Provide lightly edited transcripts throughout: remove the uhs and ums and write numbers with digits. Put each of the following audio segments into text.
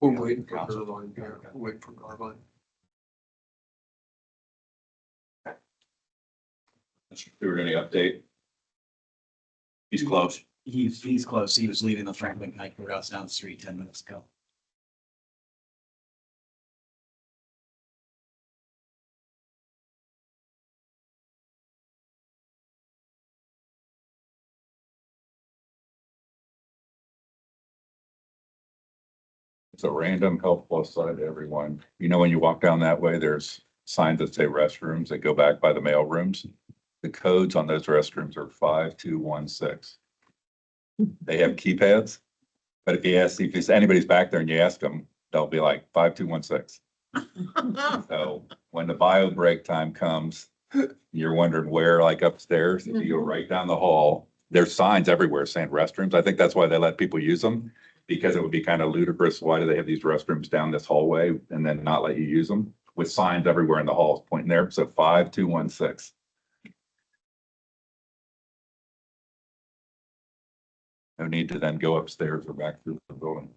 We're waiting for Garvine. Yeah, we're waiting for Garvine. Mr. Stewart, any update? He's close. He's close. He was leaving the Franklin High Courthouse down the street 10 minutes ago. It's a random Health Plus side to everyone. You know, when you walk down that way, there's signs that say restrooms that go back by the mail rooms. The codes on those restrooms are 5216. They have keypads, but if anybody's back there and you ask them, they'll be like 5216. So when the bio break time comes, you're wondering where, like upstairs, if you go right down the hall, there's signs everywhere saying restrooms. I think that's why they let people use them. Because it would be kind of ludicrous. Why do they have these restrooms down this hallway and then not let you use them with signs everywhere in the halls pointing there? So 5216. No need to then go upstairs or back through the building.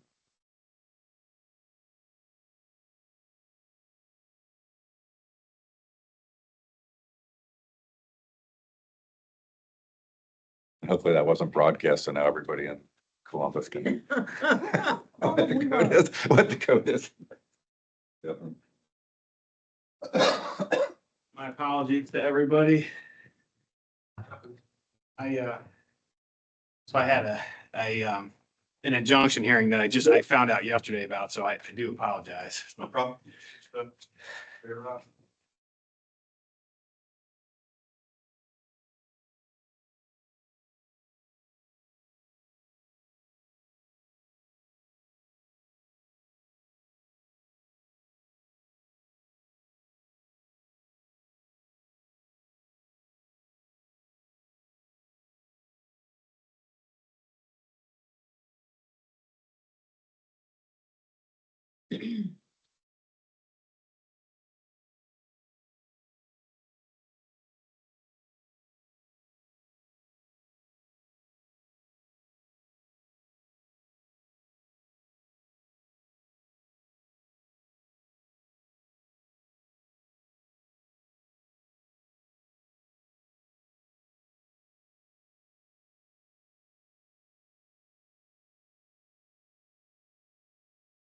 Hopefully that wasn't broadcast, so now everybody in Columbus can. What the code is, what the code is. Yep. My apologies to everybody. So I had an injunction hearing that I found out yesterday about, so I do apologize. No problem.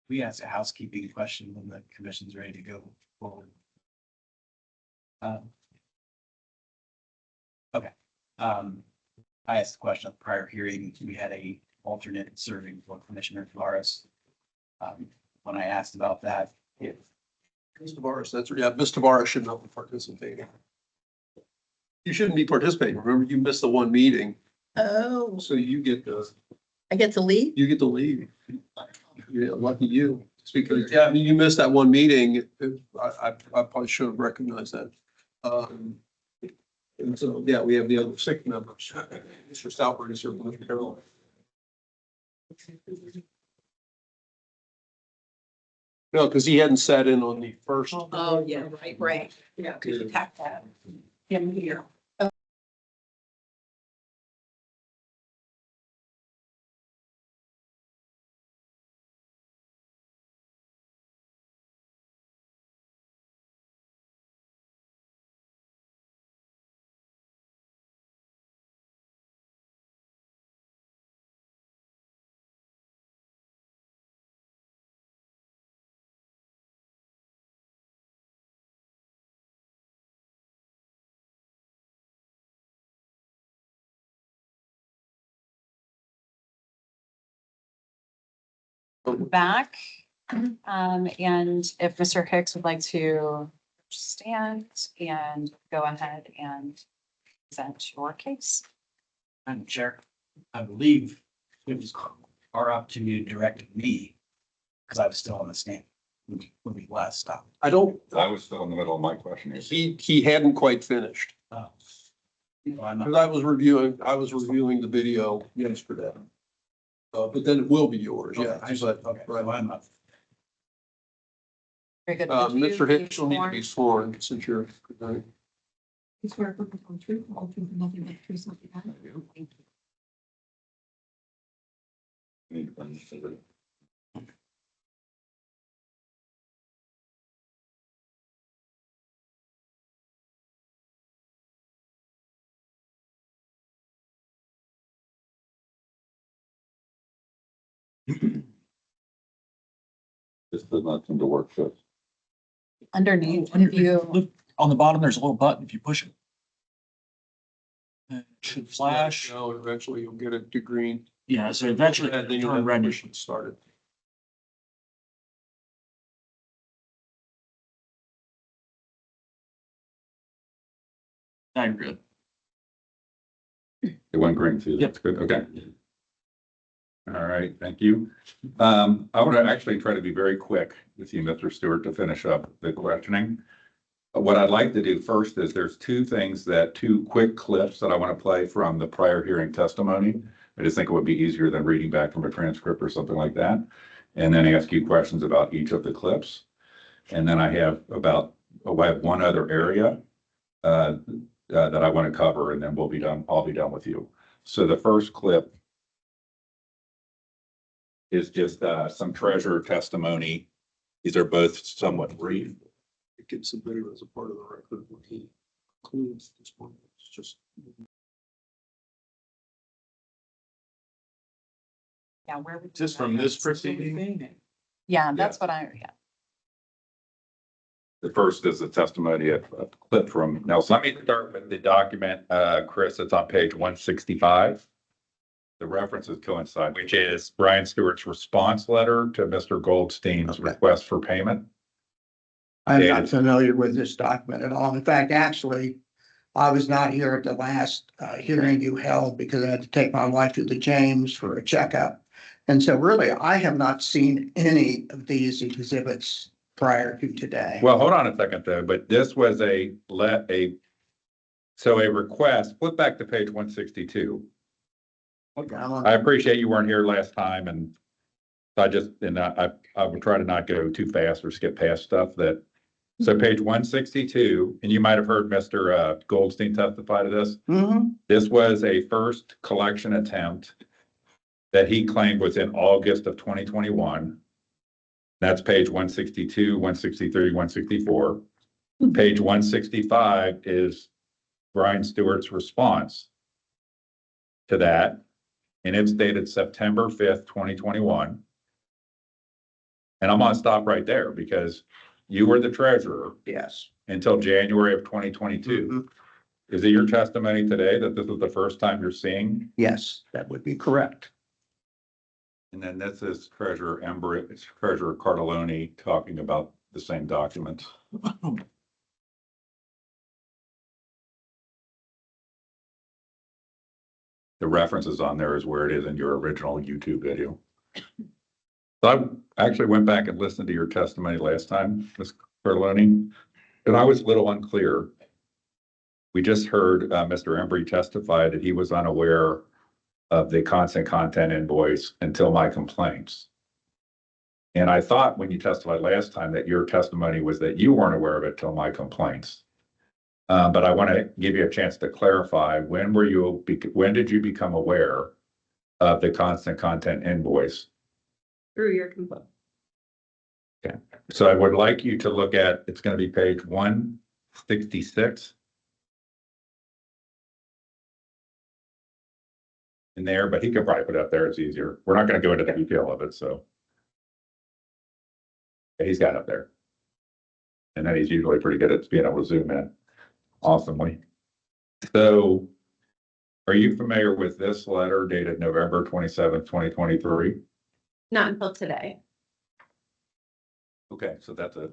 We asked a housekeeping question when the commission's ready to go forward. Okay. I asked the question at the prior hearing. We had a alternate serving for Commissioner Tavares. When I asked about that, if Mr. Tavares, Mr. Tavares should not be participating. You shouldn't be participating. Remember, you missed the one meeting, Oh, so you get to leave? leave. Yeah, lucky you. Because, yeah, I mean, you missed that one meeting. I probably should have recognized that. And so, yeah, we have the other 6 members. Mr. Southburn is here, Mr. Carroll. No, because he hadn't sat in on the first. Oh, yeah, right. Yeah, because you tacked that. Him here. Back. And if Mr. Hicks would like to stand and go ahead and present your case. Madam Chair, I believe it was our opportunity to direct me because I was still on the stand when we last stopped. I don't, I was still in the middle of my question. he hadn't quite finished. Well, I'm Because not- I was reviewing the video yesterday. But then it will be yours, yeah. Okay, okay, Right. so I'm not. Very good. Would you Mr. Hicks will need to sworn? be sworn since you're. You swear to the truth, the whole truth, and nothing but the truth, so help you God? Thank you. This is nothing to work with. Underneath, if you, Look, on the bottom, there's a little button. If you push it. It should flash. No, eventually you'll get it to green. Yeah, so eventually And then you'll turn have red. to push it started. Now you're good. It went green too. That's good. Okay. All right, thank you. I want to actually try to be very quick with you, Mr. Stewart, to finish up the questioning. What I'd like to do first is there's two quick clips that I want to play from the prior hearing testimony. I just think it would be easier than reading back from a transcript or something like that. And then ask you questions about each of the clips. And then I have one other area that I want to cover, and then we'll be done. I'll be done with you. So the first clip is just some treasurer testimony. These are both somewhat brief. It gets submitted as a part of the record when he includes this one. It's just. yeah, where would? Just from this proceeding? Yeah, that's Yes. what yeah. The first is a testimony, a clip from Nelson. Let me start with the document, Chris, it's on page 165. The references coincide, which is Brian Stewart's response letter to Mr. Goldstein's Okay. request for payment. I'm Dated. not familiar with this document at all. In fact, actually, I was not here at the last hearing you held because I had to take my wife to the James for a checkup. And so really, I have not seen any of these exhibits prior to today. Well, hold on a second though, but this was a request, flip back to page 162. Okay, I'm on- I appreciate you weren't here last time and I would try to not go too fast or skip past stuff that. So page 162, and you might have heard Mr. Goldstein testify to this. Mhm. This was a first collection attempt that he claimed was in August of 2021. That's page 162, 163, 164. Page 165 is Brian Stewart's response to that. And it's dated September 5th, 2021. And I'm gonna stop right there because you were the treasurer Yes. until January of 2022. Mhm. Is it your testimony today that this is the first time you're seeing? Yes, that would be correct. And then this is Treasurer Embry, it's Treasurer Cardelloni talking about the same document. The references on there is where it is in your original YouTube video. So I actually went back and listened to your testimony last time, Ms. Cardelloni, and I was a little unclear. We just heard Mr. Embry testify that he was unaware of the constant content invoice until my complaints. And I thought when you testified last time that your testimony was that you weren't aware of it till my complaints. But I want to give you a chance to clarify, when did you become aware of the constant content invoice? Through your complaint. Okay, so I would like you to look at, it's going to be page 166. In there, but he can probably put it up there, it's easier. We're not going to go into the detail of it, so. Yeah, he's got it up there. And then he's usually pretty good at being able to zoom in awesomely. So are you familiar with this letter dated November 27th, 2023? Not until today. Okay, so that's it.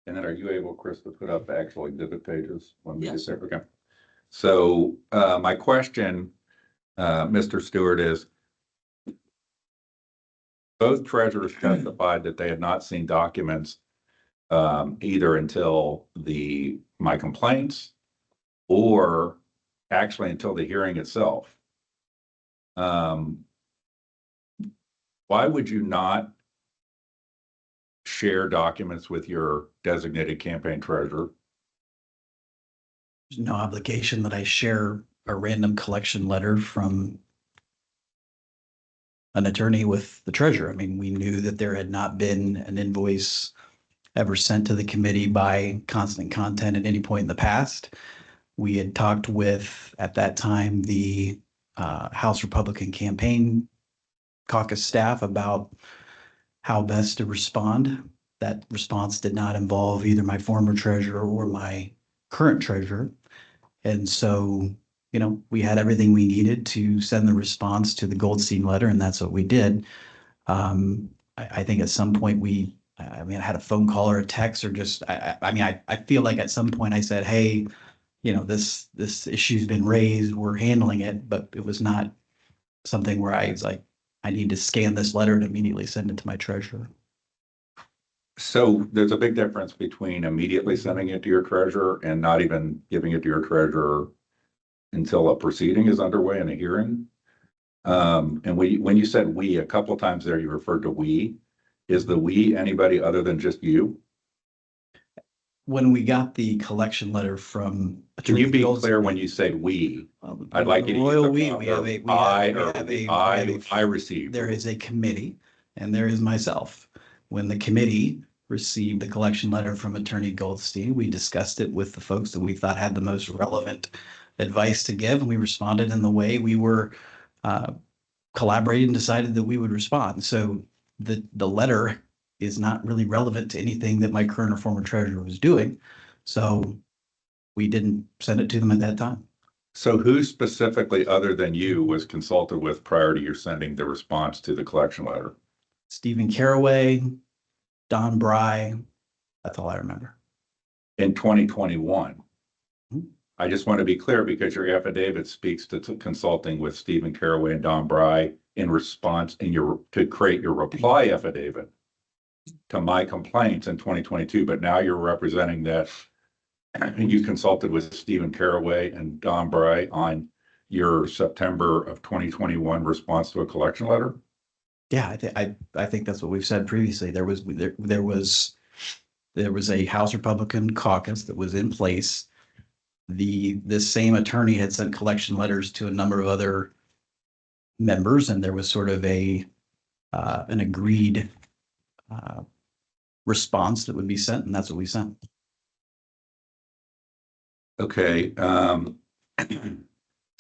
And then are you able, Chris, to put up the actual exhibit pages? When we get Yes. there? Okay. So my question, Mr. Stewart, is both treasurers testified that they had not seen documents either until my complaints or actually until the hearing itself. Why would you not share documents with your designated campaign treasurer? There's no obligation that I share a random collection letter from an attorney with the treasurer. I mean, we knew that there had not been an invoice ever sent to the committee by Constant Content at any point in the past. We had talked with, at that time, the House Republican campaign caucus staff about how best to respond. That response did not involve either my former treasurer or my current treasurer. And so, you know, we had everything we needed to send the response to the Goldstein letter, and that's what we did. I think at some point I had a phone call or a text or just, I feel like at some point I said, hey, you know, this issue's been raised, we're handling it, but it was not something where I was like, I need to scan this letter and immediately send it to my treasurer. So there's a big difference between immediately sending it to your treasurer and not even giving it to your treasurer until a proceeding is underway in a hearing. And when you said we, a couple of times there, you referred to we. Is the we anybody other than just you? When we got the collection letter from. Can you be Attorney clear when you say we? Goldstein, I'd like you to. use Royal the we, proper we I or have a. I received. There is a committee and there is myself. When the committee received the collection letter from Attorney Goldstein, we discussed it with the folks that we thought had the most relevant advice to give, and we responded in the way we were collaborating and decided that we would respond. So the letter is not really relevant to anything that my current or former treasurer was doing. So we didn't send it to them at that time. So who specifically, other than you, was consulted with prior to your sending the response to the collection letter? Stephen Caraway, Don Bry, that's all I remember. In 2021. Mhm. I just want to be clear because your affidavit speaks to consulting with Stephen Caraway and Don Bry in response to create your reply affidavit to my complaints in 2022, but now you're representing that you consulted with Stephen Caraway and Don Bry on your September of 2021 response to a collection letter? Yeah, I think that's what we've said previously. There was a House Republican caucus that was in place. This same attorney had sent collection letters to a number of other members, and there was sort of an agreed response that would be sent, and that's what we sent. Okay,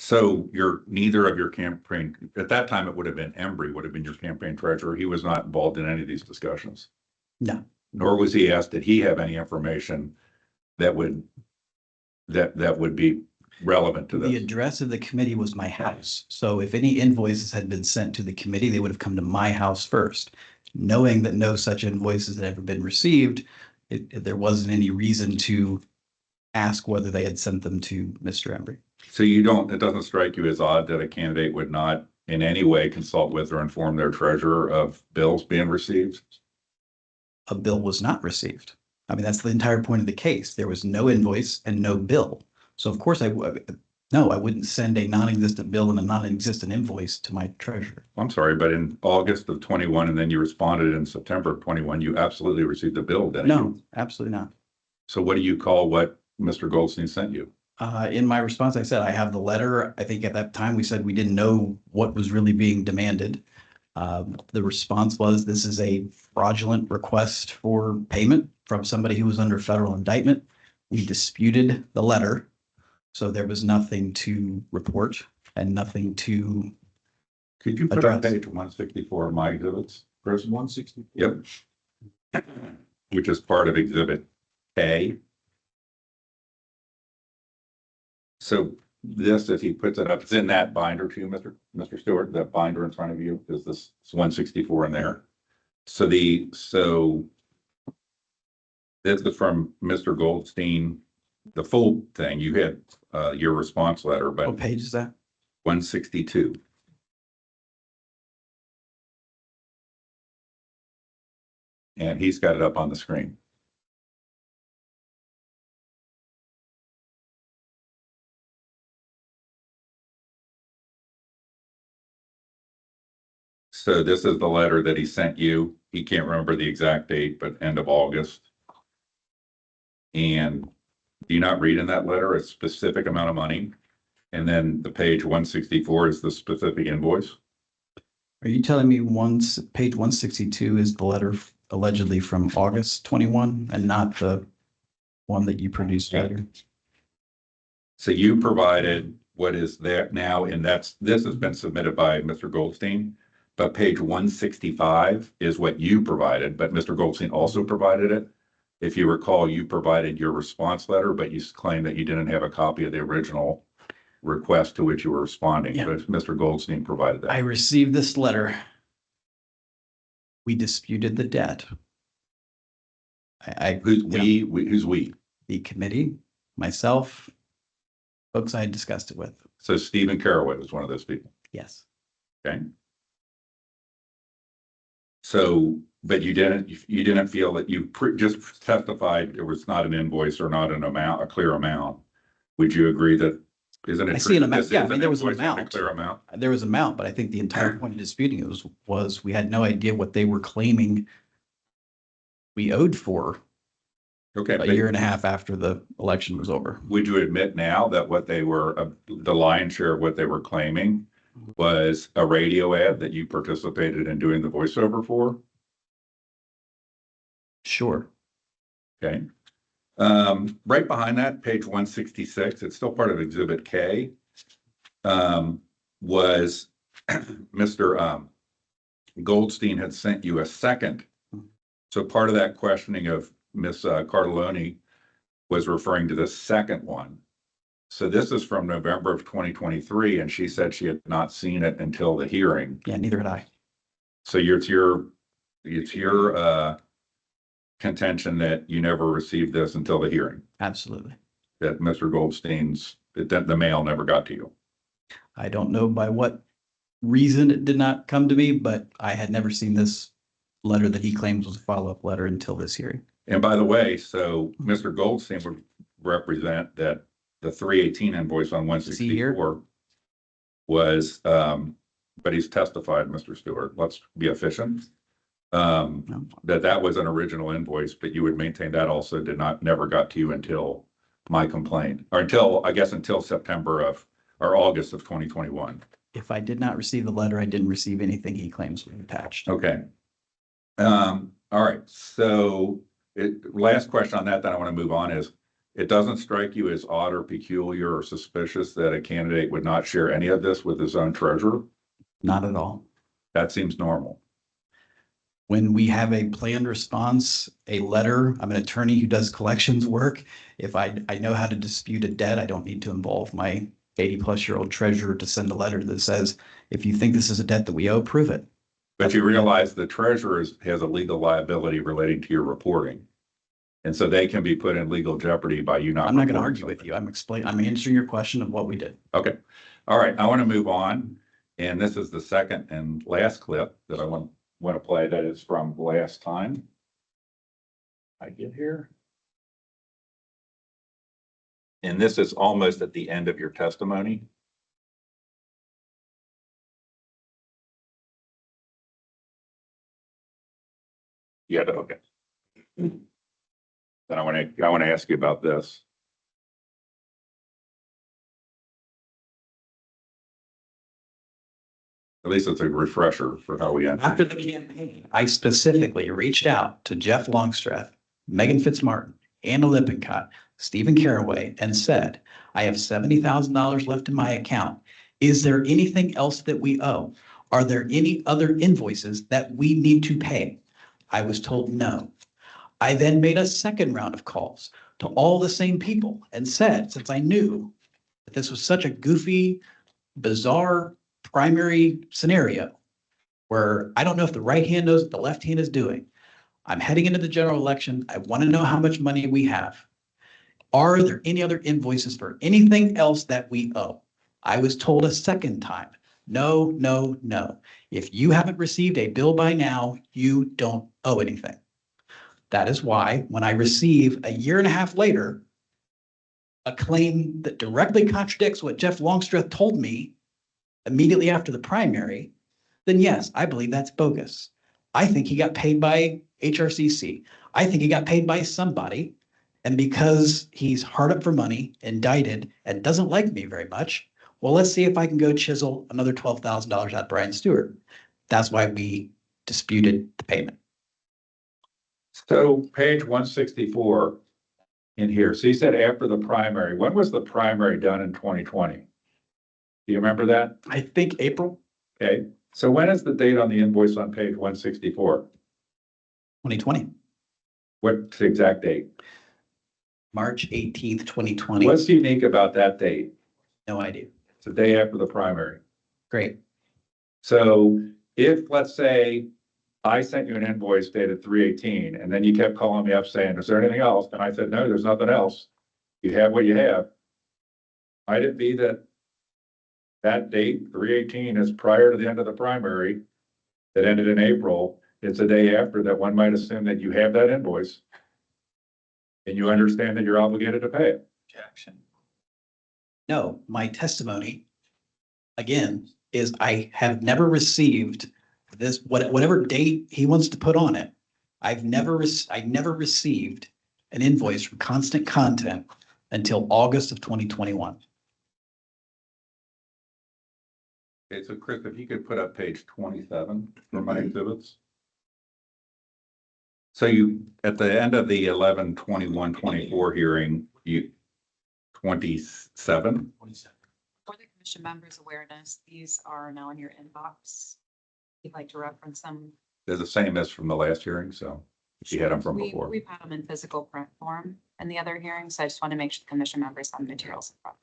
so neither of your campaign, at that time, it would have been Embry, would have been your campaign treasurer. He was not involved in any of these discussions. No. Nor was he asked, did he have any information that would be relevant to The this? address of the committee was my house. So if any invoices had been sent to the committee, they would have come to my house first. Knowing that no such invoices had ever been received, there wasn't any reason to ask whether they had sent them to Mr. Embry. So it doesn't strike you as odd that a candidate would not in any way consult with or inform their treasurer of bills being received? A bill was not received. I mean, that's the entire point of the case. There was no invoice and no bill. So of course I wouldn't send a non-existent bill and a non-existent invoice to my treasurer. I'm sorry, but in August of 21, and then you responded in September of 21, you absolutely received a bill, didn't you? No, absolutely not. So what do you call what Mr. Goldstein sent you? In my response, I said, I have the letter. I think at that time we said we didn't know what was really being demanded. The response was, this is a fraudulent request for payment from somebody who was under federal indictment. We disputed the letter. So there was nothing to report and nothing to. Could you put on Address. page 164 of my exhibits, Chris? 160. Yep. Which is part of exhibit A. So this, if he puts it up, it's in that binder too, Mr. Stewart, that binder in front of you, is this 164 in there? So this is from Mr. Goldstein, the full thing. You had your response letter, but What page is that? 162. And he's got it up on the screen. So this is the letter that he sent you. He can't remember the exact date, but end of August. And do you not read in that letter a specific amount of money? And then the page 164 is the specific invoice? Are you telling me page 162 is the letter allegedly from August 21 and not the one that you produced later? So you provided what is there now, and this has been submitted by Mr. Goldstein. But page 165 is what you provided, but Mr. Goldstein also provided it. If you recall, you provided your response letter, but you claimed that you didn't have a copy of the original request to which you were responding. Yeah. But Mr. Goldstein provided I that. received this letter. We disputed the debt. Who's you know, who's we? the committee, myself, folks I had discussed it with. So Stephen Caraway was one of those people. Yes. Okay. So, but you didn't feel that you just testified it was not an invoice or not an amount, a clear amount. Would you agree that, isn't it? I see an true that amount. this Yeah, I is mean, there was an invoice and a amount. Clear amount? There was amount, but I think the entire point of disputing it was we had no idea what they were claiming we owed for Okay. a but year and a half after the election was over. Would you admit now that what they were, the lion's share of what they were claiming was a radio ad that you participated in doing the voiceover for? Sure. Okay. Right behind that, page 166, it's still part of Exhibit K. Was Mr. Goldstein had sent you a second. So part of that questioning of Ms. Cardelloni was referring to the second one. So this is from November of 2023, and she said she had not seen it until the hearing. Yeah, neither had I. So it's your contention that you never received this until the hearing, Absolutely. that Mr. Goldstein's, that the mail never got to you. I don't know by what reason it did not come to me, but I had never seen this letter that he claims was a follow-up letter until this hearing. And by the way, so Mr. Goldstein would represent that the 318 invoice on Is he here? 164 was, but he's testified, Mr. Stewart, let's be efficient. No. That was an original invoice, but you would maintain that also never got to you until my complaint, or until September or August of 2021. If I did not receive the letter, I didn't receive anything he claims was attached. Okay. All right, so last question on that I want to move on is, it doesn't strike you as odd or peculiar or suspicious that a candidate would not share any of this with his own treasurer? Not at all. That seems normal. When we have a planned response, a letter, I'm an attorney who does collections work. If I know how to dispute a debt, I don't need to involve my 80-plus-year-old treasurer to send a letter that says, if you think this is a debt that we owe, prove it. But you realize the treasurer has a legal liability relating to your reporting. And so they can be put in legal jeopardy by you not. I'm not going to reporting argue with something. you. I'm answering your question of what we did. Okay. All right. I want to move on. And this is the second and last clip that I want to play that is from last time I get here. And this is almost at the end of your testimony. Yeah, okay. Then I want to ask you about this. At least it's a refresher for how we After enter. the campaign, I specifically reached out to Jeff Longstreth, Megan Fitzmartin, Anna Lippincott, Stephen Caraway, and said, I have $70,000 left in my account. Is there anything else that we owe? Are there any other invoices that we need to pay? I was told no. I then made a second round of calls to all the same people and said, since I knew that this was such a goofy, bizarre primary scenario where I don't know if the right hand knows what the left hand is doing. I'm heading into the general election. I want to know how much money we have. Are there any other invoices for anything else that we owe? I was told a second time, no, no, no. If you haven't received a bill by now, you don't owe anything. That is why when I receive a year and a half later, a claim that directly contradicts what Jeff Longstreth told me immediately after the primary, then yes, I believe that's bogus. I think he got paid by HRCC. I think he got paid by somebody. And because he's hard up for money, indicted, and doesn't like me very much, well, let's see if I can go chisel another $12,000 out of Brian Stewart. That's why we disputed the payment. So page 164 in here. So you said after the primary. When was the primary done in 2020? Do you remember that? I think April. Okay. So when is the date on the invoice on page 164? 2020, What's the exact date? March 18th, 2020. What's unique about that date? No idea. It's the day after the primary. Great. So if, let's say, I sent you an invoice dated 3/18, and then you kept calling me up saying, is there anything else? And I said, no, there's nothing else. You have what you have. Might it be that that date, 3/18, is prior to the end of the primary that ended in April? It's a day after that one might assume that you have that invoice and you understand that you're obligated to pay it. Objection. No, my testimony, again, is I have never received this, whatever date he wants to put on it. I never received an invoice from Constant Content until August of 2021. Okay, so Chris, if you could put up page 27 for my exhibits. So you, at the end of the 11/21/24 hearing, you 27? For the commission members' awareness, these are now in your inbox. If you'd like to reference them. They're the same as from the last hearing, so you had them from before. We've had them in physical print form in the other hearings, so I just want to make sure the commission members have the materials. in front.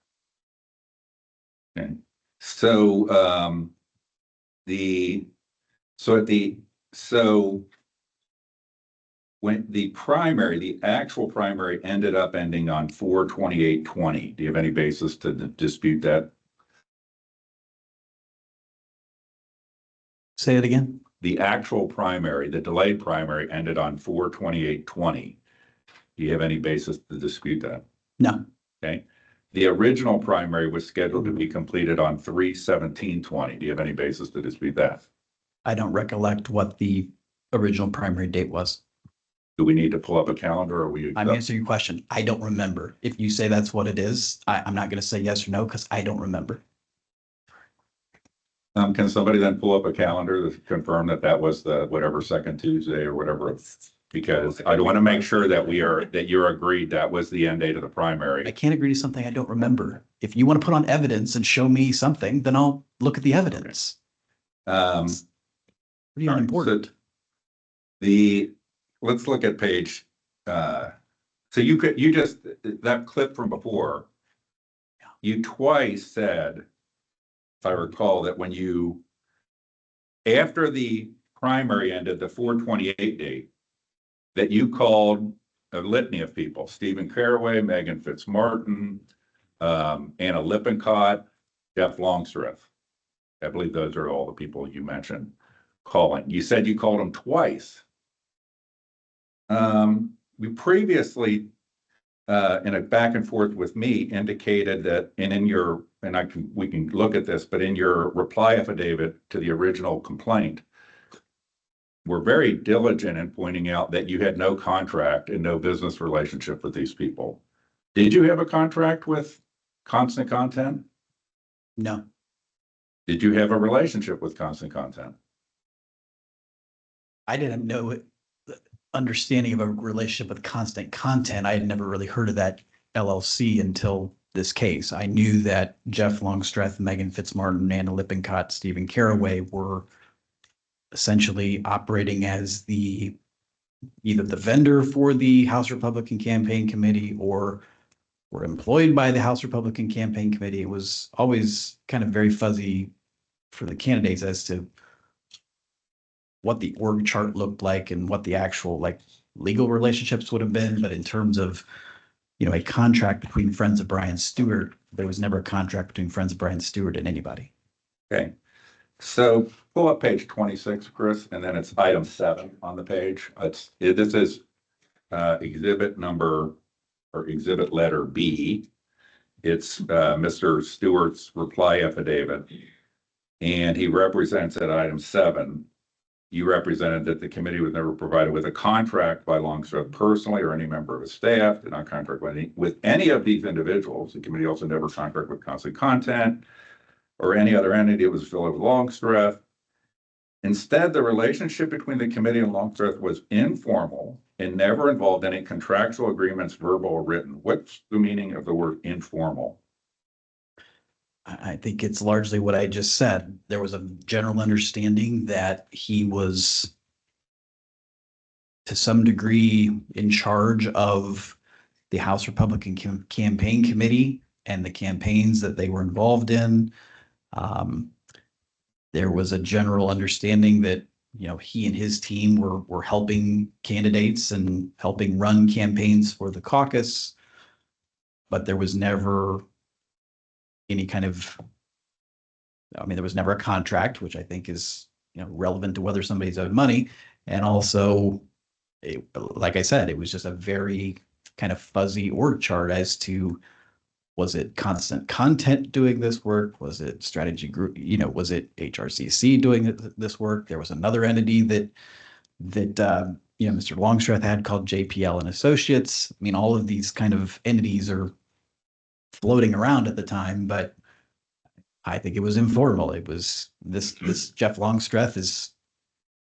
Okay. So, when the actual primary ended up ending on 4/28/20, do you have any basis to dispute that? Say it again. The actual primary, the delayed primary ended on 4/28/20. Do you have any basis to dispute that? No, Okay. The original primary was scheduled to be completed on 3/17/20. Do you have any basis to dispute that? I don't recollect what the original primary date was. Do we need to pull up a calendar or we? I'm answering your question. I don't remember. If you say that's what it is, I'm not going to say yes or no because I don't remember. Can somebody then pull up a calendar to confirm that that was the whatever second Tuesday or whatever? Because I want to make sure that that you're agreed that was the end date of the I primary. can't agree to something I don't remember. If you want to put on evidence and show me something, then I'll look at the evidence. Pretty all right, unimportant. so let's look at page, so you just, that clip from before, you twice said, if I recall, that when after the primary ended, the 4/28 date, that you called a litany of people, Stephen Caraway, Megan Fitzmartin, Anna Lippincott, Jeff Longstreth. I believe those are all the people you mentioned calling. You said you called them twice. We previously, in a back and forth with me, indicated that, we can look at this, but in your reply affidavit to the original complaint, we're very diligent in pointing out that you had no contract and no business relationship with these people. Did you have a contract with Constant Content? No, Did you have a relationship with Constant Content? I didn't know it. Understanding of a relationship with Constant Content. I had never really heard of that LLC until this case. I knew that Jeff Longstreth, Megan Fitzmartin, Anna Lippincott, Stephen Caraway were essentially operating as either the vendor for the House Republican Campaign Committee or were employed by the House Republican Campaign Committee. It was always kind of very fuzzy for the candidates as to what the org chart looked like and what the actual legal relationships would have been. But in terms of, a contract between Friends of Brian Stewart, there was never a contract between Friends of Brian Stewart and anybody. Okay. So pull up page 26, Chris, and then it's item 7 on the page. This is exhibit letter B. It's Mr. Stewart's reply affidavit. And he represents at item 7. You represented that the committee was never provided with a contract by Longstreth personally or any member of his staff, did not contract with any of these individuals. The committee also never contracted with Constant Content or any other entity that was affiliated with Longstreth. Instead, the relationship between the committee and Longstreth was informal and never involved any contractual agreements, verbal or written. What's the meaning of the word informal? I think it's largely what I just said. there was a general understanding that he was to some degree in charge of the House Republican Campaign Committee and the campaigns that they were involved in. There was a general understanding that, you know, he and his team were helping candidates and helping run campaigns for the caucus. But there was never any kind of, I mean, there was never a contract, which I think is, you know, relevant to whether somebody's owed money. And also, like I said, it was just a very kind of fuzzy org chart as to, was it Constant Content doing this work? Was it Strategy Group? You know, was it HRCC doing this work? There was another entity that you know, Mr. Longstreth had called JPL and Associates. I mean, all of these kind of entities are floating around at the time, but I think it was informal. It was this Jeff Longstreth is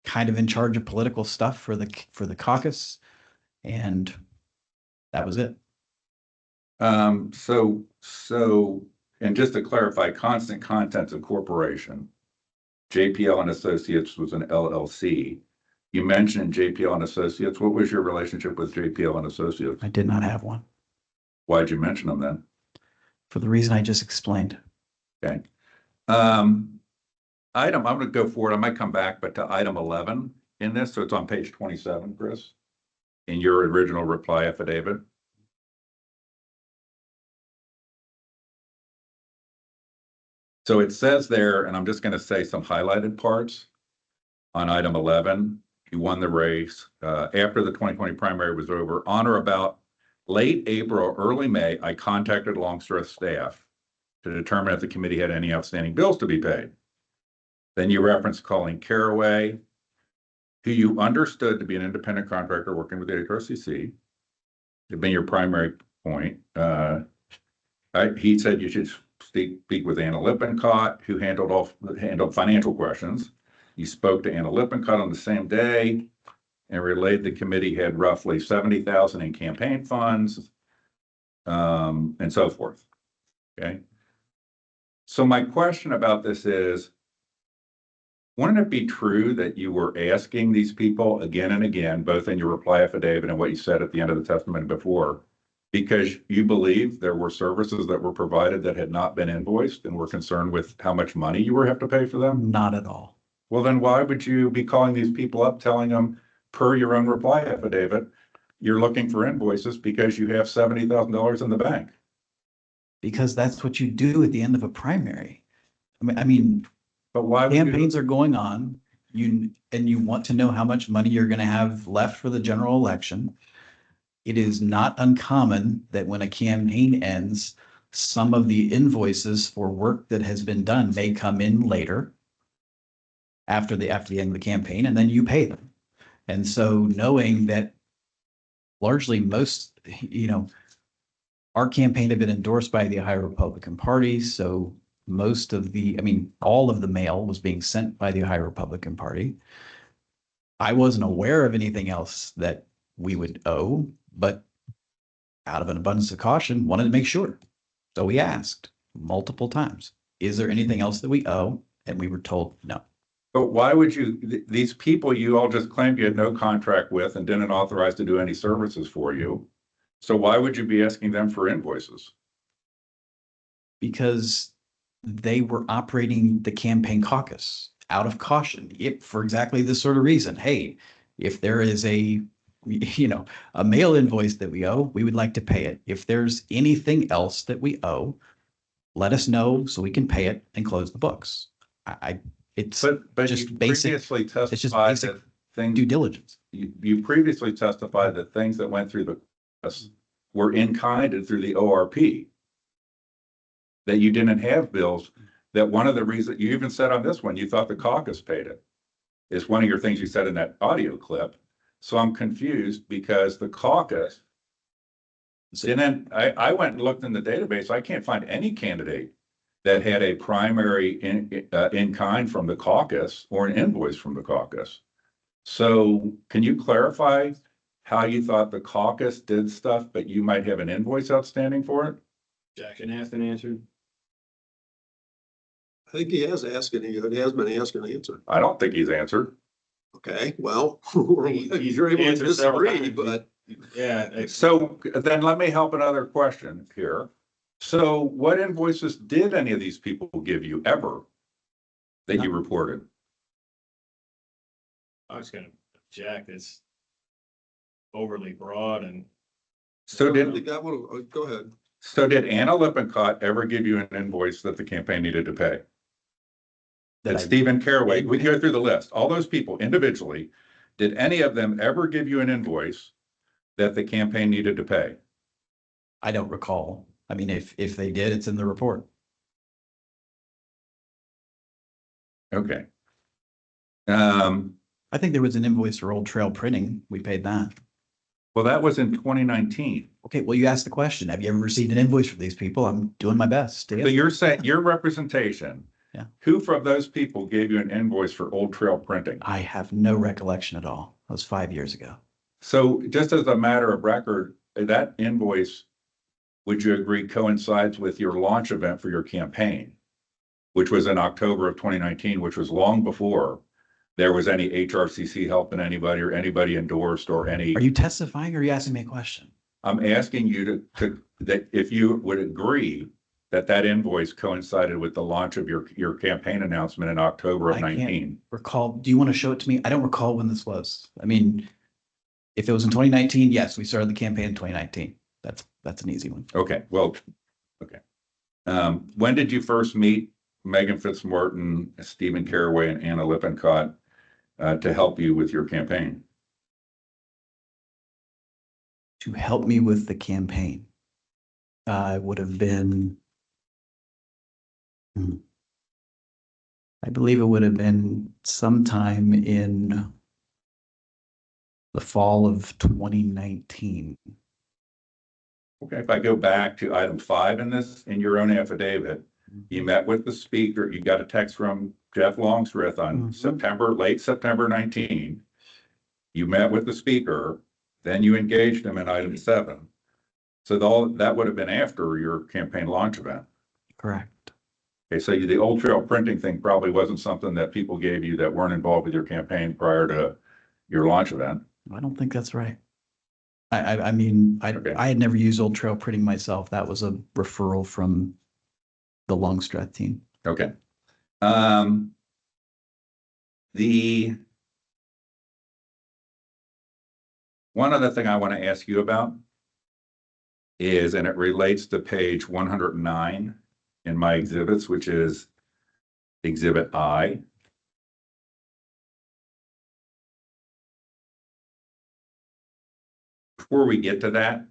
kind of in charge of political stuff for the caucus, and that was it. So, and just to clarify, Constant Content's a corporation. JPL and Associates was an LLC. You mentioned JPL and Associates. What was your relationship with JPL and Associates? I did not have one Why'd you mention them then? for the reason I just explained. Okay. I'm going to go forward. I might come back, but to item 11 in this, so it's on page 27, Chris, in your original reply affidavit. So it says there, and I'm just going to say some highlighted parts on item 11. You won the race. After the 2020 primary was over, on or about late April, or early May, I contacted Longstreth staff to determine if the committee had any outstanding bills to be paid. Then you referenced calling Caraway, who you understood to be an independent contractor working with the HRCC. Had been your primary point. He said you should speak with Anna Lippincott, who handled financial questions. You spoke to Anna Lippincott on the same day and relayed the committee had roughly 70,000 in campaign funds, and so forth. Okay. So my question about this is, wouldn't it be true that you were asking these people again and again, both in your reply affidavit and what you said at the end of the testimony before, because you believe there were services that were provided that had not been invoiced and were concerned with how much money you were have to pay for them? Not at all. Well, then why would you be calling these people up, telling them per your own reply affidavit, you're looking for invoices because you have $70,000 in the bank? Because that's what you do at the end of a primary. I mean, But why would you? campaigns are going on, and you want to know how much money you're going to have left for the general election. It is not uncommon that when a campaign ends, some of the invoices for work that has been done may come in later after the end of the campaign, and then you pay them. And so knowing that largely most, you know, our campaign had been endorsed by the Ohio Republican Party, so most of the, I mean, all of the mail was being sent by the Ohio Republican Party. I wasn't aware of anything else that we would owe, but out of an abundance of caution, wanted to make sure. So we asked multiple times, is there anything else that we owe? And we were told no. But why would you, these people you all just claimed you had no contract with and didn't authorize to do any services for you. So why would you be asking them for invoices? Because they were operating the campaign caucus out of caution, for exactly this sort of reason. Hey, if there is a mail invoice that we owe, we would like to pay it. If there's anything else that we owe, let us know so we can pay it and close the books. It's But just you basic, previously just testified basic that things, due diligence. you previously testified that things that went through the caucus were in kind and through the ORP. That you didn't have bills, that one of the reasons, you even said on this one, you thought the caucus paid it. Is one of your things you said in that audio clip. So I'm confused because the caucus didn't, I went and looked in the database. I can't find any candidate that had a primary in kind from the caucus or an invoice from the caucus. So can you clarify how you thought the caucus did stuff, but you might have an invoice outstanding for it? Jack and Nathan answered. think he has asked and he has been asked and answered. I don't think he's answered. Okay, well, He's you're able to answered several disagree, times. but Yeah. So then let me help another question here. So what invoices did any of these people give you ever that you reported? I was gonna object, it's overly broad and So they did, got one, go ahead. so did Anna Lippincott ever give you an invoice that the campaign needed to pay? That Did I- Stephen Caraway, we can go through the list, all those people individually, did any of them ever give you an invoice that the campaign needed to pay? I don't recall. I mean, if they did, it's in the report. Okay. I think there was an invoice for Old Trail Printing. We paid that. Well, that was in 2019. Okay, well, you asked the question. Have you ever received an invoice from these people? I'm doing my best. to So answer. you're saying, your representation. Yeah. Who from those people gave you an invoice for Old Trail Printing? I have no recollection at all. That was 5 years ago. So just as a matter of record, that invoice, would you agree coincides with your launch event for your campaign, which was in October of 2019, which was long before there was any HRCC helping anybody or anybody endorsed or any. Are you testifying or are you asking me a question? I'm asking you to, that if you would agree that that invoice coincided with the launch of your campaign announcement in October of I can't 19. Recall, do you want to show it to me? I don't recall when this was. I mean, if it was in 2019, yes, we started the campaign in 2019. That's an easy one. Okay, well, okay. When did you first meet Megan Fitzmartin, Stephen Caraway, and Anna Lippincott to help you with your campaign? To help me with the campaign, I would have been, I believe it would have been sometime in the fall of 2019. Okay, if I go back to item 5 in this, in your own affidavit, you met with the speaker, you got a text from Jeff Longsrith on late September 19. You met with the speaker, then you engaged him in item 7. So that would have been after your campaign launch event. Correct. Okay, so the Old Trail Printing thing probably wasn't something that people gave you that weren't involved with your campaign prior to your launch event. I don't think that's right. I mean, Okay. I had never used Old Trail Printing myself. That was a referral from the Longstreth team. Okay. One other thing I want to ask you about is, and it relates to page 109 in my exhibits, which is Exhibit I. Before we get to that,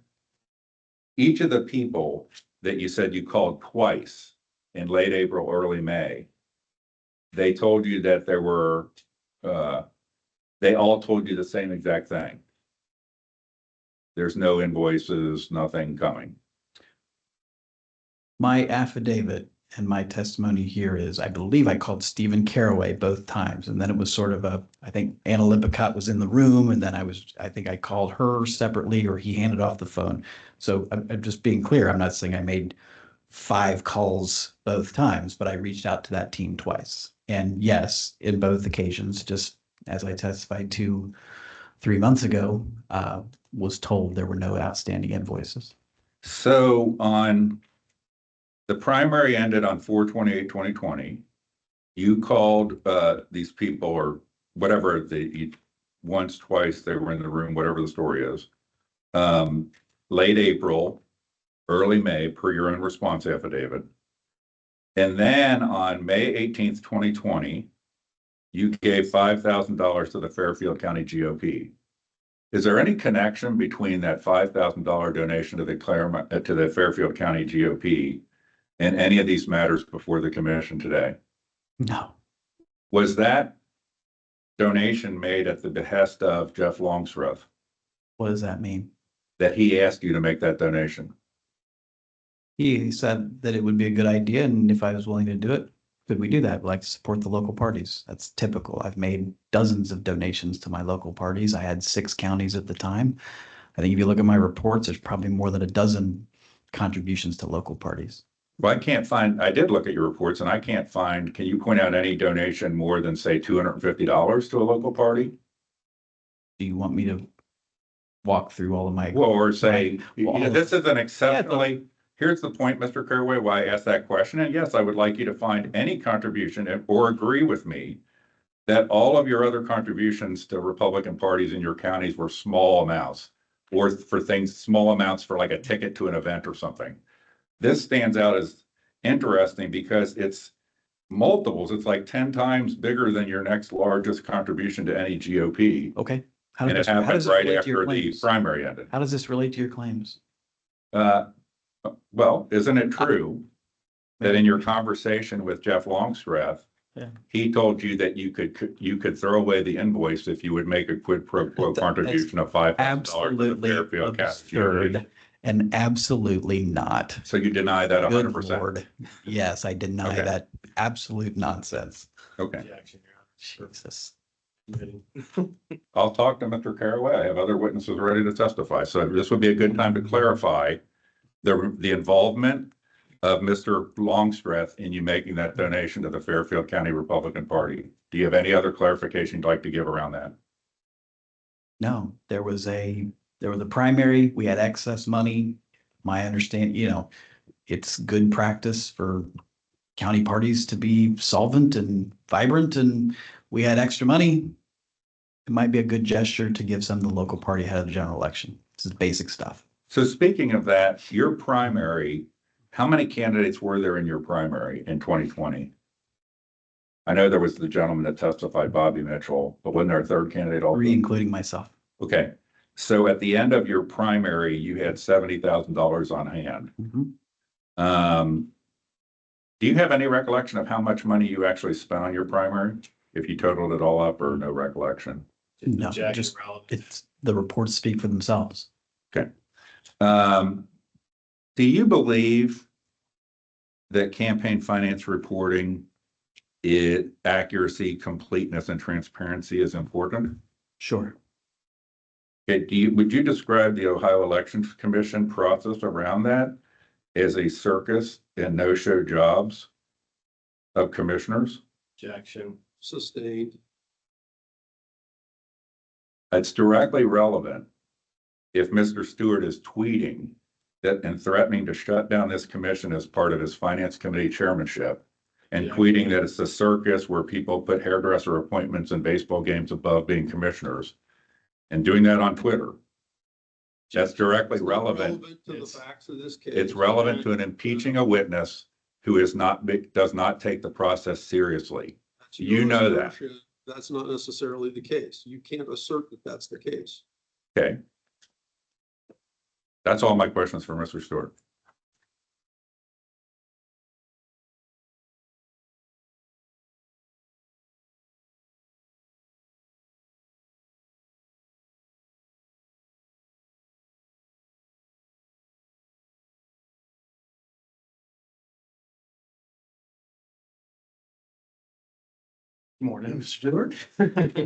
each of the people that you said you called twice in late April, early May, they told you that there were, they all told you the same exact thing. There's no invoices, nothing coming. My affidavit and my testimony here is, I believe I called Stephen Caraway both times. And then it was sort of I think Anna Lippincott was in the room and then I think I called her separately or he handed off the phone. So I'm just being clear. I'm not saying I made 5 calls both times, but I reached out to that team twice. And yes, in both occasions, just as I testified to 3 months ago, was told there were no outstanding invoices. So on the primary ended on 4/28/2020. You called these people or whatever once, twice they were in the room, whatever the story is. Late April, early May, per your own response affidavit. And then on May 18th, 2020, you gave $5,000 to the Fairfield County GOP. Is there any connection between that $5,000 donation to the Fairfield County GOP and any of these matters before the commission today? No. Was that donation made at the behest of Jeff Longsreth, What does that mean? that he asked you to make that donation? He said that it would be a good idea, and if I was willing to do it, could we do that? We'd like to support the local parties. That's typical. I've made dozens of donations to my local parties. I had 6 counties at the time. I think if you look at my reports, there's probably more than a dozen contributions to local parties. Well, I can't find, I did look at your reports and I can't find, can you point out any donation more than say $250 to a local party? Do you want me to walk through all of my? Well, or say, Well, this is an exceptionally, here's the point, Mr. Caraway, why I asked that question. And yes, I would like you to find any contribution or agree with me that all of your other contributions to Republican parties in your counties were small amounts, or for things, small amounts for like a ticket to an event or something. This stands out as interesting because it's multiples. It's like 10 times bigger than your next largest contribution to any GOP. Okay. How And does it this, how happened does this right relate to your after the claims? primary ended. How does this relate to your claims? Well, isn't it true that in your conversation with Jeff Longstreth, Yeah. he told you that you could throw away the invoice if you would make a quid pro quo That is contribution of $5,000 to the Absolutely Fairfield County GOP? absurd and absolutely not. So you deny that Good 100%? Lord. Yes, I deny Okay. that absolute nonsense. Okay, Jackson, you're on. Jesus. I'll talk to Mr. Caraway. I have other witnesses ready to testify. So this would be a good time to clarify the involvement of Mr. Longstreth in you making that donation to the Fairfield County Republican Party. Do you have any other clarification you'd like to give around that? No, there was a primary, we had excess money. My understanding, it's good practice for county parties to be solvent and vibrant, and we had extra money. It might be a good gesture to give some to the local party ahead of the general election. This is basic stuff. So speaking of that, your primary, how many candidates were there in your primary in 2020? I know there was the gentleman that testified, Bobby Mitchell, but wasn't there a third candidate also? 3, including myself. Okay, so at the end of your primary, you had $70,000 on hand. Do you have any recollection of how much money you actually spent on your primary? If you totaled it all up, or no recollection? No, Jackson just, relevant. it's, the reports speak for themselves. Okay. Do you believe that campaign finance reporting, accuracy, completeness, and transparency is important? Sure. Okay, would you describe the Ohio Elections Commission process around that as a circus and no-show jobs of commissioners? Jackson. Sustained. It's directly relevant if Mr. Stewart is tweeting that and threatening to shut down this commission as part of his finance committee chairmanship, and Yeah. tweeting that it's a circus where people put hairdresser appointments and baseball games above being commissioners, and doing that on Twitter. That's directly It's not relevant. To the It's- facts of this case. It's relevant to an impeaching a witness who does not take the process seriously. That's you your know that. assertion. That's not necessarily the case. You can't assert that that's the case. Okay. That's all my questions for Mr. Stewart. Morning, Mr. Stewart.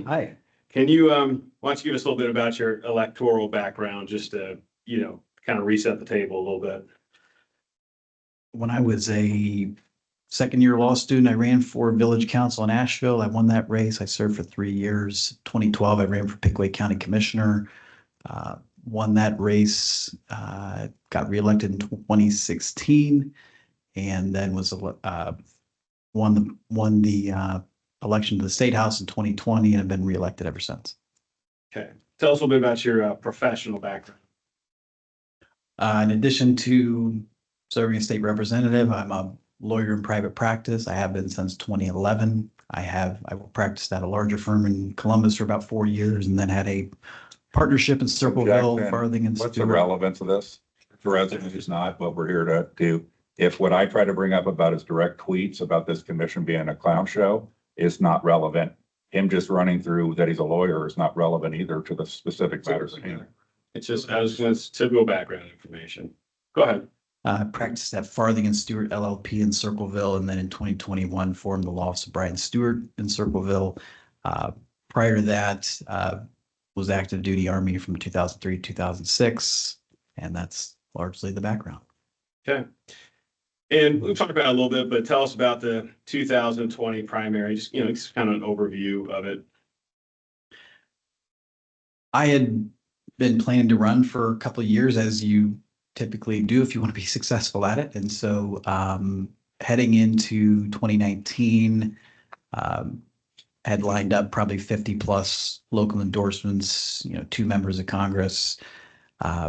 Hi. Can you, why don't you give us a little bit about your electoral background, just to, kind of reset the table a little bit? When I was a second-year law student, I ran for village council in Asheville. I won that race. I served for 3 years. 2012, I ran for Pickaway County Commissioner. Won that race, got reelected in 2016, and then won the election to the State House in 2020, and have been reelected ever since. Okay. Tell us a little bit about your professional background. In addition to serving as state representative, I'm a lawyer in private practice. I have been since 2011. I practiced at a larger firm in Columbus for about 4 years, and then had a partnership in Circleville, Jackson, Farthing, and What's the Stewart. relevance of this? For residents who's not, what we're here to do. If what I try to bring up about his direct tweets about this commission being a clown show is not relevant, him just running through that he's a lawyer is not relevant either to the specific matters at hand. It's just, it's typical background information. Go ahead. I practiced at Farthing and Stewart LLP in Circleville, and then in 2021 formed the law office of Brian Stewart in Circleville. Prior to that, was active duty Army from 2003 to 2006, and that's largely the background. Okay. And we've talked about it a little bit, but tell us about the 2020 primary, just, just kind of an overview of it. I had been planning to run for a couple of years, as you typically do if you want to be successful at it. And so heading into 2019, had lined up probably 50 plus local endorsements, 2 members of Congress.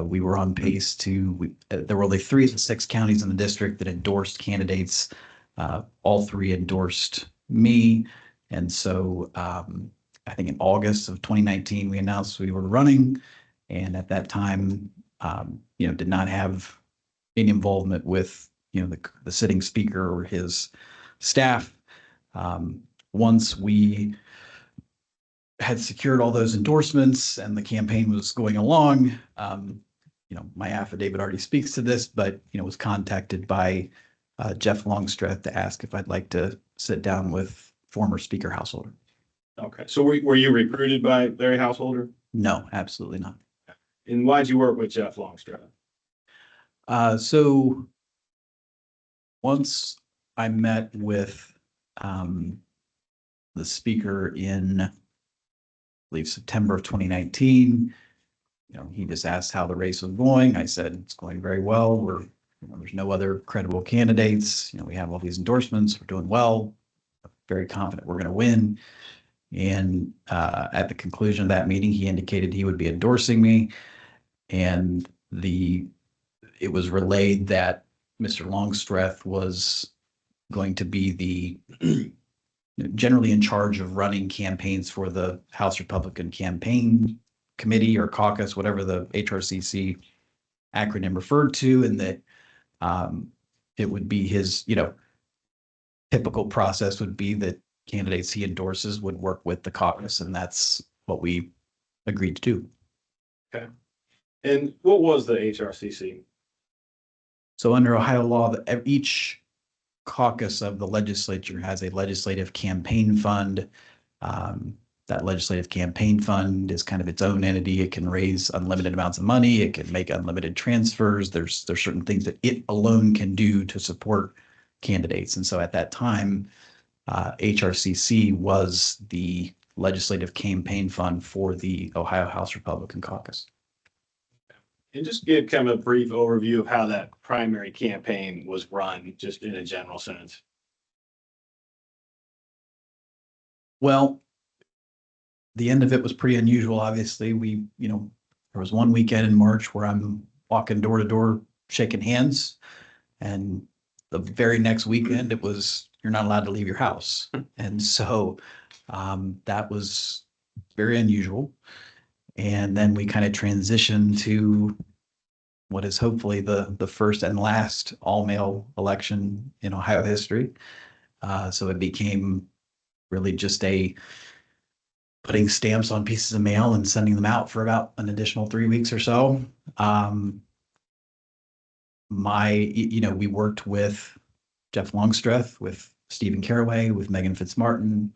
We were on pace there were only 3 of the 6 counties in the district that endorsed candidates. All 3 endorsed me. And so I think in August of 2019, we announced we were running. And at that time, did not have any involvement with, the sitting speaker or his staff. Once we had secured all those endorsements and the campaign was going along, my affidavit already speaks to this, but, was contacted by Jeff Longstreth to ask if I'd like to sit down with former Speaker Householder. Okay, so were you recruited by Larry Householder? No, absolutely not. And why'd you work with Jeff Longstreth? So once I met with the speaker in, I believe, September of 2019, he just asked how the race was going. I said, it's going very well. There's no other credible candidates. We have all these endorsements. We're doing well. Very confident we're going to win. And at the conclusion of that meeting, he indicated he would be endorsing me. And it was relayed that Mr. Longstreth was going to be the generally in charge of running campaigns for the House Republican Campaign Committee or caucus, whatever the HRCC acronym referred to, and that it would be his, typical process would be that candidates he endorses would work with the caucus, and that's what we agreed to do. Okay. And what was the HRCC? So under Ohio law, each caucus of the legislature has a legislative campaign fund. That legislative campaign fund is kind of its own entity. It can raise unlimited amounts of money. It can make unlimited transfers. There's certain things that it alone can do to support candidates. And so at that time, HRCC was the legislative campaign fund for the Ohio House Republican Caucus. And just give kind of a brief overview of how that primary campaign was run, just in a general sense. Well, the end of it was pretty unusual. Obviously, there was one weekend in March where I'm walking door to door, shaking hands. And the very next weekend, it was, you're not allowed to leave your house. And so that was very unusual. And then we kind of transitioned to what is hopefully the first and last all-male election in Ohio history. So it became really just putting stamps on pieces of mail and sending them out for about an additional 3 weeks or so. We worked with Jeff Longstreth, with Stephen Caraway, with Megan Fitzmartin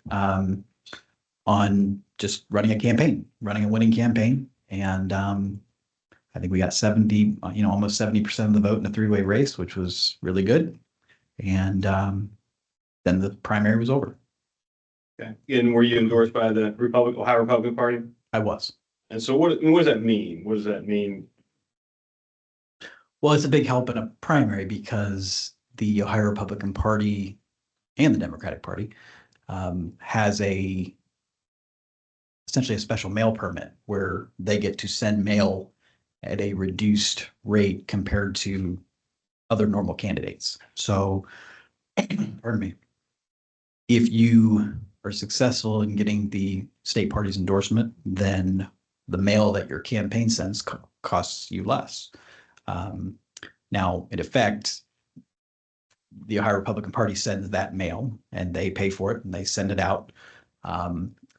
on just running a winning campaign. And I think we got almost 70% of the vote in a 3-way race, which was really good. And then the primary was over. Okay. And were you endorsed by the Ohio Republican Party? I was. And so what does that mean? What does that mean? Well, it's a big help in a primary because the Ohio Republican Party and the Democratic Party has essentially a special mail permit where they get to send mail at a reduced rate compared to other normal candidates. So, pardon me, if you are successful in getting the state party's endorsement, then the mail that your campaign sends costs you less. Now, in effect, the Ohio Republican Party sends that mail and they pay for it and they send it out.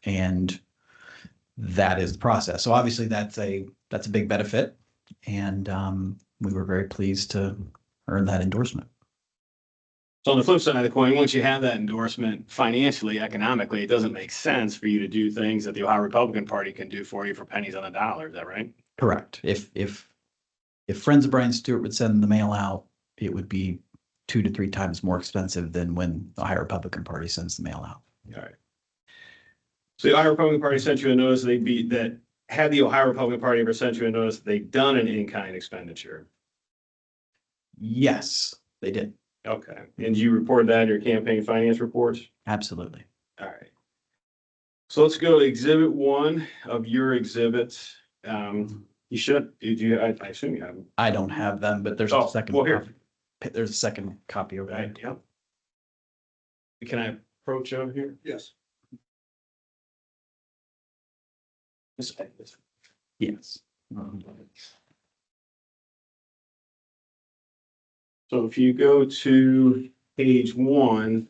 And that is the process. So obviously that's a big benefit. And we were very pleased to earn that endorsement. So on the flip side of the coin, once you have that endorsement financially, economically, it doesn't make sense for you to do things that the Ohio Republican Party can do for you for pennies on the dollar. Is that right? Correct. If Friends of Brian Stewart would send the mail out, it would be 2 to 3 times more expensive than when the Ohio Republican Party sends the mail out. All right. So the Ohio Republican Party sent you a notice that had the Ohio Republican Party ever sent you a notice that they'd done an in-kind expenditure? Yes, they did. Okay, and you reported that in your campaign finance reports? Absolutely. All right. So let's go to exhibit 1 of your exhibits. You should, I assume you have them. I don't have them, but there's Oh, a second. well, here. copy. There's a second copy over there. Right, yep. Can I approach over here? Yes. Yes. So if you go to page 1.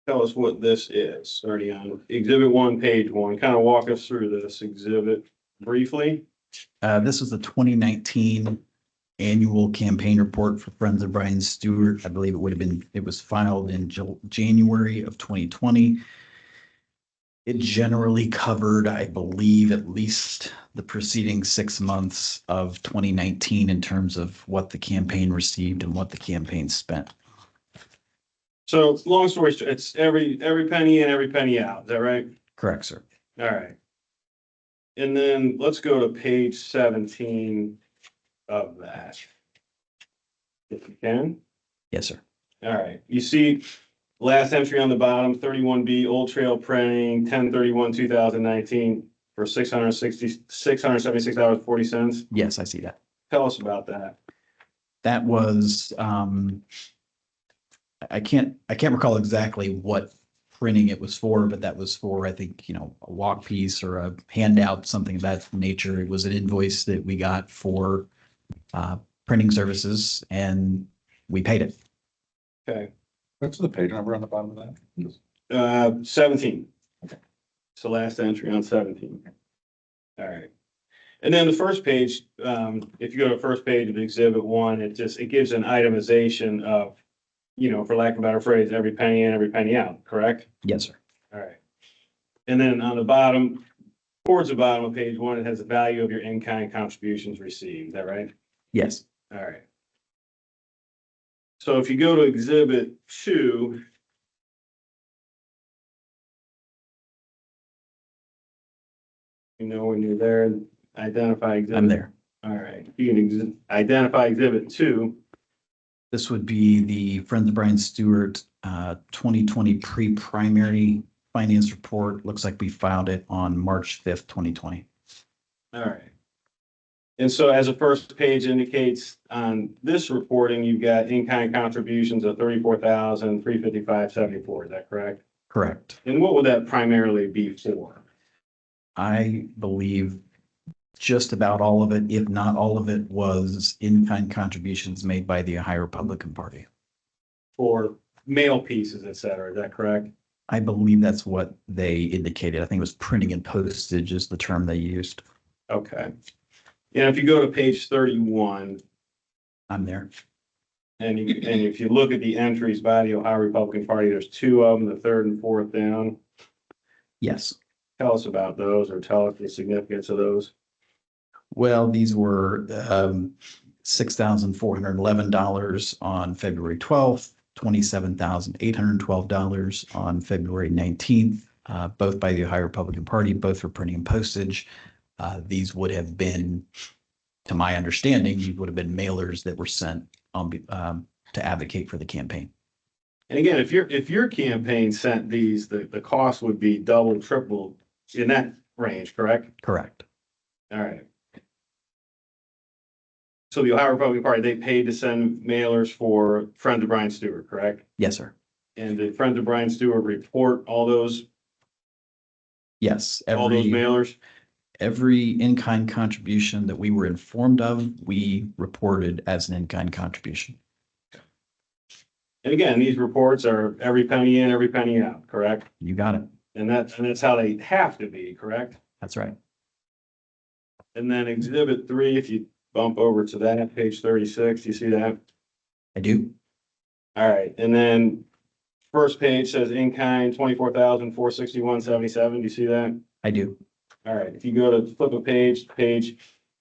Tell us what this is, starting on exhibit 1, page 1, kind of walk us through this exhibit briefly. This was the 2019 annual campaign report for Friends of Brian Stewart. I believe it was filed in January of 2020. It generally covered, I believe, at least the preceding 6 months of 2019 in terms of what the campaign received and what the campaign spent. So long story short, it's every penny in, every penny out. Is that right? Correct, sir. All right. And then let's go to page 17 of that. If you can. Yes, sir. All right. You see last entry on the bottom, 31B Old Trail Printing, 10/31/2019 for $676.40. Yes, I see that. Tell us about that. That was, I can't recall exactly what printing it was for, but that was for, I think, a walk piece or a handout, something of that nature. It was an invoice that we got for printing services and we paid it. Okay. What's the page number on the bottom of that? 17. It's the last entry on 17. All right. And then the first page, if you go to the first page of exhibit 1, it gives an itemization of, for lack of a better phrase, every penny in, every penny out, correct? Yes, sir. All right. And then on the bottom, towards the bottom of page 1, it has the value of your in-kind contributions received. Is that right? Yes. All right. So if you go to exhibit 2. When you're there, identify exhibit. I'm there. All right. You can identify exhibit 2. This would be the Friends of Brian Stewart 2020 pre-primary finance report. Looks like we filed it on March 5th, 2020. All right. And so as the first page indicates on this reporting, you've got in-kind contributions of $34,355.74. Is that correct? Correct. And what would that primarily be for? I believe just about all of it, if not all of it, was in-kind contributions made by the Ohio Republican Party. For mail pieces, et cetera. Is that correct? I believe that's what they indicated. I think it was printing and postage is the term they used. Okay. And if you go to page 31, I'm there. and if you look at the entries by the Ohio Republican Party, there's 2 of them, the 3rd and 4th down. Yes. Tell us about those, or tell us the significance of those. Well, these were $6,411 on February 12th, $27,812 on February 19th, both by the Ohio Republican Party, both for printing and postage. These would have been, to my understanding, these would have been mailers that were sent on to advocate for the campaign. And again, if your campaign sent these, the cost would be double, triple in that range, correct? Correct. All right. So the Ohio Republican Party, they paid to send mailers for Friends of Brian Stewart, correct? Yes, sir. And did Friends of Brian Stewart report all those Yes. mailers? Every in-kind contribution that we were informed of, we reported as an in-kind contribution. And again, these reports are every penny in, every penny out, correct? You got it. And that's how they have to be, correct? That's right. And then exhibit 3, if you bump over to that, page 36, you see that? I do. All right, and then first page says in-kind, $24,461.77, do you see that? I do. All right, if you go to flip a page, page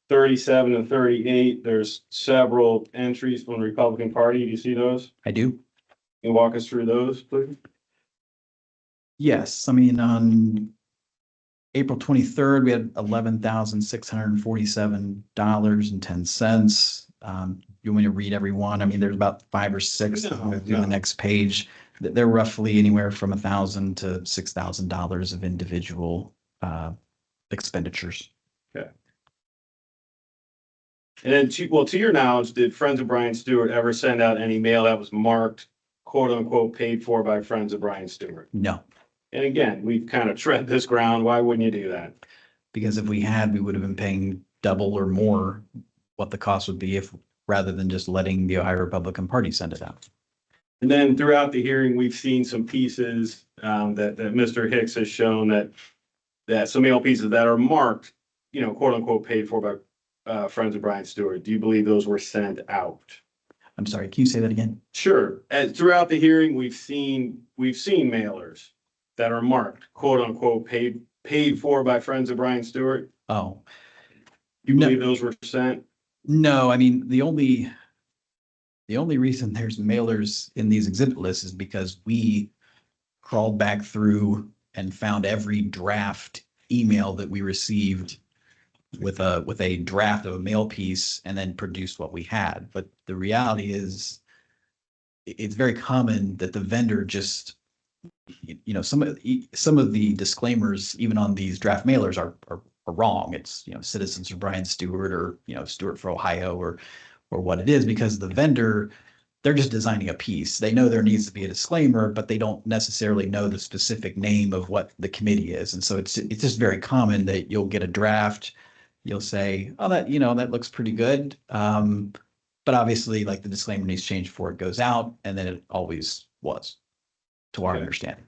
37 and 38, there's several entries from the Republican Party. Do you see those? I do. Can you walk us through those, please? Yes, I mean, on April 23rd, we had $11,647.10. You want me to read every one? I mean, there's about 5 or 6 that No, move through no. the next page. They're roughly anywhere from $1,000 to $6,000 of individual expenditures. And then to your knowledge, did Friends of Brian Stewart ever send out any mail that was marked quote unquote paid for by Friends of Brian Stewart? No, And again, we've kind of tread this ground. Why wouldn't you do that? because if we had, we would have been paying double or more what the cost would be if, rather than just letting the Ohio Republican Party send it out. And then throughout the hearing, we've seen some pieces that Mr. Hicks has shown that some mail pieces that are marked, quote unquote, paid for by Friends of Brian Stewart. Do you believe those were sent out? I'm sorry, can you say that again? Sure. Throughout the hearing, we've seen mailers that are marked, quote unquote, paid for by Friends of Brian Stewart. Oh, You No. believe those were sent? no, I mean, the only reason there's mailers in these exhibit lists is because we crawled back through and found every draft email that we received with a draft of a mail piece and then produced what we had. But the reality is it's very common that the vendor just, some of the disclaimers, even on these draft mailers are wrong. It's, Citizens for Brian Stewart or, Stewart for Ohio or what it is, because the vendor, they're just designing a piece. They know there needs to be a disclaimer, but they don't necessarily know the specific name of what the committee is. And so it's just very common that you'll get a draft. You'll say, oh, that looks pretty good. But obviously, like, the disclaimer needs changed before it goes out, and then it always was, to our Okay. understanding.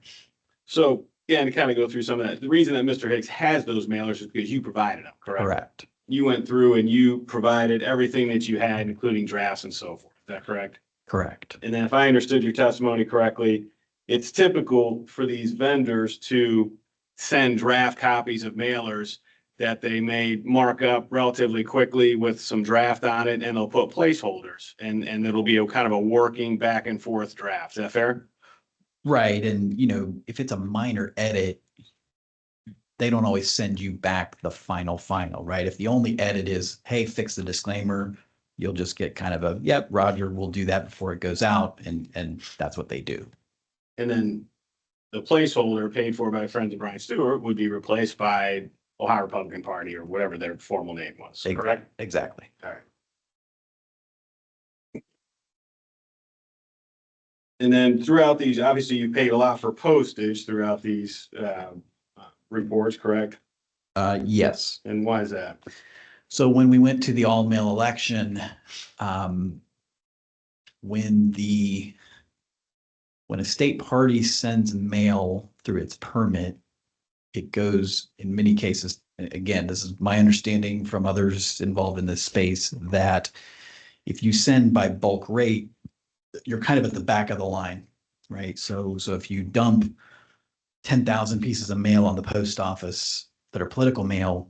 So, yeah, and to kind of go through some of that, the reason that Mr. Hicks has those mailers is because you provided them, correct? Correct. You went through and you provided everything that you had, including drafts and so forth. Is that correct? Correct. And then if I understood your testimony correctly, it's typical for these vendors to send draft copies of mailers that they may mark up relatively quickly with some draft on it, and they'll put placeholders, and it'll be a kind of a working back and forth draft. Is that fair? Right. And, if it's a minor edit, they don't always send you back the final, right? If the only edit is, hey, fix the disclaimer, you'll just get kind of a, yep, Roger, we'll do that before it goes out. And that's what they do. And then the placeholder paid for by Friends of Brian Stewart would be replaced by Ohio Republican Party or whatever their formal name was, correct? Exactly. All right. And then throughout these, obviously you paid a lot for postage throughout these reports, correct? Yes. And why is that? So when we went to the all mail election, when a state party sends mail through its permit, it goes, in many cases, again, this is my understanding from others involved in this space, that if you send by bulk rate, you're kind of at the back of the line, right? So if you dump 10,000 pieces of mail on the post office that are political mail,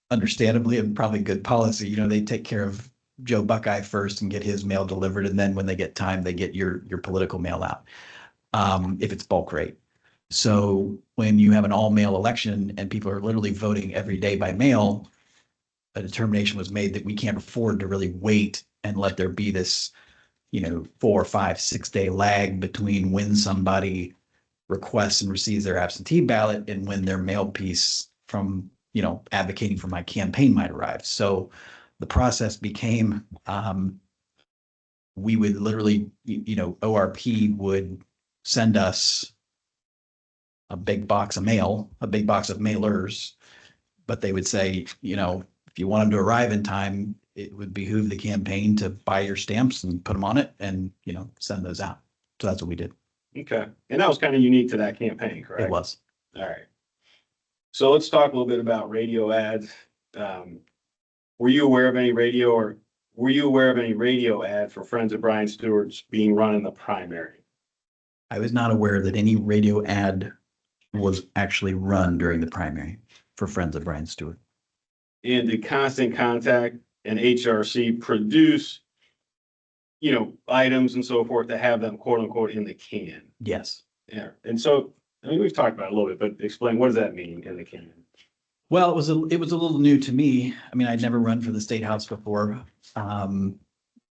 understandably and probably good policy, they take care of Joe Buckeye first and get his mail delivered. And then when they get time, they get your political mail out, if it's bulk rate. So when you have an all mail election and people are literally voting every day by mail, a determination was made that we can't afford to really wait and let there be this, 4, 5, 6 day lag between when somebody requests and receives their absentee ballot and when their mail piece from, advocating for my campaign might arrive. So the process became, we would literally, ORP would send us a big box of mail, a big box of mailers, but they would say, if you want them to arrive in time, it would behoove the campaign to buy your stamps and put them on it and, send those out. So that's what we did. Okay. And that was kind of unique to that campaign, correct? It was. All right. So let's talk a little bit about radio ads. Were you aware of any radio ad for Friends of Brian Stewart's being run in the primary? I was not aware that any radio ad was actually run during the primary for Friends of Brian Stewart. And did Constant Contact and HRC produce, items and so forth to have them quote unquote in the can? Yes. Yeah. And so, I mean, we've talked about it a little bit, but explain, what does that mean in the can? Well, it was a little new to me. I mean, I'd never run for the state house before.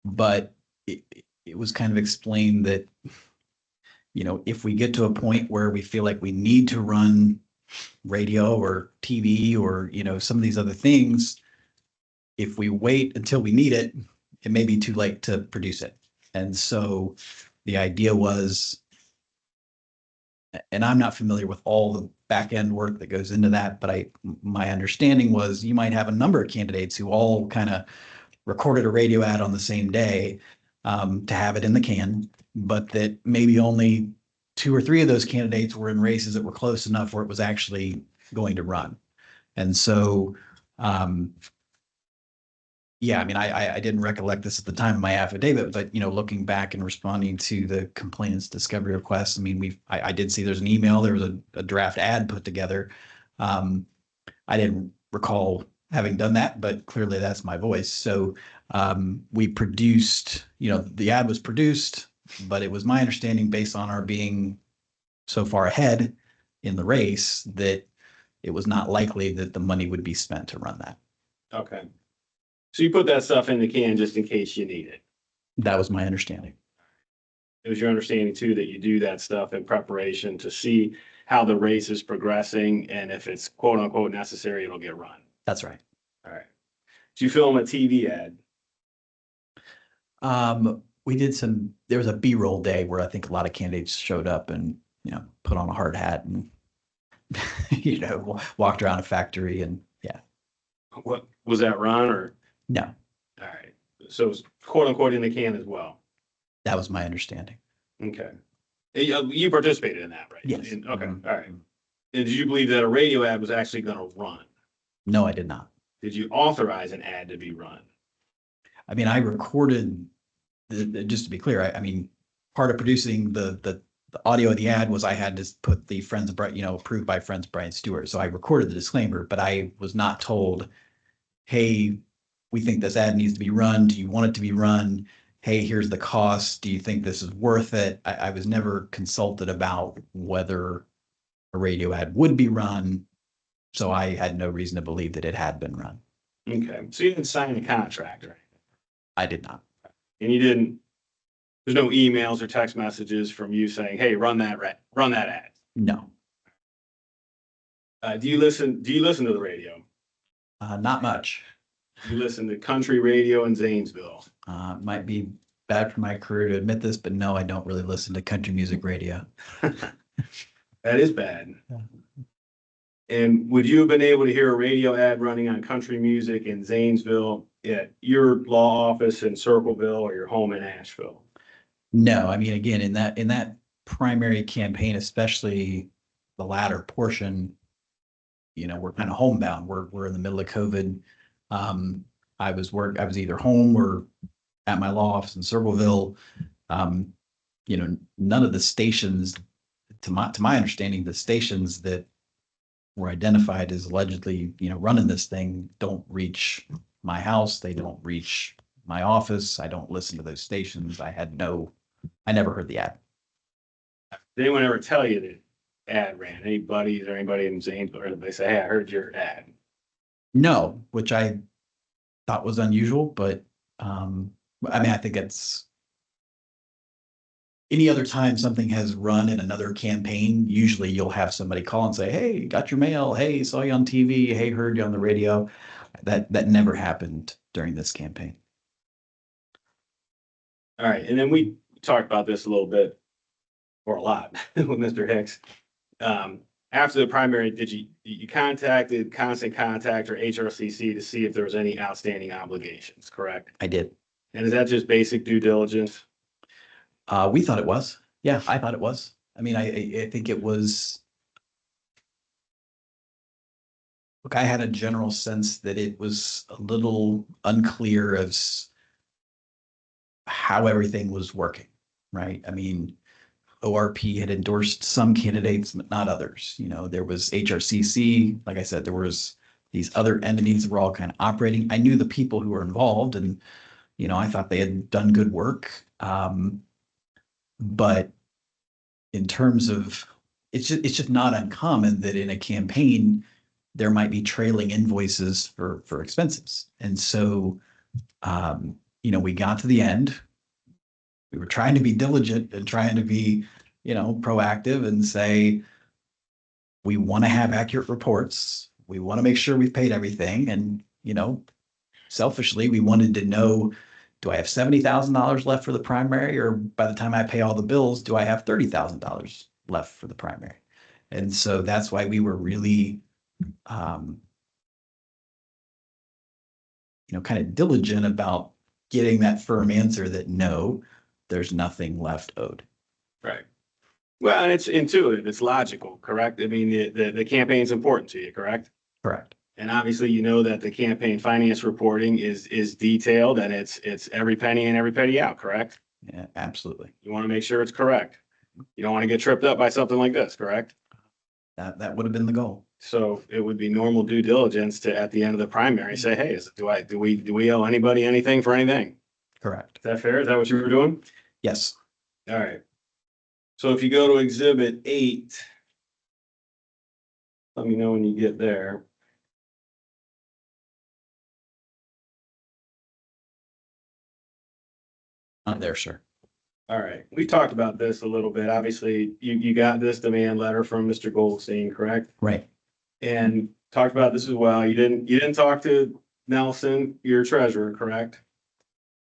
But it was kind of explained that, if we get to a point where we feel like we need to run radio or TV or, some of these other things, if we wait until we need it, it may be too late to produce it. And so the idea was, and I'm not familiar with all the back end work that goes into that, but my understanding was you might have a number of candidates who all kind of recorded a radio ad on the same day to have it in the can, but that maybe only 2 or 3 of those candidates were in races that were close enough where it was actually going to run. And so, yeah, I mean, I didn't recollect this at the time of my affidavit, but, looking back and responding to the complainant's discovery requests, I mean, I did see there's an email, there was a draft ad put together. I didn't recall having done that, but clearly that's my voice. So we produced, the ad was produced, but it was my understanding based on our being so far ahead in the race that it was not likely that the money would be spent to run that. Okay. So you put that stuff in the can just in case you need it. That was my understanding. It was your understanding too that you do that stuff in preparation to see how the race is progressing, and if it's quote unquote necessary, it'll get run. That's right. All right. Did you film a TV ad? We did there was a B-roll day where I think a lot of candidates showed up and, put on a hard hat and, walked around a factory and yeah. What was that, run or? No, All right. So it's quote unquote in the can as well. that was my understanding. Okay. You participated in that, right? Yes. Okay. All right. And did you believe that a radio ad was actually going to run? No, I did not. Did you authorize an ad to be run? I mean, I recorded just to be clear, I mean, part of producing the audio of the ad was I had to put the Friends of Brian, approved by Friends of Brian Stewart. So I recorded the disclaimer, but I was not told, hey, we think this ad needs to be run. Do you want it to be run? Hey, here's the cost. Do you think this is worth it? I was never consulted about whether a radio ad would be run. So I had no reason to believe that it had been run. Okay. So you didn't sign a contract, right? I did not. And you didn't, there's no emails or text messages from you saying, hey, run that ad. No, Do you listen to the radio? not much. You listen to country radio in Zanesville. Might be bad for my career to admit this, but no, I don't really listen to country music radio. That is bad. Yeah. And would you have been able to hear a radio ad running on country music in Zanesville at your law office in Circleville or your home in Asheville? No, I mean, again, in that primary campaign, especially the latter portion, we're kind of homebound. We're in the middle of COVID. I was either home or at my law office in Circleville. None of the stations, to my understanding, the stations that were identified as allegedly, running this thing don't reach my house. They don't reach my office. I don't listen to those stations. I never heard the ad. Did anyone ever tell you that ad ran? Any buddies or anybody in Zanesville, or did they say, hey, I heard your ad? No, which I thought was unusual, but I mean, I think it's any other time something has run in another campaign, usually you'll have somebody call and say, hey, got your mail. Hey, saw you on TV. Hey, heard you on the radio. That never happened during this campaign. All right. And then we talked about this a little bit, or a lot, with Mr. Hicks. After the primary, did you contacted Constant Contact or HRCC to see if there was any outstanding obligations, correct? I did. And is that just basic due diligence? We thought it was. Yeah, I thought it was. I mean, I think it was. Look, I had a general sense that it was a little unclear as how everything was working, right? I mean, ORP had endorsed some candidates, but not others. You know, there was HRCC, like I said, there was these other entities that were all kind of operating. I knew the people who were involved and, you know, I thought they had done good work. But in terms of, it's just not uncommon that in a campaign, there might be trailing invoices for expenses. And so, you know, we got to the end. We were trying to be diligent and trying to be, you know, proactive and say, we want to have accurate reports. We want to make sure we've paid everything. And, you know, selfishly, we wanted to know, do I have $70,000 left for the primary? Or by the time I pay all the bills, do I have $30,000 left for the primary? And so that's why we were really, you know, kind of diligent about getting that firm answer that no, there's nothing left owed. Right. Well, and it's intuitive, it's logical, correct? I mean, the campaign's important to you, correct? Correct. And obviously, you know that the campaign finance reporting is detailed and it's every penny in, every penny out, correct? Yeah, absolutely. You want to make sure it's correct. You don't want to get tripped up by something like this, correct? That would have been the goal. So it would be normal due diligence to, at the end of the primary, say, hey, do we owe anybody anything for anything? Correct. Is that fair? Is that what you were doing? Yes. All right. So if you go to Exhibit 8, let me know when you get there. Not there, sir. All right, we talked about this a little bit. Obviously, you got this demand letter from Mr. Goldstein, correct? Right. And talked about this as well. You didn't talk to Nelson, your treasurer, correct?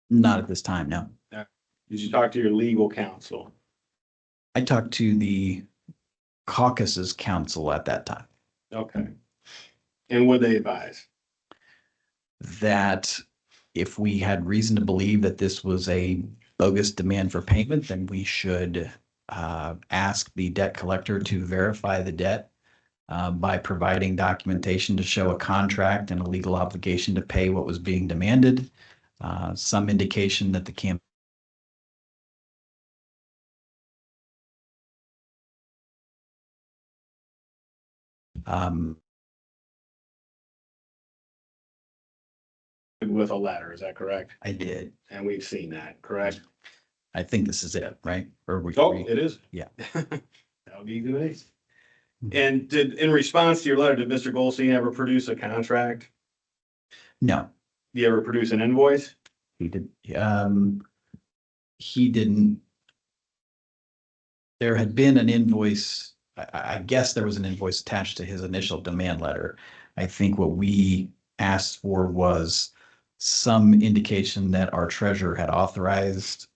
Not at this time, no. Did you talk to your legal counsel? I talked to the caucus's counsel at that time. Okay. And what they advise? That if we had reason to believe that this was a bogus demand for payment, then we should ask the debt collector to verify the debt by providing documentation to show a contract and a legal obligation to pay what was being demanded. Some indication that the campaign With a letter, is that correct? I did. And we've seen that, correct? I think this is it, right? Or we, Oh, it is. Yeah. That would be good. And in response to your letter, did Mr. Goldstein ever produce a contract? no, Did he ever produce an invoice? he did. He didn't. There had been an invoice. I guess there was an invoice attached to his initial demand letter. I think what we asked for was some indication that our treasurer had authorized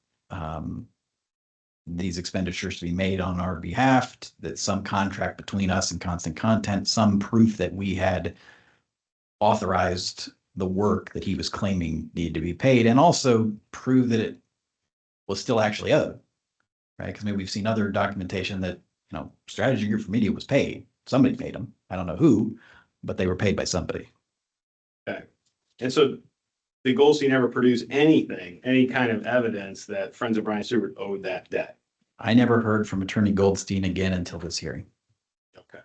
these expenditures to be made on our behalf, that some contract between us and Constant Content, some proof that we had authorized the work that he was claiming needed to be paid, and also prove that it was still actually owed, right? Because maybe we've seen other documentation that, you know, Strategy Group for Media was paid. Somebody paid them. I don't know who, but they were paid by somebody. Okay. And so did Goldstein ever produce anything, any kind of evidence that Friends of Brian Stewart owed that debt? I never heard from Attorney Goldstein again until this hearing. Okay.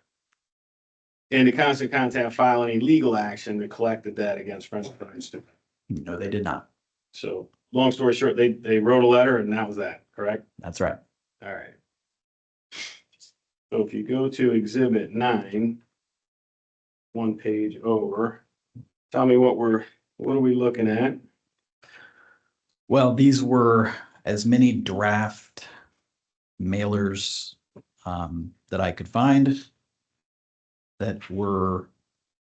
And did Constant Contact file any legal action to collect the debt against Friends of Brian Stewart? No, they did not. So long story short, they wrote a letter and that was that, correct? That's right. All right. So if you go to Exhibit 9, one page over, tell me what are we looking at? Well, these were as many draft mailers that I could find that were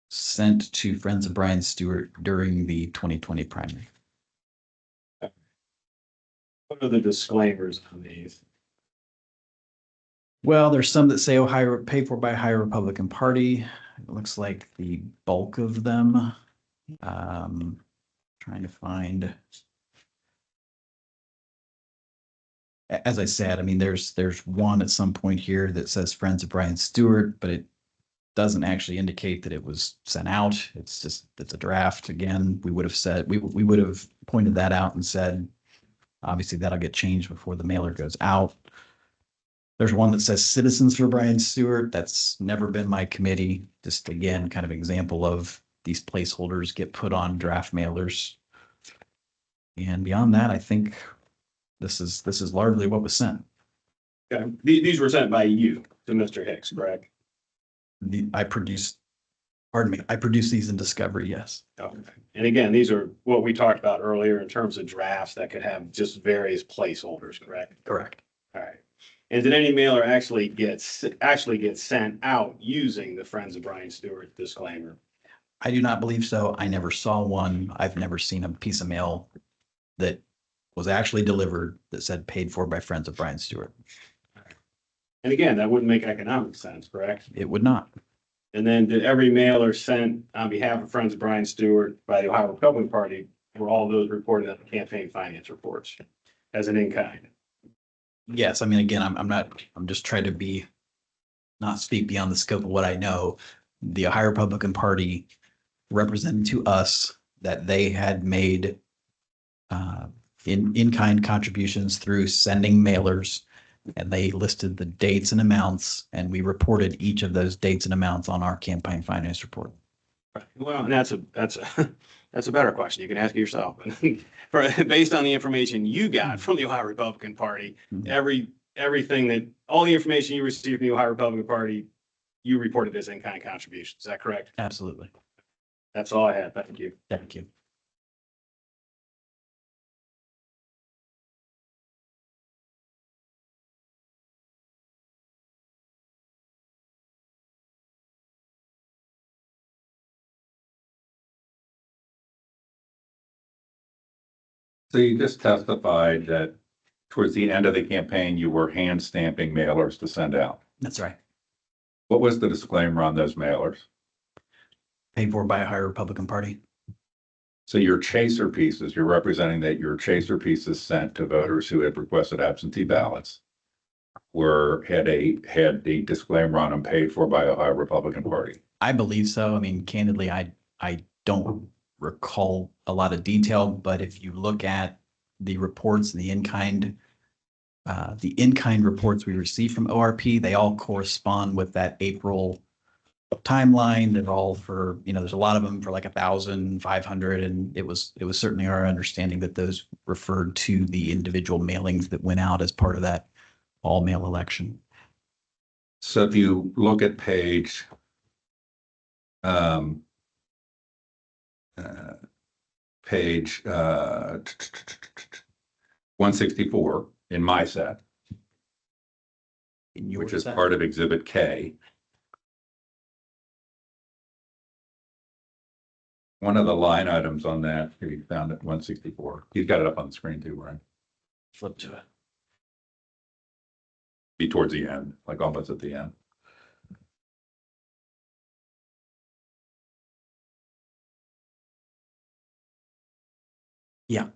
sent to Friends of Brian Stewart during the 2020 primary. What are the disclaimers on these? Well, there's some that say Ohio paid for by Ohio Republican Party. It looks like the bulk of them. Trying to find. As I said, I mean, there's one at some point here that says Friends of Brian Stewart, but it doesn't actually indicate that it was sent out. It's a draft. Again, we would have said, we would have pointed that out and said, obviously that'll get changed before the mailer goes out. There's one that says Citizens for Brian Stewart. That's never been my committee. Just again, kind of example of these placeholders get put on draft mailers. And beyond that, I think this is largely what was sent. Okay, these were sent by you to Mr. Hicks, correct? I produced these in Discovery, yes. Okay. And again, these are what we talked about earlier in terms of drafts that could have just various placeholders, correct? Correct. All right. And did any mailer actually get sent out using the Friends of Brian Stewart disclaimer? I do not believe so. I never saw one. I've never seen a piece of mail that was actually delivered that said paid for by Friends of Brian Stewart. And again, that wouldn't make economic sense, correct? It would not. And then did every mailer sent on behalf of Friends of Brian Stewart by the Ohio Republican Party, were all those reported on the campaign finance reports as an in-kind? Yes, I mean, again, I'm just trying to not speak beyond the scope of what I know. The Ohio Republican Party represented to us that they had made in-kind contributions through sending mailers, and they listed the dates and amounts, and we reported each of those dates and amounts on our campaign finance report. Well, and that's a better question. You can ask yourself. Based on the information you got from the Ohio Republican Party, all the information you received from the Ohio Republican Party, you reported as in-kind contributions. Is that correct? Absolutely. That's all I had. Thank you. Thank you. So you just testified that towards the end of the campaign, you were hand stamping mailers to send out. That's right. What was the disclaimer on those mailers? Paid for by Ohio Republican Party. So your chaser pieces, you're representing that your chaser pieces sent to voters who had requested absentee ballots had a disclaimer on them paid for by Ohio Republican Party. I believe so. I mean, candidly, I don't recall a lot of detail, but if you look at the reports and the in-kind reports we received from ORP, they all correspond with that April timeline. They're all for, there's a lot of them for like 1,500, and it was certainly our understanding that those referred to the individual mailings that went out as part of that all mail election. So if you look at page 164 in my set, In your which is set. part of Exhibit K. One of the line items on that, here you found it, 164. He's got it up on the screen too, right? Flip to it. Be towards the end, like almost at the end. Yeah.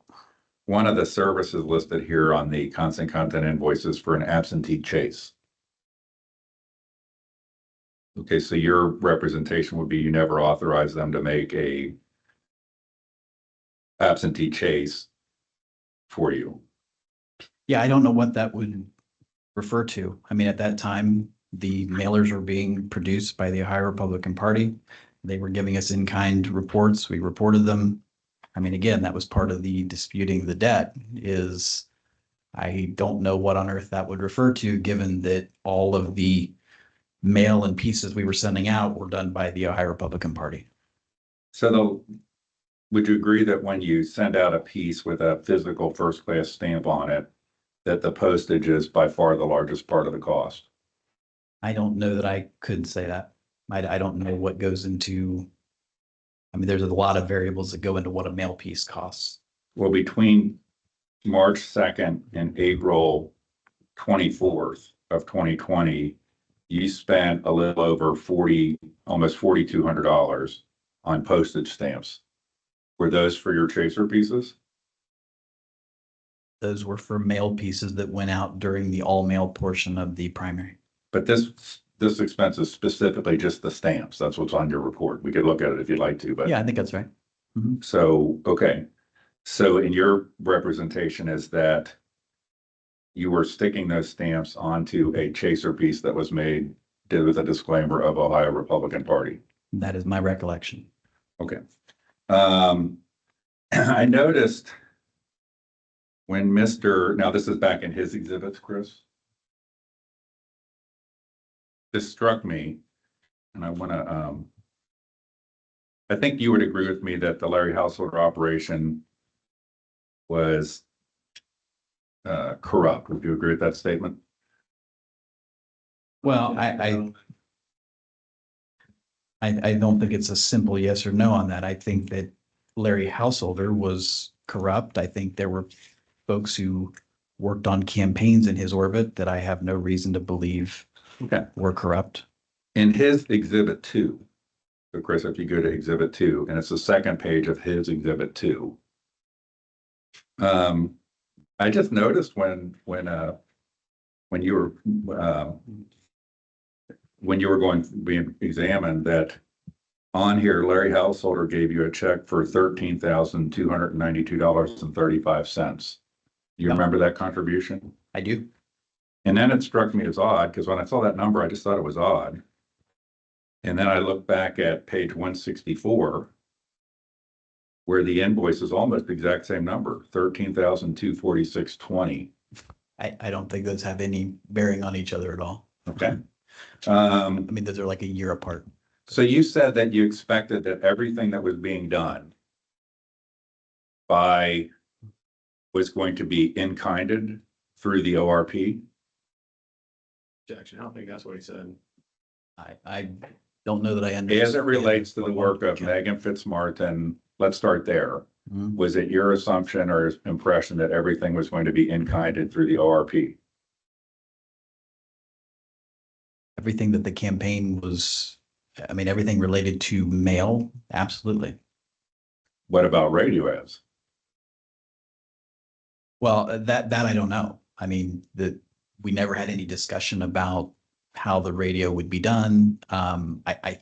One of the services listed here on the constant content invoices for an absentee chase. Okay, so your representation would be you never authorize them to make a absentee chase for you. Yeah, I don't know what that would refer to. I mean, at that time, the mailers were being produced by the Ohio Republican Party. They were giving us in-kind reports. We reported them. I mean, again, that was part of the disputing the debt is I don't know what on earth that would refer to, given that all of the mail and pieces we were sending out were done by the Ohio Republican Party. So would you agree that when you send out a piece with a physical first-class stamp on it, that the postage is by far the largest part of the cost? I don't know that I could say that. I don't know what goes into, I mean, there's a lot of variables that go into what a mail piece costs. Well, between March 2nd and April 24th of 2020, you spent a little over almost $4,200 on postage stamps. Were those for your chaser pieces? Those were for mail pieces that went out during the all mail portion of the primary. But this expense is specifically just the stamps. That's what's on your report. We could look at it if you'd like to, but. Yeah, I think that's right. So, okay. So in your representation is that you were sticking those stamps onto a chaser piece that was made with a disclaimer of Ohio Republican Party. That is my recollection. Okay. I noticed when now this is back in his exhibits, Chris. This struck me, and I want to, I think you would agree with me that the Larry Householder operation was corrupt. Would you agree with that statement? Well, I don't think it's a simple yes or no on that. I think that Larry Householder was corrupt. I think there were folks who worked on campaigns in his orbit that I have no reason to believe Okay. were corrupt. In his exhibit 2, so Chris, if you go to exhibit 2, and it's the second page of his exhibit 2. I just noticed when you were being examined that on here, Larry Householder gave you a check for $13,292.35. You remember that contribution? I do. And then it struck me as odd, because when I saw that number, I just thought it was odd. And then I looked back at page 164, where the invoice is almost the exact same number, $13,246.20. I don't think those have any bearing on each other at all. Okay. I mean, those are like a year apart. So you said that you expected that everything that was being done was going to be in-kinded through the ORP? Objection. I don't think that's what he said. I don't know that I understand. As it relates to the work of Megan Fitzmartin, let's start there. Mhm. Was it your assumption or impression that everything was going to be in-kinded through the ORP? Everything that the campaign was, I mean, everything related to mail, absolutely. What about radio ads? Well, that I don't know. I mean, we never had any discussion about how the radio would be done. I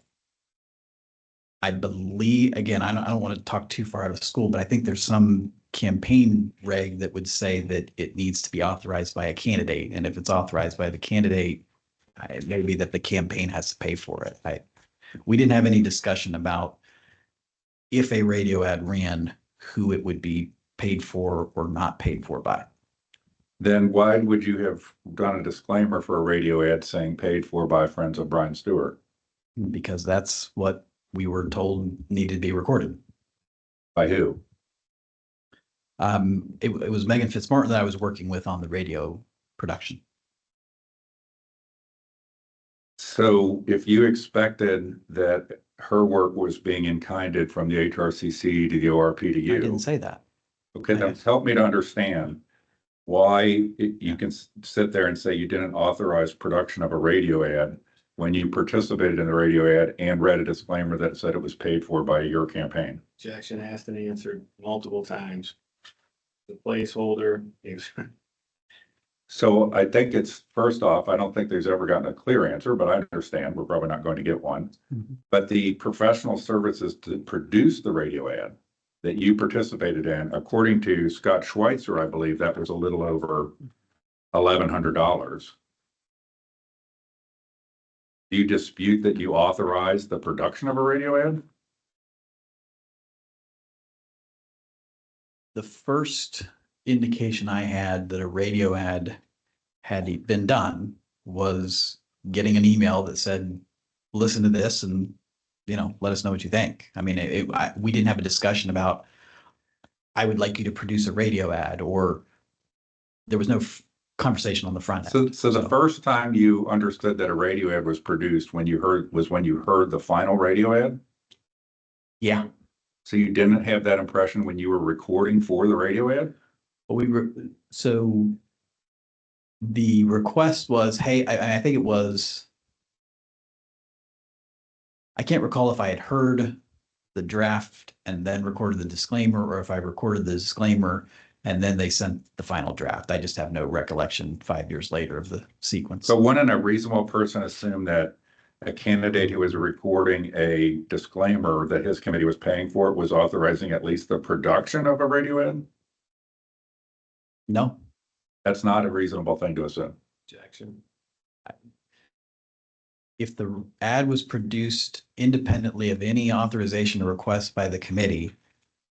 believe, again, I don't want to talk too far out of school, but I think there's some campaign reg that would say that it needs to be authorized by a candidate. And if it's authorized by the candidate, it may be that the campaign has to pay for it. We didn't have any discussion about if a radio ad ran, who it would be paid for or not paid for by. Then why would you have done a disclaimer for a radio ad saying paid for by Friends of Brian Stewart? Because that's what we were told needed to be recorded. By who? It was Megan Fitzmartin that I was working with on the radio production. So if you expected that her work was being in-kinded from the HRCC to the ORP to I didn't you, say that. okay, then help me to understand why you can sit there and say you didn't authorize production of a radio ad when you participated in the radio ad and read a disclaimer that said it was paid for by your campaign. Objection asked and answered multiple times. The placeholder is. So I think it's, first off, I don't think there's ever gotten a clear answer, but I understand we're probably not going to get one. Mhm. But the professional services to produce the radio ad that you participated in, according to Scott Schweitzer, I believe that was a little over $1,100. Do you dispute that you authorized the production of a radio ad? The first indication I had that a radio ad had been done was getting an email that said, listen to this and, let us know what you think. I mean, we didn't have a discussion about, I would like you to produce a radio ad, or there was no conversation on the front end. So the first time you understood that a radio ad was produced when you heard the final radio ad? Yeah, So you didn't have that impression when you were recording for the radio ad? but so the request was, hey, I think it was, I can't recall if I had heard the draft and then recorded the disclaimer, or if I recorded the disclaimer and then they sent the final draft. I just have no recollection 5 years later of the sequence. So wouldn't a reasonable person assume that a candidate who was recording a disclaimer that his committee was paying for was authorizing at least the production of a radio ad? No, That's not a reasonable thing to assume. Objection. If the ad was produced independently of any authorization or request by the committee,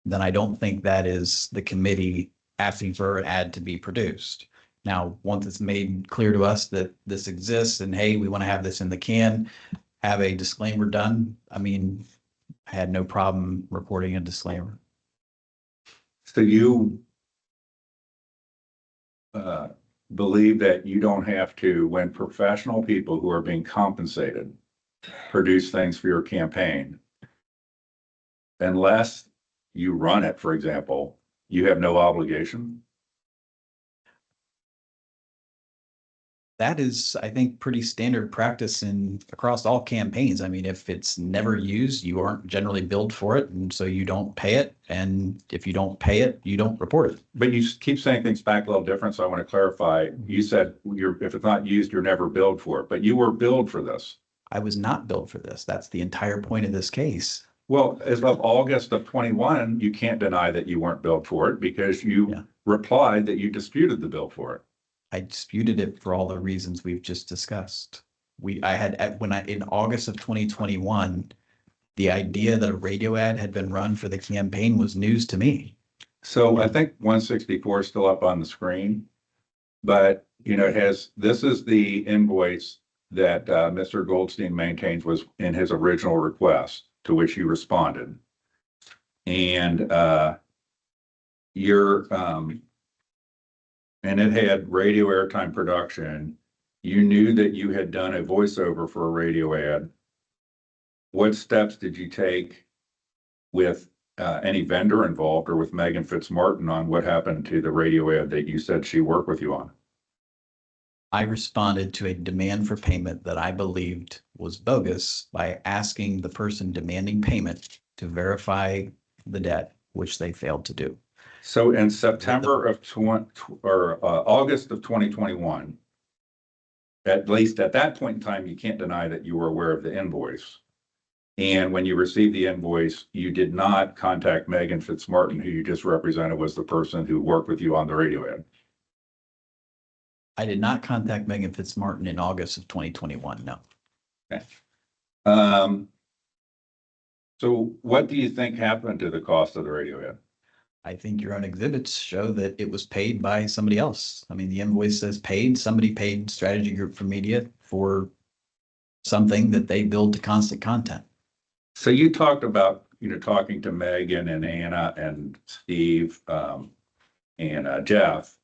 then I don't think that is the committee asking for an ad to be produced. Now, once it's made clear to us that this exists and hey, we want to have this in the can, have a disclaimer done. I mean, I had no problem reporting a disclaimer. So you believe that you don't have to, when professional people who are being compensated produce things for your campaign, unless you run it, for example, you have no obligation? That is, I think, pretty standard practice in across all campaigns. I mean, if it's never used, you aren't generally billed for it, and so you don't pay it. And if you don't pay it, you don't report it. But you keep saying things back a little different, so I want to clarify. You said if it's not used, you're never billed for it, but you were billed for this. I was not billed for this. That's the entire point of this case. Well, as of August of 21, you can't deny that you weren't billed for it because you Yeah. replied that you disputed the bill for it. I disputed it for all the reasons we've just discussed. In August of 2021, the idea that a radio ad had been run for the campaign was news to me. So I think 164 is still up on the screen. But, this is the invoice that Mr. Goldstein maintains was in his original request, to which you responded. And and it had radio airtime production. You knew that you had done a voiceover for a radio ad. What steps did you take with any vendor involved or with Megan Fitzmartin on what happened to the radio ad that you said she worked with you on? I responded to a demand for payment that I believed was bogus by asking the person demanding payment to verify the debt, which they failed to do. So in September of August of 2021, at least at that point in time, you can't deny that you were aware of the invoice. And when you received the invoice, you did not contact Megan Fitzmartin, who you just represented was the person who worked with you on the radio ad. I did not contact Megan Fitzmartin in August of 2021, no. Okay. So what do you think happened to the cost of the radio ad? I think your own exhibits show that it was paid by somebody else. I mean, the invoice says paid, somebody paid Strategy Group for Media for something that they billed to Constant Content. So you talked about, talking to Megan and Anna and Steve and Jeff,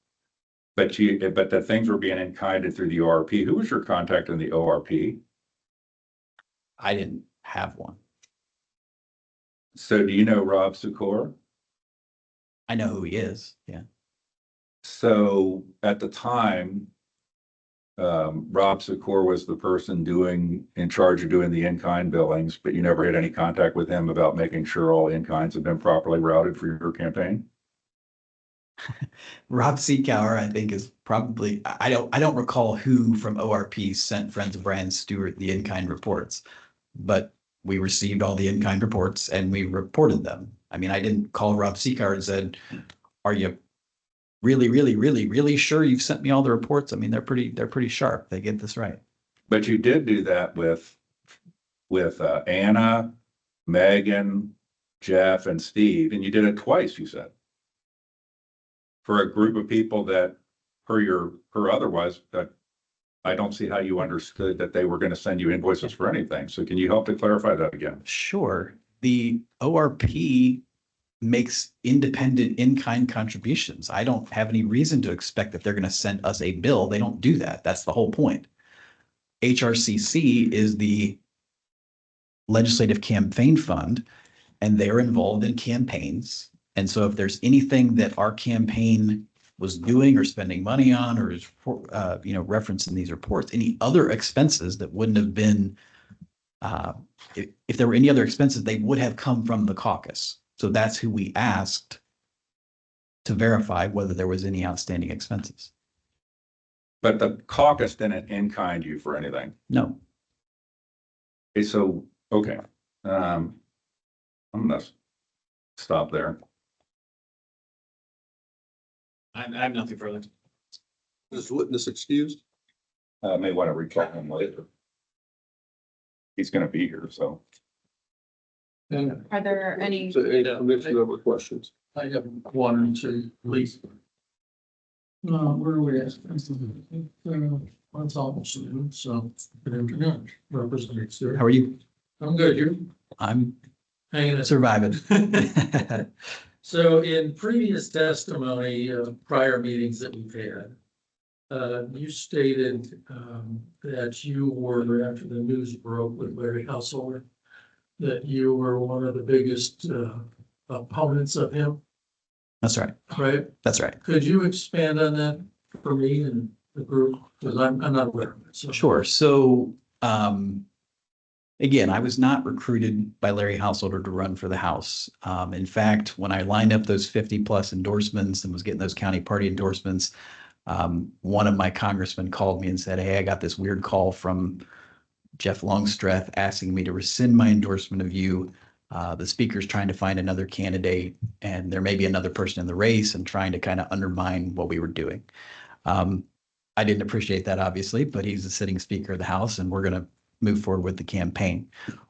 but the things were being in-kinded through the ORP. Who was your contact in the ORP? I didn't have one. So do you know Rob Secor? I know who he is, yeah. So at the time, Rob Secor was the person in charge of doing the in-kind billings, but you never had any contact with him about making sure all in-kinds have been properly routed for your campaign? Rob Seekauer, I think, is probably, I don't recall who from ORP sent Friends of Brian Stewart the in-kind reports, but we received all the in-kind reports and we reported them. I mean, I didn't call Rob Seekauer and said, are you really sure you've sent me all the reports? I mean, they're pretty sharp. They get this right. But you did do that with Anna, Megan, Jeff, and Steve, and you did it twice, you said. For a group of people that, per otherwise, that I don't see how you understood that they were going to send you invoices for anything. So can you help to clarify that again? Sure. The ORP makes independent in-kind contributions. I don't have any reason to expect that they're going to send us a bill. They don't do that. That's the whole point. HRCC is the Legislative Campaign Fund, and they're involved in campaigns. And so if there's anything that our campaign was doing or spending money on, or is, referenced in these reports, any other expenses that wouldn't have been, if there were any other expenses, they would have come from the caucus. So that's who we asked to verify whether there was any outstanding expenses. But the caucus didn't in-kind you for anything. No. Okay. I'm gonna stop there. I have nothing further. Is witness excused? May want to recall him later. He's gonna be here, so. Are there any, So any commission member questions? I have one or two, please. Where are we at? That's almost, so, good afternoon, Representative Stewart. How are you? I'm good, you I'm hanging in. surviving. So in previous testimony, prior meetings that we've had, you stated, that you were, after the news broke with Larry Householder, that you were one of the biggest, opponents of him, That's right. right? That's right. Could you expand on that for me and the group? Because I'm not aware of it. So. Sure. So, again, I was not recruited by Larry Householder to run for the House. In fact, when I lined up those 50+ endorsements and was getting those county party endorsements, one of my congressmen called me and said, "Hey, I got this weird call from Jeff Longstreth asking me to rescind my endorsement of you. The speaker's trying to find another candidate, and there may be another person in the race and trying to kind of undermine what we were doing." I didn't appreciate that, obviously, but he's the sitting speaker of the House, and we're going to move forward with the campaign.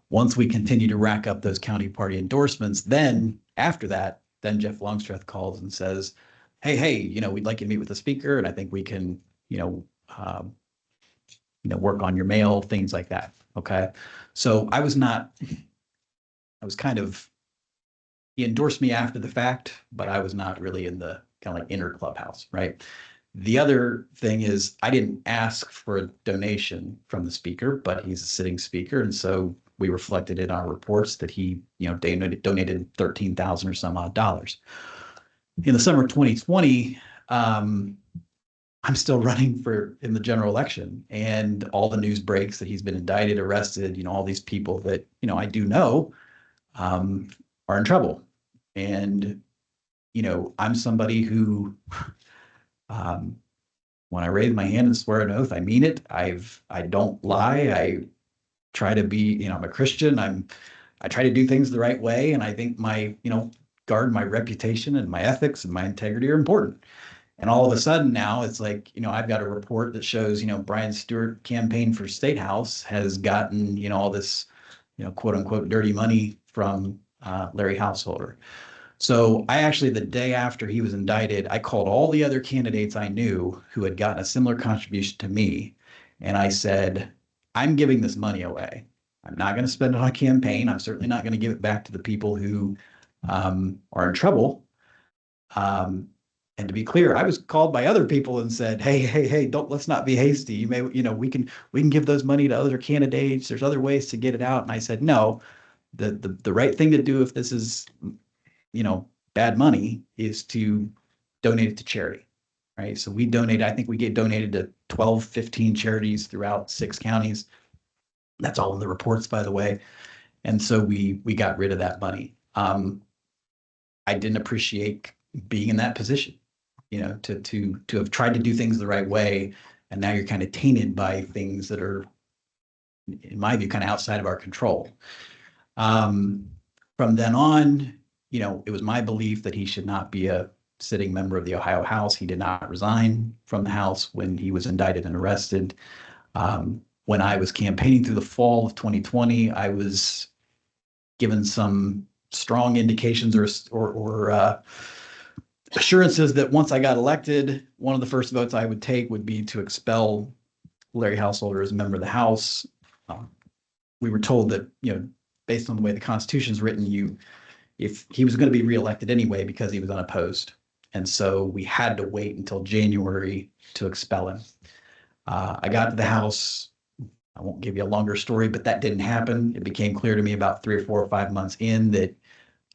Once we continue to rack up those county party endorsements, then after that, then Jeff Longstreth calls and says, hey, we'd like you to meet with the speaker, and I think we can, work on your mail, things like that. Okay. So he endorsed me after the fact, but I was not really in the kind of like inner clubhouse, right? The other thing is I didn't ask for a donation from the speaker, but he's a sitting speaker. And so we reflected in our reports that he, donated $13,000 or some odd dollars. In the summer of 2020, I'm still running in the general election, and all the news breaks that he's been indicted, arrested, all these people that, I do know, are in trouble. And, I'm somebody who, when I raise my hand and swear an oath, I mean it. I don't lie. I try to be, I'm a Christian. I try to do things the right way. And I think guard my reputation and my ethics and my integrity are important. And all of a sudden now it's like, I've got a report that shows, Brian Stewart campaign for State House has gotten, all this, quote unquote, dirty money from Larry Householder. So I actually, the day after he was indicted, I called all the other candidates I knew who had gotten a similar contribution to me. And I said, I'm giving this money away. I'm not going to spend it on a campaign. I'm certainly not going to give it back to the people who are in trouble. And to be clear, I was called by other people and said, hey, let's not be hasty. You may, we can give those money to other candidates. There's other ways to get it out. And I said, no, the right thing to do if this is, bad money is to donate it to charity, right? So we donated, I think we donated to 12, 15 charities throughout 6 counties. That's all in the reports, by the way. And so we got rid of that money. I didn't appreciate being in that position, to have tried to do things the right way. And now you're kind of tainted by things that are, in my view, kind of outside of our control. From then on, it was my belief that he should not be a sitting member of the Ohio House. He did not resign from the House when he was indicted and arrested. When I was campaigning through the fall of 2020, I was given some strong indications or assurances that once I got elected, one of the first votes I would take would be to expel Larry Householder as a member of the House. We were told that, based on the way the Constitution is written, if he was going to be reelected anyway because he was unopposed. And so we had to wait until January to expel him. I got to the House. I won't give you a longer story, but that didn't happen. It became clear to me about 3 or 4 or 5 months in that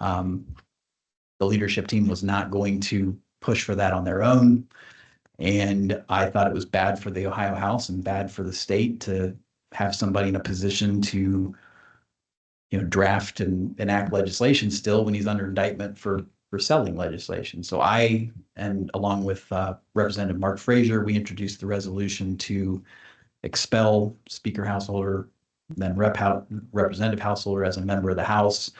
the leadership team was not going to push for that on their own. And I thought it was bad for the Ohio House and bad for the state to have somebody in a position to draft and enact legislation still when he's under indictment for selling legislation. So I, and along with Representative Mark Frazier, we introduced the resolution to expel Speaker Householder, then Representative Householder as a member of the House.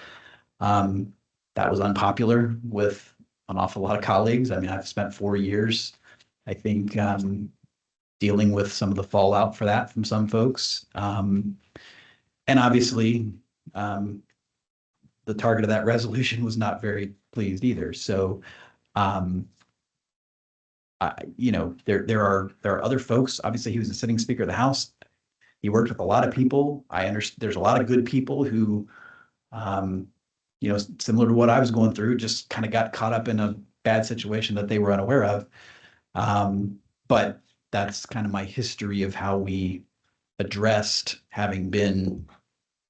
That was unpopular with an awful lot of colleagues. I mean, I've spent 4 years I think, dealing with some of the fallout for that from some folks. And obviously, the target of that resolution was not very pleased either. So, there are other folks. Obviously, he was the sitting Speaker of the House. He worked with a lot of people. I understand there's a lot of good people who, similar to what I was going through, just kind of got caught up in a bad situation that they were unaware of. But that's kind of my history of how we addressed having been,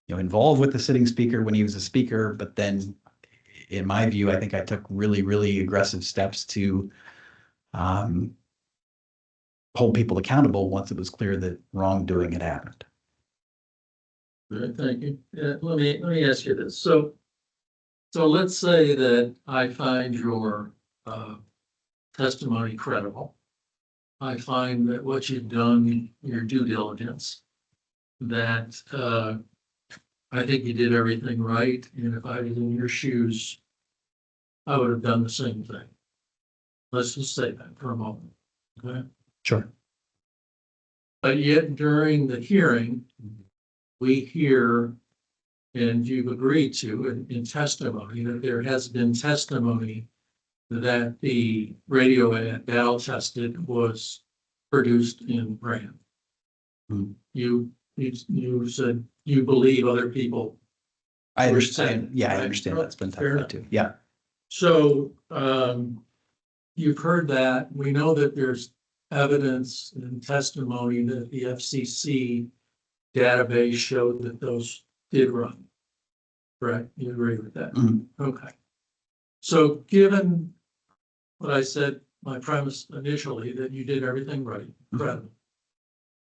involved with the sitting speaker when he was a speaker. But then, in my view, I think I took really, really aggressive steps to hold people accountable once it was clear that wrongdoing had happened. Good, thank you. Let me ask you this. So let's say that I find your testimony credible. I find that what you've done, your due diligence, that I think you did everything right. And if I was in your shoes, I would have done the same thing. Let's just say that for a moment. Okay. Sure. But yet during the hearing, we hear, and you've agreed to in testimony, that there has been testimony that the radio ad battle tested was produced in Brand. Hmm. You said you believe other people. I were understand. saying, Yeah, I right? understand that's been Fair tough enough. too. Yeah. So you've heard that. We know that there's evidence and testimony that the FCC database showed that those did run. Correct? You agree with that? Mhm. Okay. So given what I said, my premise initially, that you did everything right, incredible.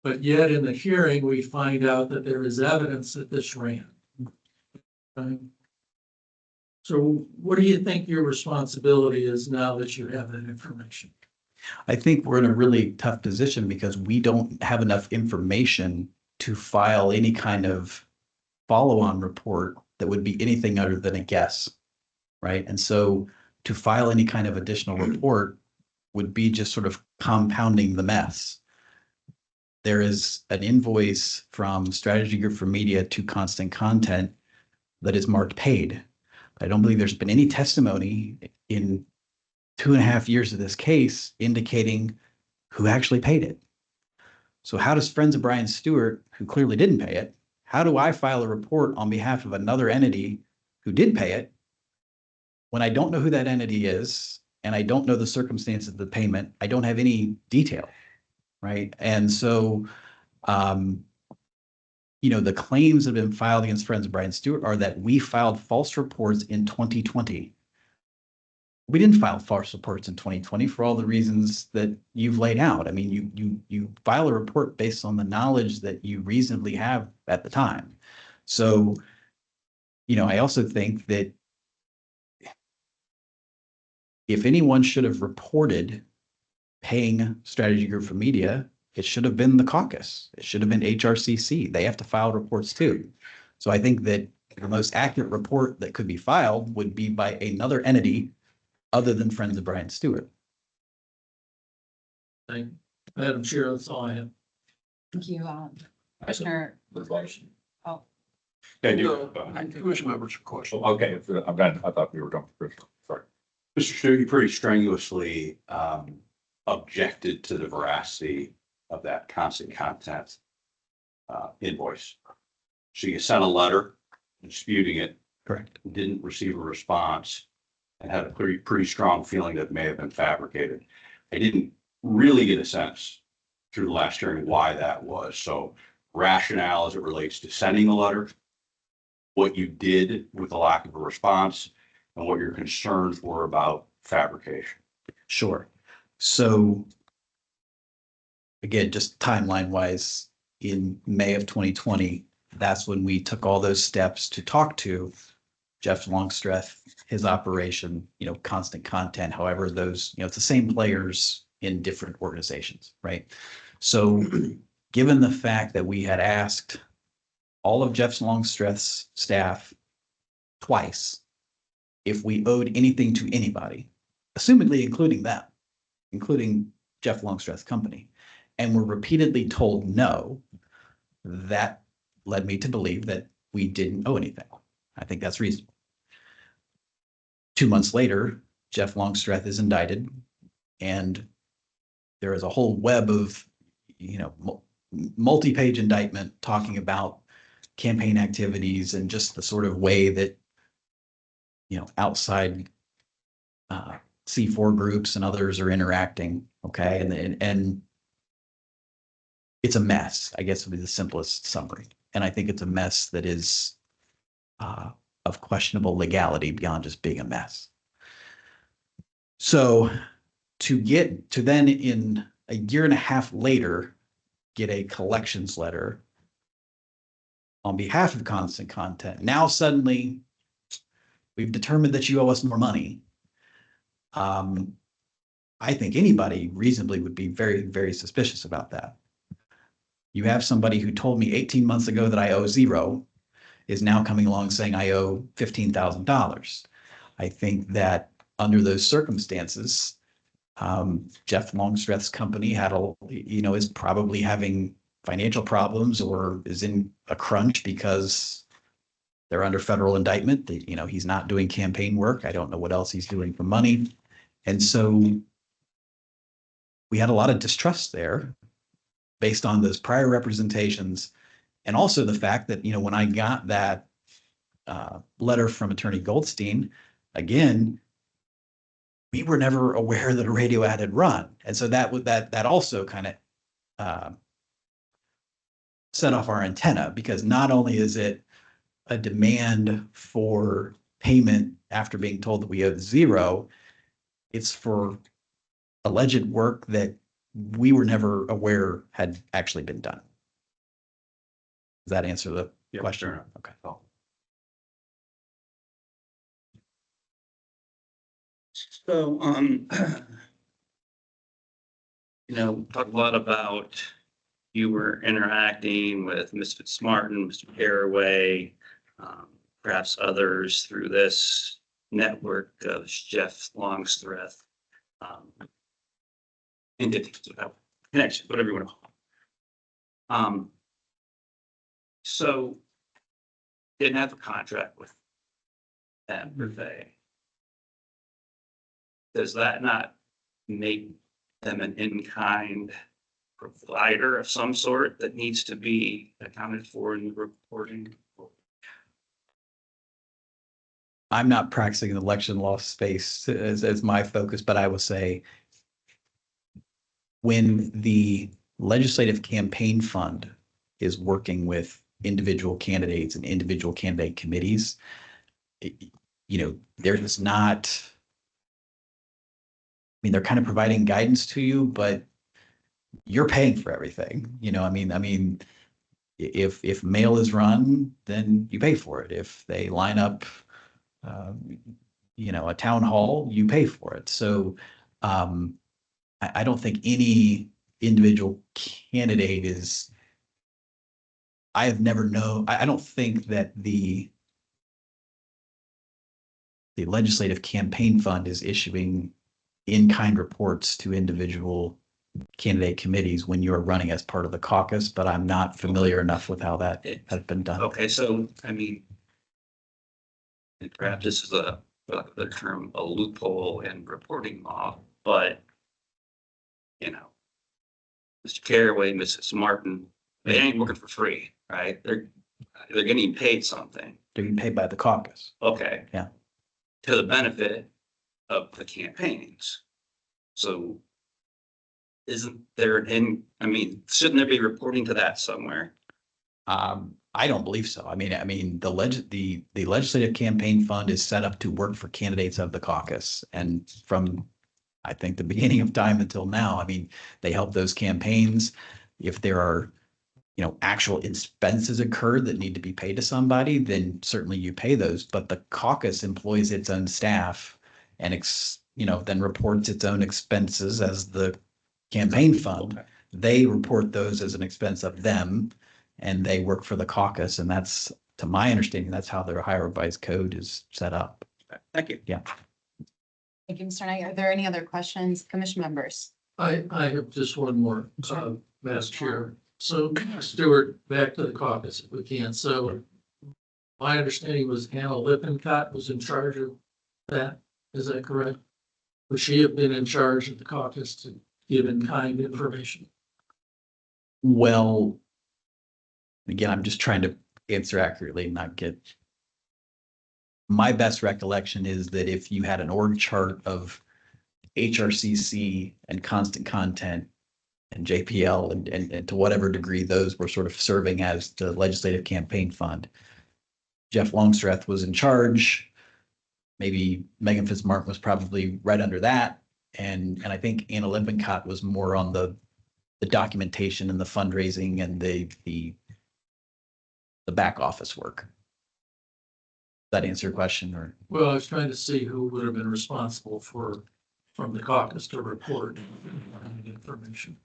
But yet in the hearing, we find out that there is evidence that this ran. Okay. So what do you think your responsibility is now that you have that information? I think we're in a really tough position because we don't have enough information to file any kind of follow-on report that would be anything other than a guess, right? And so to file any kind of additional report would be just sort of compounding the mess. There is an invoice from Strategy Group for Media to Constant Content that is marked paid. I don't believe there's been any testimony in 2.5 years of this case indicating who actually paid it. So how does Friends of Brian Stewart, who clearly didn't pay it, how do I file a report on behalf of another entity who did pay it when I don't know who that entity is and I don't know the circumstances of the payment? I don't have any detail, right? And so, the claims that have been filed against Friends of Brian Stewart are that we filed false reports in 2020. We didn't file false reports in 2020 for all the reasons that you've laid out. I mean, you file a report based on the knowledge that you reasonably have at the time. So, I also think that if anyone should have reported paying Strategy Group for Media, it should have been the caucus. It should have been HRCC. They have to file reports too. So I think that the most accurate report that could be filed would be by another entity other than Friends of Brian Stewart. Thank you. Madam Chair, that's all I have. Thank you, Commissioner. Oh, Yeah, Commission members, question. Okay, I'm done. I thought we were done. Sorry. Mr. Stewart, you pretty strenuously objected to the veracity of that Constant Content invoice. So you sent a letter disputing it. Correct. Didn't receive a response and had a pretty strong feeling that it may have been fabricated. I didn't really get a sense through the last hearing why that was. So rationale as it relates to sending the letter, what you did with the lack of a response, and what your concerns were about fabrication. Sure. So again, just timeline wise, in May of 2020, that's when we took all those steps to talk to Jeff Longstreth, his operation, Constant Content, however, those, it's the same players in different organizations, right? So given the fact that we had asked all of Jeff Longstreth's staff twice if we owed anything to anybody, assumedly including them, including Jeff Longstreth's company, and were repeatedly told no, that led me to believe that we didn't owe anything. I think that's reasonable. 2 months later, Jeff Longstreth is indicted, and there is a whole web of, multi-page indictment talking about campaign activities and just the sort of way that, outside C4 groups and others are interacting. Okay. And it's a mess, I guess would be the simplest summary. And I think it's a mess that is of questionable legality beyond just being a mess. So to then in a year and a half later, get a collections letter on behalf of Constant Content. Now suddenly we've determined that you owe us more money. I think anybody reasonably would be very, very suspicious about that. You have somebody who told me 18 months ago that I owe $0 is now coming along saying I owe $15,000. I think that under those circumstances, Jeff Longstreth's company is probably having financial problems or is in a crunch because they're under federal indictment. He's not doing campaign work. I don't know what else he's doing for money. And so we had a lot of distrust there based on those prior representations. And also the fact that, when I got that letter from Attorney Goldstein, again, we were never aware that a radio ad had run. And so that also kind of set off our antenna, because not only is it a demand for payment after being told that we owed $0, it's for alleged work that we were never aware had actually been done. Does that answer the question? Sure. Okay. So, talk a lot about you were interacting with Ms. Fitzmartin, Mr. Caraway, perhaps others through this network of Jeff Longstreth entities, connections, whatever you want to call them. So didn't have a contract with them per se. Does that not make them an in-kind provider of some sort that needs to be accounted for in the reporting? I'm not practicing in the election law space as my focus, but I will say when the legislative campaign fund is working with individual candidates and individual candidate committees, there's not, they're kind of providing guidance to you, but you're paying for everything. If mail is run, then you pay for it. If they line up, a town hall, you pay for it. So I don't think any individual candidate is, I don't think that the legislative campaign fund is issuing in-kind reports to individual candidate committees when you're running as part of the caucus, but I'm not familiar enough with how that has been done. Okay, so and perhaps this is for lack of a better term, a loophole in reporting law, but Mr. Caraway, Mrs. Martin, they ain't working for free, right? They're getting paid something. They're getting paid by the caucus. Okay. Yeah. To the benefit of the campaigns. So shouldn't there be reporting to that somewhere? I don't believe so. The legislative campaign fund is set up to work for candidates of the caucus. And from, I think, the beginning of time until now, they help those campaigns. If there are, actual expenses occurred that need to be paid to somebody, then certainly you pay those. But the caucus employs its own staff and, then reports its own expenses as the campaign fund. Okay. They report those as an expense of them, and they work for the caucus. And that's, to my understanding, that's how their Ohio Revised Code is set up. Thank you. Yeah. Thank you, Mr. Knight. Are there any other questions, commission members? I have just one more, Madam Chair. So Stuart, back to the caucus if we can. So my understanding was Hannah Lippincott was in charge of that. Is that correct? Would she have been in charge of the caucus to give in kind information? Well, again, I'm just trying to answer accurately and not get. My best recollection is that if you had an org chart of HRCC and Constant Content and JPL and to whatever degree those were sort of serving as the legislative campaign fund, Jeff Longstreth was in charge. Maybe Megan Fitzmartin was probably right under that. And I think Anna Lippincott was more on the documentation and the fundraising and the back office work. Does that answer your question or? Well, I was trying to see who would have been responsible from the caucus to report information.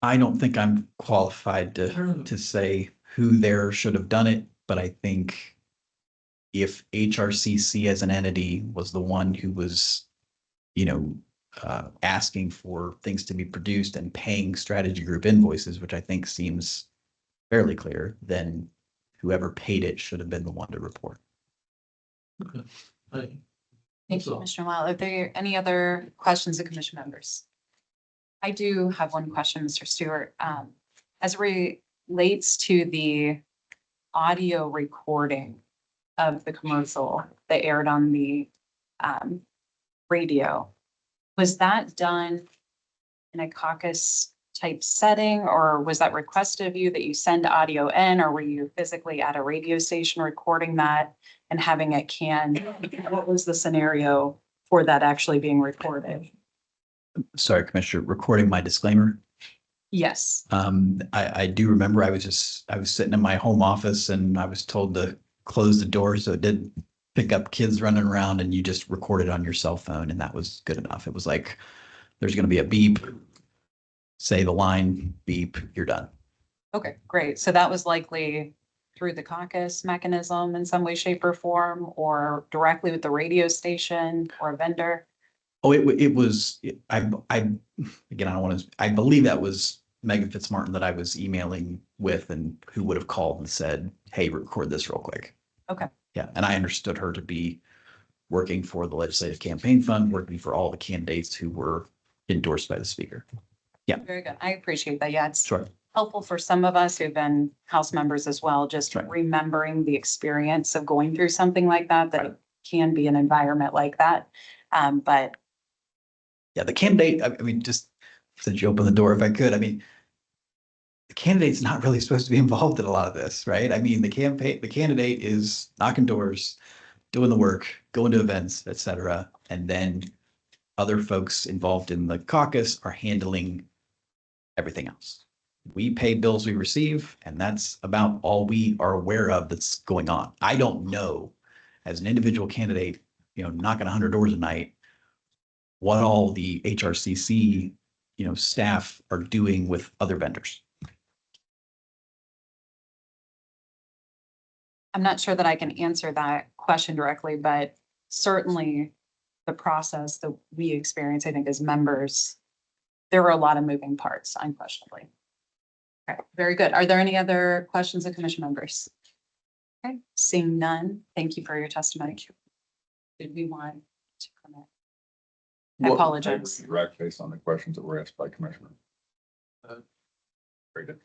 I don't think I'm qualified to say who there should have done it, but I think if HRCC as an entity was the one who was, asking for things to be produced and paying strategy group invoices, which I think seems fairly clear, then whoever paid it should have been the one to report. Okay. Thank you, So- Commissioner Weil. Are there any other questions of commission members? I do have one question, Mr. Stewart. As it relates to the audio recording of the commercial that aired on the radio, was that done in a caucus type setting, or was that requested of you that you send audio in, or were you physically at a radio station recording that and having it canned? What was the scenario for that actually being recorded? Sorry, Commissioner, recording my disclaimer. Yes. I do remember I was sitting in my home office and I was told to close the door so it didn't pick up kids running around, and you just recorded on your cell phone and that was good enough. It was like, there's going to be a beep, say the line, beep, you're done. Okay, great. So that was likely through the caucus mechanism in some way, shape or form, or directly with the radio station or a vendor? Oh, it was, again, I don't want to, I believe that was Megan Fitzmartin that I was emailing with and who would have called and said, hey, record this real quick. Okay. Yeah, and I understood her to be working for the Legislative Campaign Fund, working for all the candidates who were endorsed by the speaker. Yeah. Very good. I appreciate that. Yeah, it's Sure. helpful for some of us who've been House members as well, just Right. remembering the experience of going through something like that, it can be an environment like that. But Yeah, the candidate, I mean, just since you open the door, if I could, I mean, the candidate's not really supposed to be involved in a lot of this, right? I mean, the candidate is knocking doors, doing the work, going to events, et cetera. And then other folks involved in the caucus are handling everything else. We pay bills we receive, and that's about all we are aware of that's going on. I don't know, as an individual candidate, knocking 100 doors a night, what all the HRCC, staff are doing with other vendors. I'm not sure that I can answer that question directly, but certainly the process that we experience, I think, as members, there were a lot of moving parts, unquestionably. Okay, very good. Are there any other questions of commission members? Okay, seeing none, thank you for your testimony. Did we want to comment? I What- apologize. Direct based on the questions that were asked by Commissioner. Very good.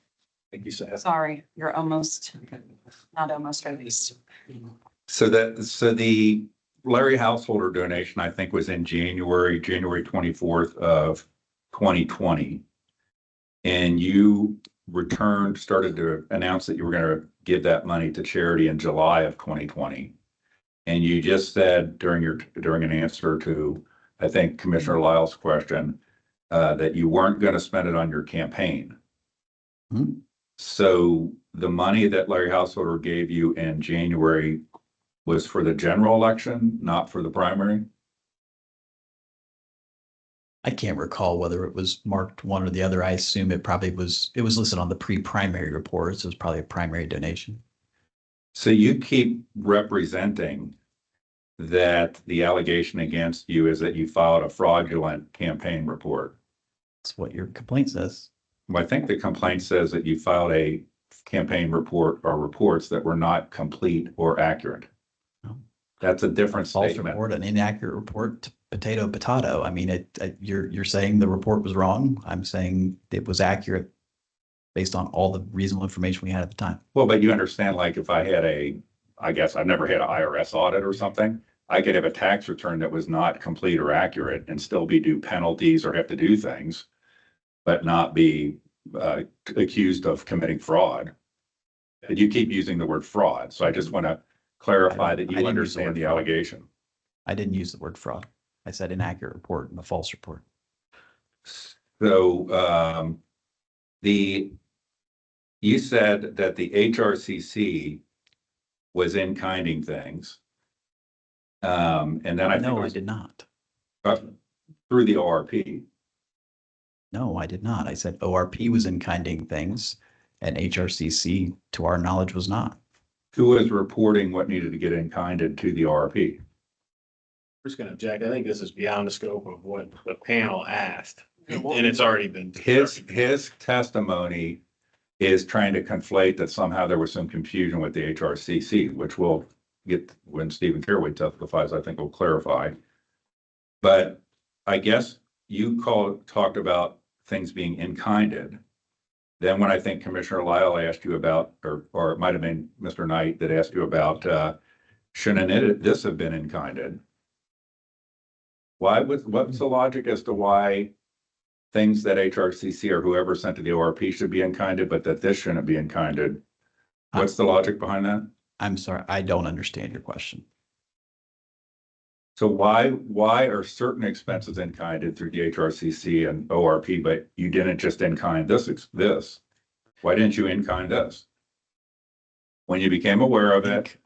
Thank you, Seth. Sorry, you're almost, not almost released. So the Larry Householder donation, I think, was in January 24th of 2020. And you started to announce that you were going to give that money to charity in July of 2020. And you just said during an answer to, I think, Commissioner Lyle's question, that you weren't going to spend it on your campaign. Hmm. So the money that Larry Householder gave you in January was for the general election, not for the primary? I can't recall whether it was marked one or the other. I assume it was listed on the pre-primary report, so it was probably a primary donation. So you keep representing that the allegation against you is that you filed a fraudulent campaign report. That's what your complaint says. Well, I think the complaint says that you filed a campaign report or reports that were not complete or accurate. Oh. That's a different False statement. report, an inaccurate report, potato. I mean, you're saying the report was wrong. I'm saying it was accurate based on all the reasonable information we had at the time. Well, but you understand, like if I had I guess I've never had an IRS audit or something, I could have a tax return that was not complete or accurate and still be due penalties or have to do things, but not be accused of committing fraud. And you keep using the word fraud, so I just want to clarify that I you didn't use the understand word the fraud. allegation. I didn't use the word fraud. I said inaccurate report and a false report. So you said that the HRCC was in-kinding things. And then I think it No, I was did not. through the ORP. No, I did not. I said ORP was in-kinding things and HRCC, to our knowledge, was not. Who was reporting what needed to get in-kinded to the ORP? Just gonna object. I think this is beyond the scope of what the panel asked, Yeah, well- and it's already been. His testimony is trying to conflate that somehow there was some confusion with the HRCC, which we'll get when Stephen Caraway testifies, I think will clarify. But I guess you talked about things being in-kinded. Then when I think Commissioner Lyle asked you about, or it might have been Mr. Knight that asked you about, shouldn't this have been in-kinded? What's the logic as to why things that HRCC or whoever sent to the ORP should be in-kinded, but that this shouldn't be in-kinded? What's the logic behind that? I'm sorry, I don't understand your question. So why are certain expenses in-kinded through the HRCC and ORP, but you didn't just in-kind this? Why didn't you in-kind this? When you became aware of it,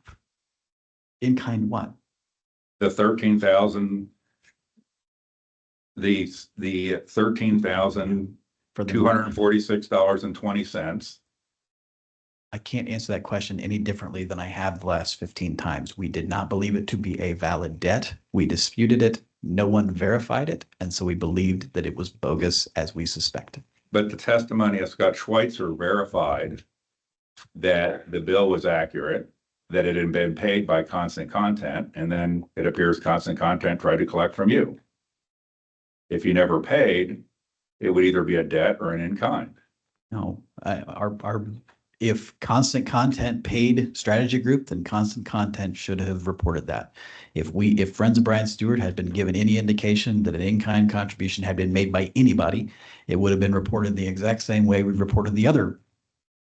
In-kind what? the 13,000, the For the $246.20. I can't answer that question any differently than I have the last 15 times. We did not believe it to be a valid debt. We disputed it. No one verified it. And so we believed that it was bogus, as we suspected. But the testimony of Scott Schweitzer verified that the bill was accurate, that it had been paid by Constant Content, and then it appears Constant Content tried to collect from you. If you never paid, it would either be a debt or an in-kind. No, if Constant Content paid Strategy Group, then Constant Content should have reported that. If Friends of Brian Stewart had been given any indication that an in-kind contribution had been made by anybody, it would have been reported the exact same way we reported the other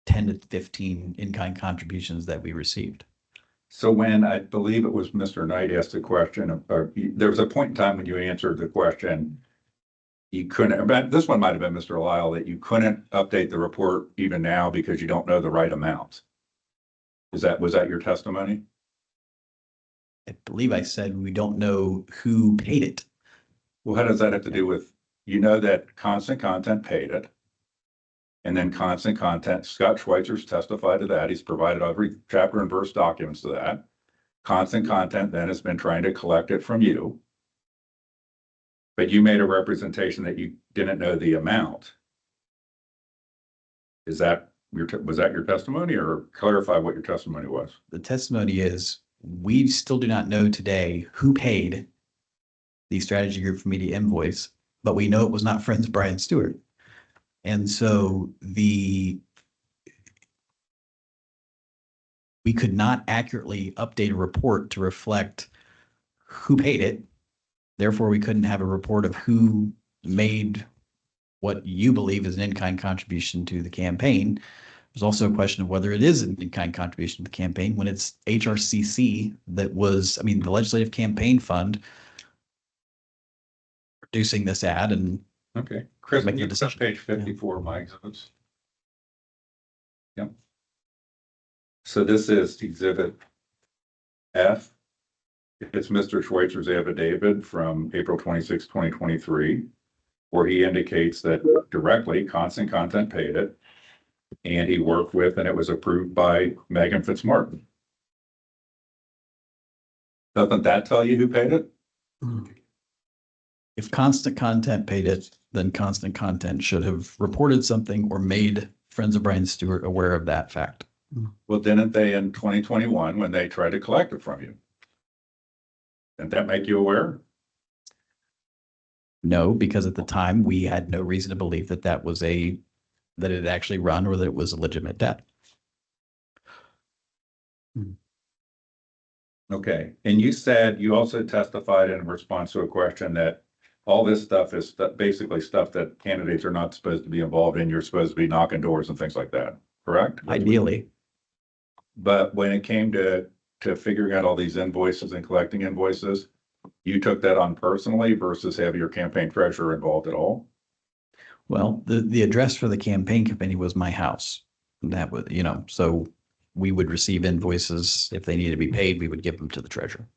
10 to 15 in-kind contributions that we received. So when I believe it was Mr. Knight asked the question, there was a point in time when you answered the question, you couldn't, but this one might have been Mr. Lyle, that you couldn't update the report even now because you don't know the right amount. Was that your testimony? I believe I said we don't know who paid it. Well, how does that have to do with, you know that Constant Content paid it? And then Constant Content, Scott Schweitzer's testified to that. He's provided every chapter and verse documents to that. Constant Content then has been trying to collect it from you. But you made a representation that you didn't know the amount. Was that your testimony, or clarify what your testimony was? The testimony is, we still do not know today who paid the Strategy Group for Media invoice, but we know it was not Friends Brian Stewart. And so we could not accurately update a report to reflect who paid it. Therefore, we couldn't have a report of who made what you believe is an in-kind contribution to the campaign. There's also a question of whether it is an in-kind contribution to the campaign when it's HRCC that was, the Legislative Campaign Fund producing this ad and Okay, Chris, Make the you decision. page 54 of my exhibits. Yep. So this is exhibit F. It's Mr. Schweitzer's affidavit from April 26, 2023, where he indicates that directly Constant Content paid it, and he worked with, and it was approved by Megan Fitzmartin. Doesn't that tell you who paid it? if Constant Content paid it, then Constant Content should have reported something or made Friends of Brian Stewart aware of that fact. Well, didn't they in 2021 when they tried to collect it from you? Didn't that make you aware? No, because at the time we had no reason to believe that that it had actually run or that it was a legitimate debt. Okay, and you said, you also testified in response to a question that all this stuff is basically stuff that candidates are not supposed to be involved in. You're supposed to be knocking doors and things like that, correct? Ideally, But when it came to figuring out all these invoices and collecting invoices, you took that on personally versus have your campaign treasurer involved at all? well, the address for the campaign committee was my house. That would, so we would receive invoices. If they needed to be paid, we would give them to the treasurer.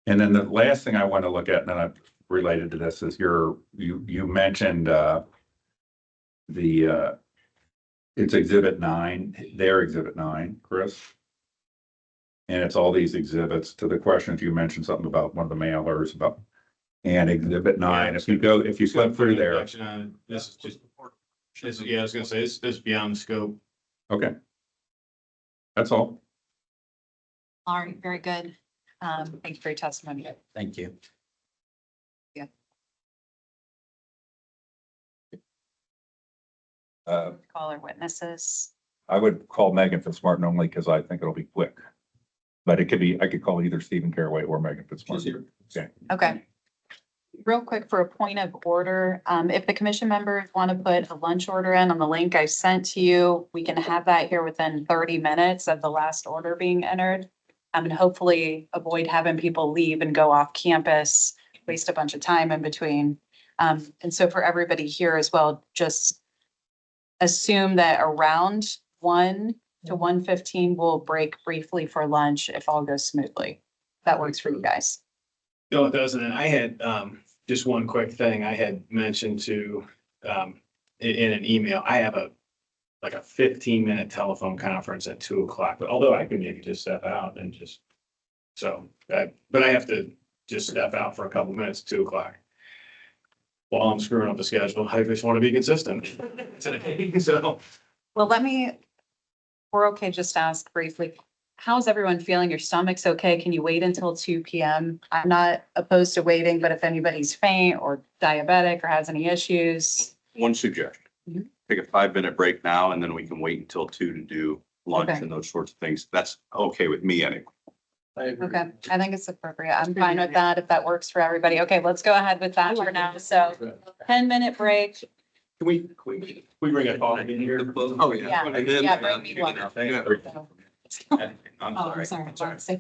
And then the last thing I want to look at, and then I've related to this, is you mentioned it's exhibit 9, their exhibit 9, Chris. And it's all these exhibits to the questions. You mentioned something about one of the mailers about, and exhibit 9, if you slip through there. This is just, I was gonna say, this is beyond the scope. Okay. That's all. All right, very good. Thank you for your testimony. Thank you. Call our witnesses. I would call Megan Fitzmartin only because I think it'll be quick. But it could be, I could call either Stephen Caraway or Megan She's Fitzmartin. here. Okay. Okay. Real quick for a point of order, if the commission members want to put a lunch order in on the link I sent to you, we can have that here within 30 minutes of the last order being entered. And hopefully avoid having people leave and go off campus, waste a bunch of time in between. And so for everybody here as well, just assume that around 1 to 1:15, we'll break briefly for lunch if all goes smoothly. That works for you guys. No, it doesn't. And I had, just one quick thing I had mentioned to, in an email, I have a 15-minute telephone conference at 2:00, but although I could maybe just step out and just, but I have to just step out for a couple minutes at 2:00. While I'm screwing up the schedule, I just want to be consistent today, so. Well, we're okay, just to ask briefly, how's everyone feeling? Your stomach's okay? Can you wait until 2 PM? I'm not opposed to waiting, but if anybody's faint or diabetic or has any issues. One suggestion, Mhm. take a 5-minute break now and then we can wait until 2 to do lunch Okay. and those sorts of things. That's okay with me anyway. I agree. Okay, I think it's appropriate. I'm fine with that if that works for everybody. Okay, let's go ahead with that for now. So 10-minute break. Can we bring a coffee in here? Oh, Yeah, And then, yeah, bring me one. Yeah. I'm Oh, I'm sorry.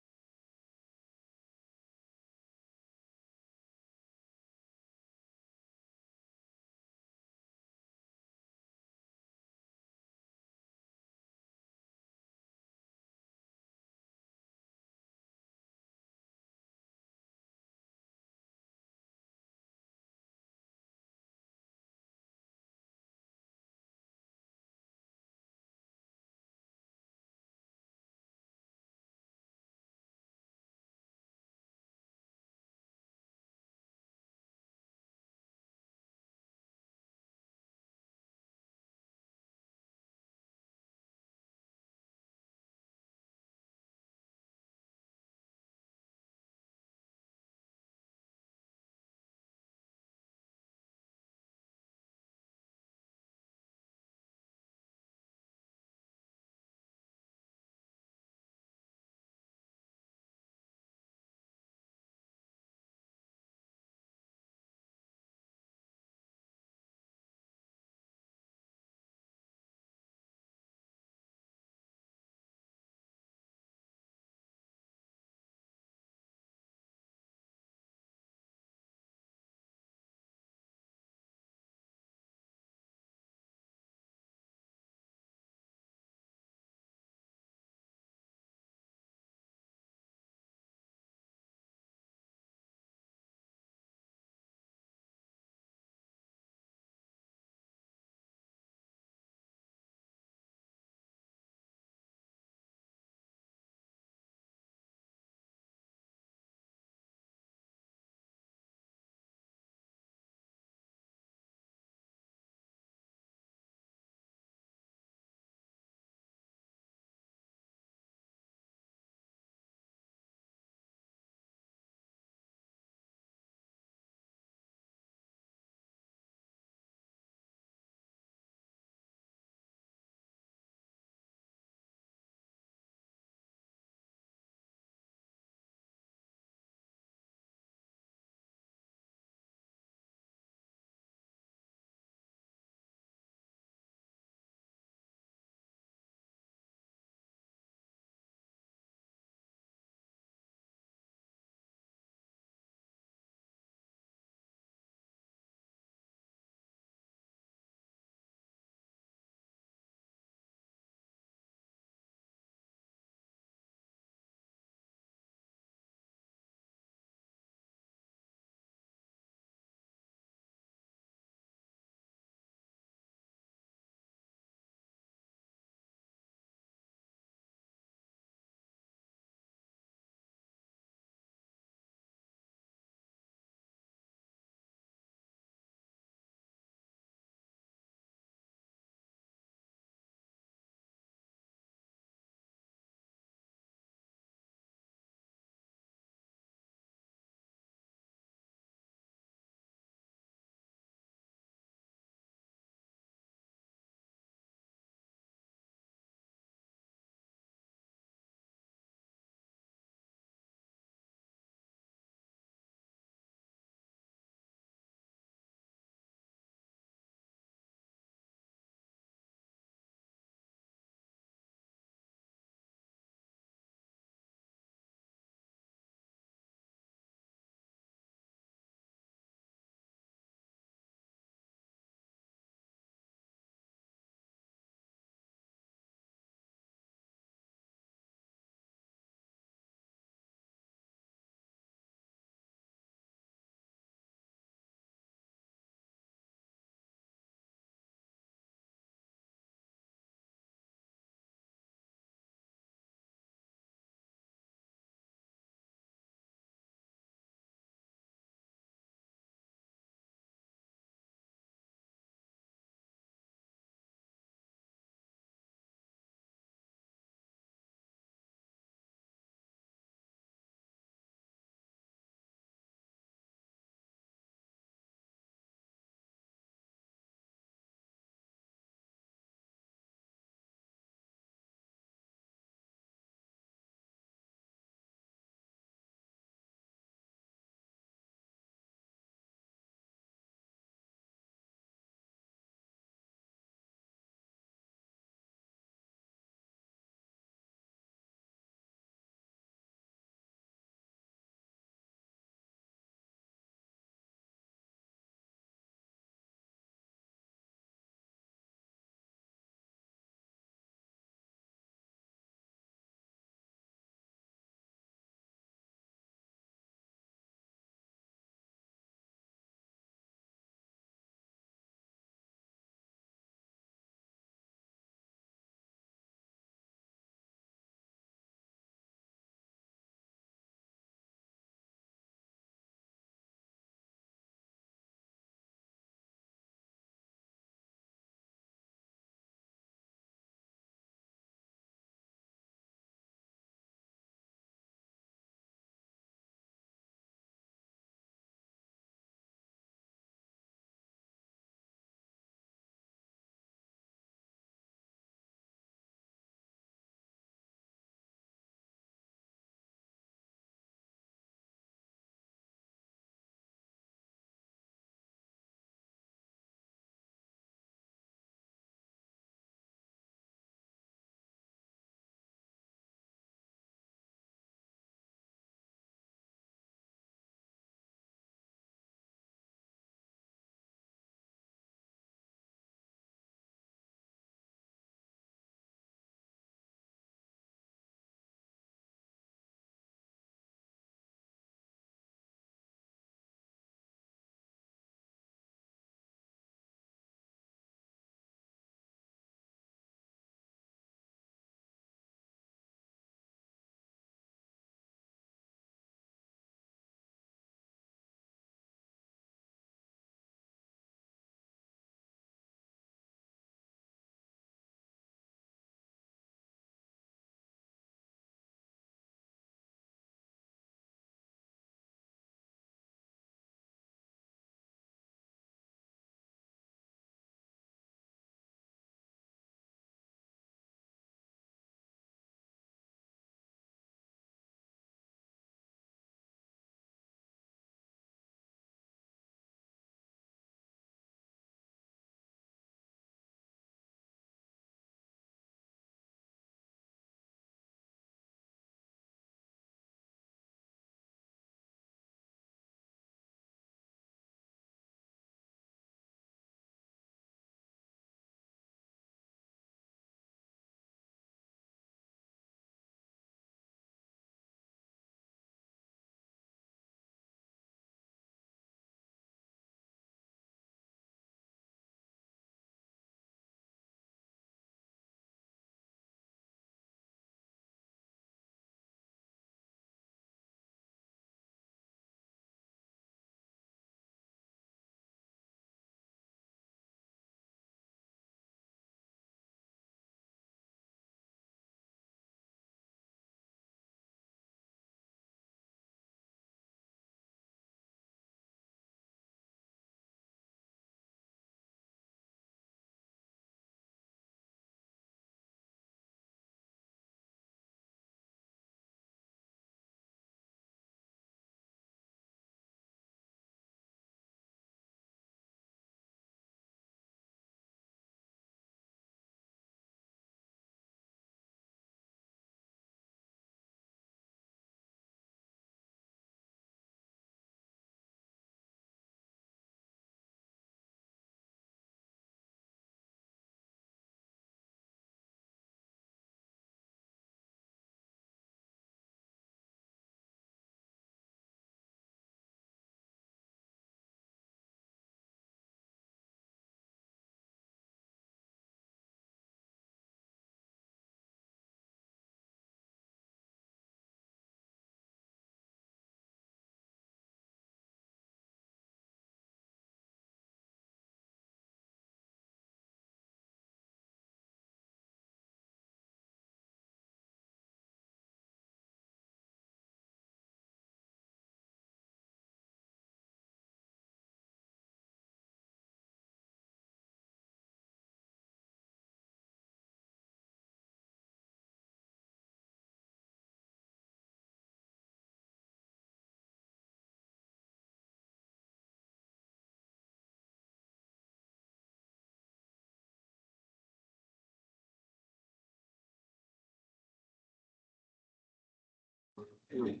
Okay,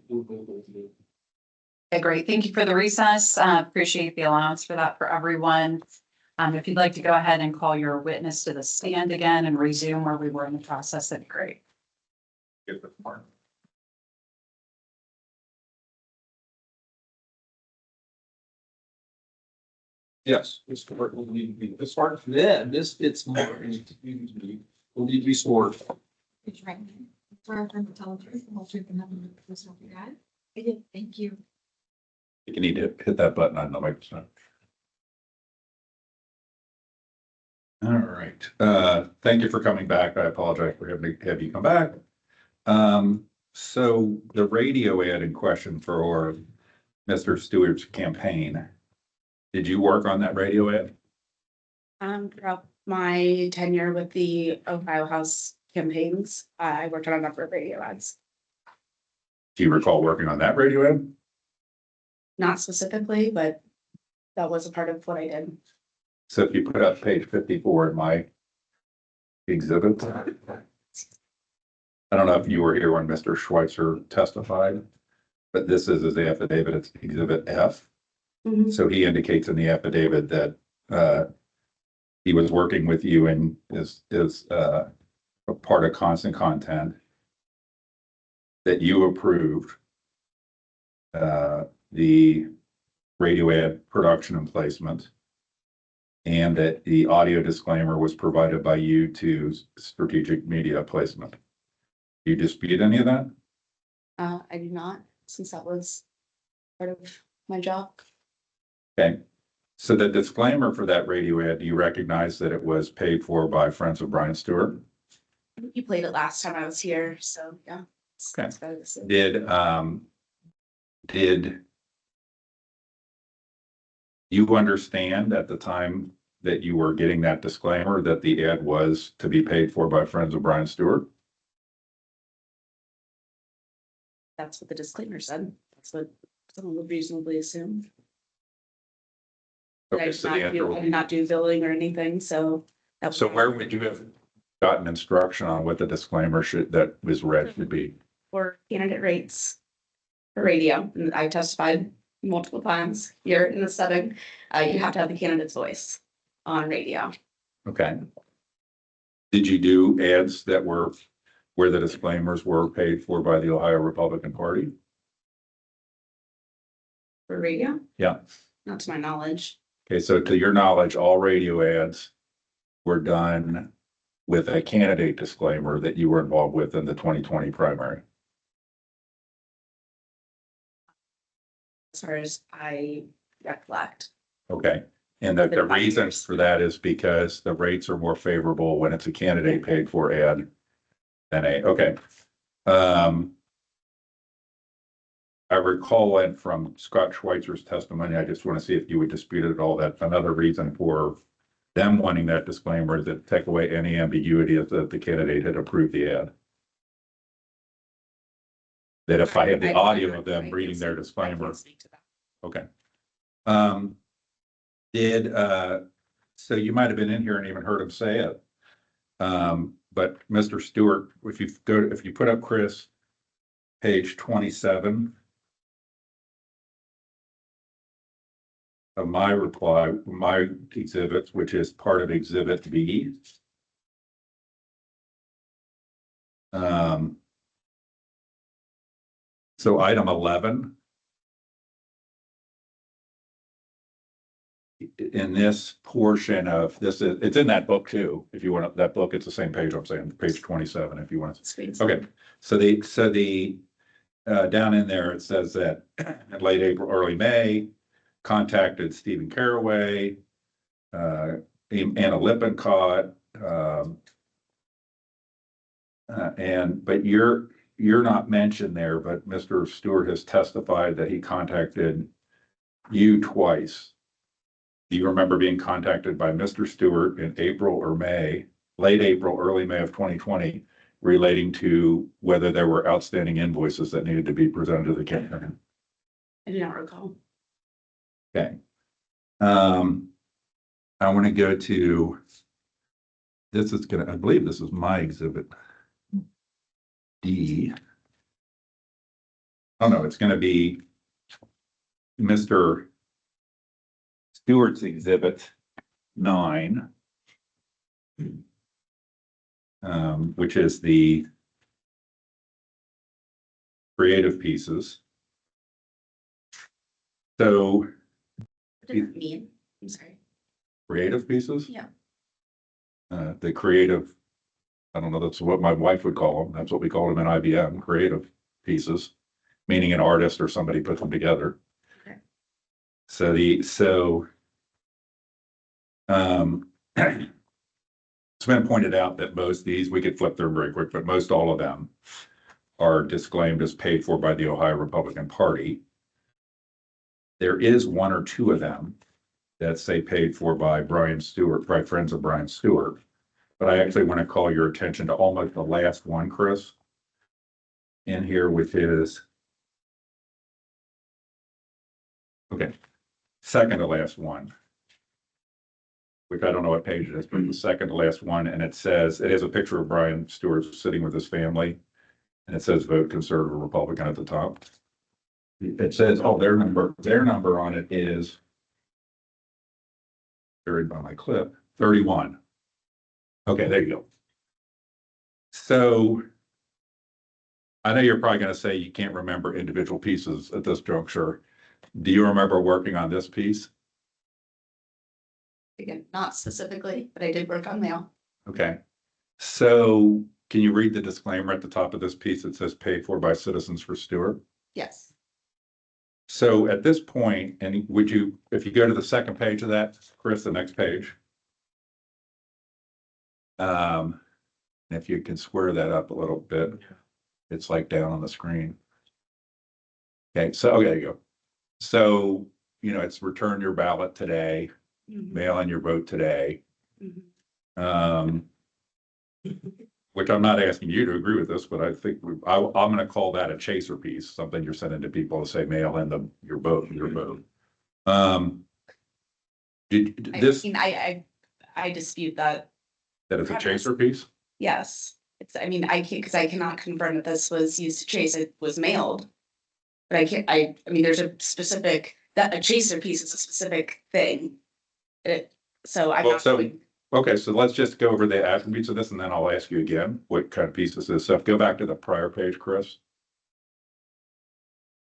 great. Thank you for the recess. Appreciate the allowance for that for everyone. If you'd like to go ahead and call your witness to the stand again and resume where we were in the process, that'd be great. Get the mark. Yes, Mr. Martin will need to be, Ms. Martin, yeah, Ms. Fitzmartin, excuse me, will need to be sworn. Raise your right hand. Swear affirm to tell the truth, the whole truth, and nothing but the truth, so help you God. I did, thank you. You need to hit that button on the microphone. All right, thank you for coming back. I apologize for having to have you come back. So the radio ad in question for Mr. Stewart's campaign, did you work on that radio ad? Throughout my tenure with the Ohio House campaigns, I worked on a number of radio ads. Do you recall working on that radio ad? Not specifically, but that was a part of what I did. So if you put up page 54 in my exhibit. I don't know if you were here when Mr. Schweitzer testified, but this is his affidavit, it's exhibit F. Mhm. So he indicates in the affidavit that he was working with you and is a part of Constant Content, that you approved the radio ad production and placement, and that the audio disclaimer was provided by you to Strategic Media Placement. Do you dispute any of that? I do not, since that was part of my job. Okay, so the disclaimer for that radio ad, do you recognize that it was paid for by Friends of Brian Stewart? You played it last time I was here, so yeah. Okay. It's better to say. Did you understand at the time that you were getting that disclaimer that the ad was to be paid for by Friends of Brian Stewart? That's what the disclaimer said. That's what someone would reasonably assume. But Okay, so the I answer will did be, not do billing or anything, so. that was- so where would you have gotten instruction on what the disclaimer that was read should be? For candidate rates for radio, and I testified multiple times here in the setting. You have to have the candidate's voice on radio. Okay. Did you do ads that were where the disclaimers were paid for by the Ohio Republican Party? For radio, Yeah. not to my knowledge. Okay, so to your knowledge, all radio ads were done with a candidate disclaimer that you were involved with in the 2020 primary. As far as I recollect. Okay, and the reason for that is because the rates are more favorable when it's a candidate paid for ad than okay. I recall it from Scott Schweitzer's testimony. I just want to see if you would dispute it at all, that another reason for them wanting that disclaimer is to take away any ambiguity that the candidate had approved the ad. That if I had the audio of them reading their disclaimer. Okay. So you might have been in here and even heard him say it. But Mr. Stewart, if you put up Chris, page 27 of my reply, my exhibits, which is part of exhibit B. So item 11. In this portion of this, it's in that book too. If you want that book, it's the same page I'm saying, page 27, if you want to. Okay, so the down in there, it says that in late April, early May, contacted Stephen Caraway, Anna Lippincott, but you're not mentioned there, but Mr. Stewart has testified that he contacted you twice. Do you remember being contacted by Mr. Stewart in April or May, late April, early May of 2020, relating to whether there were outstanding invoices that needed to be presented to the campaign? I do not recall. Okay. I want to go to, I believe this is my exhibit D. oh no, it's gonna be Mr. Stewart's Exhibit 9. Which is the creative pieces. So What does that mean? I'm sorry. creative pieces? Yeah. The creative, I don't know, that's what my wife would call them. That's what we call them in IBM, creative pieces, meaning an artist or somebody put them together. Okay. It's been pointed out that most of these, we could flip through very quick, but most all of them are disclaimed as paid for by the Ohio Republican Party. There is one or two of them that say paid for by Brian Stewart, by Friends of Brian Stewart. But I actually want to call your attention to almost the last one, Chris, in here, which is, okay, second to last one, which I don't know what page it is, but the second to last one, and it says, it has a picture of Brian Stewart sitting with his family, and it says vote conservative or Republican at the top. It says, oh, their number on it is buried by my clip, 31. Okay, there you go. So I know you're probably going to say you can't remember individual pieces at this juncture. Do you remember working on this piece? Again, not specifically, but I did work on mail. Okay. So can you read the disclaimer at the top of this piece that says paid for by Citizens for Stewart? Yes. So at this point, and would you, if you go to the second page of that, Chris, the next page. If you can square that up a little bit, it's like down on the screen. Okay, so, okay, there you go. So, it's return your ballot today, mail in your vote today. Which I'm not asking you to agree with this, but I think I'm going to call that a chaser piece, something you're sending to people to say mail in your vote. I dispute that. That it's a chaser piece? Yes, I cannot confirm that this was used to chase, it was mailed. But there's a specific, that a chaser piece is a specific thing. Okay, so let's just go over the attributes of this and then I'll ask you again what kind of piece this is. So go back to the prior page, Chris.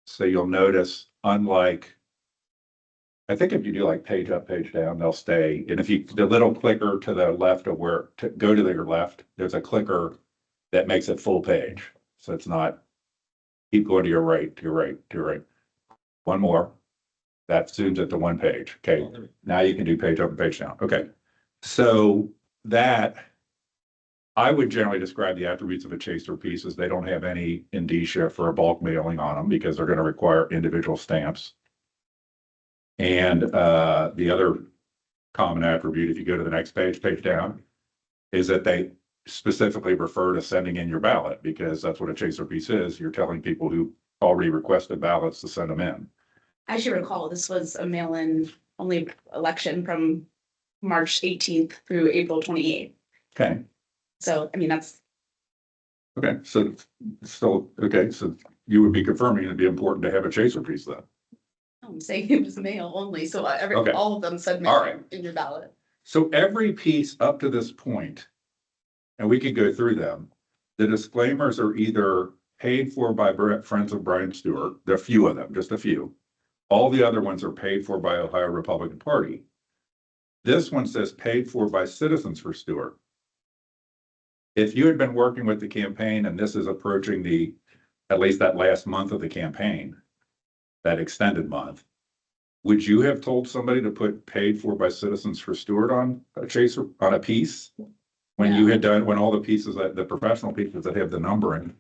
So you'll notice, unlike, I think if you do like page up, page down, they'll stay. And if you, the little clicker to the left of where, to go to your left, there's a clicker that makes it full page. So it's not, keep going to your right, to your right, to your right. One more. That zooms it to one page. Okay, now you can do page up and page down. Okay. So that, I would generally describe the attributes of a chaser piece as they don't have any indicia for a bulk mailing on them because they're going to require individual stamps. And the other common attribute, if you go to the next page down, is that they specifically refer to sending in your ballot because that's what a chaser piece is. You're telling people who already requested ballots to send them in. As you recall, this was a mail-in only election from March 18th through April 28th. Okay. So, that's. Okay, so still, okay, so you would be confirming it'd be important to have a chaser piece then. I'm saying it was mail only, so Okay. all of them said All mail right. in your ballot. So every piece up to this point, and we could go through them, the disclaimers are either paid for by Friends of Brian Stewart, there are a few of them, just a few. All the other ones are paid for by Ohio Republican Party. This one says paid for by Citizens for Stewart. If you had been working with the campaign and this is approaching at least that last month of the campaign, that extended month, would you have told somebody to put paid for by Citizens for Stewart on a chaser, on a piece? When you had done, when all the pieces, the professional pieces that have the numbering?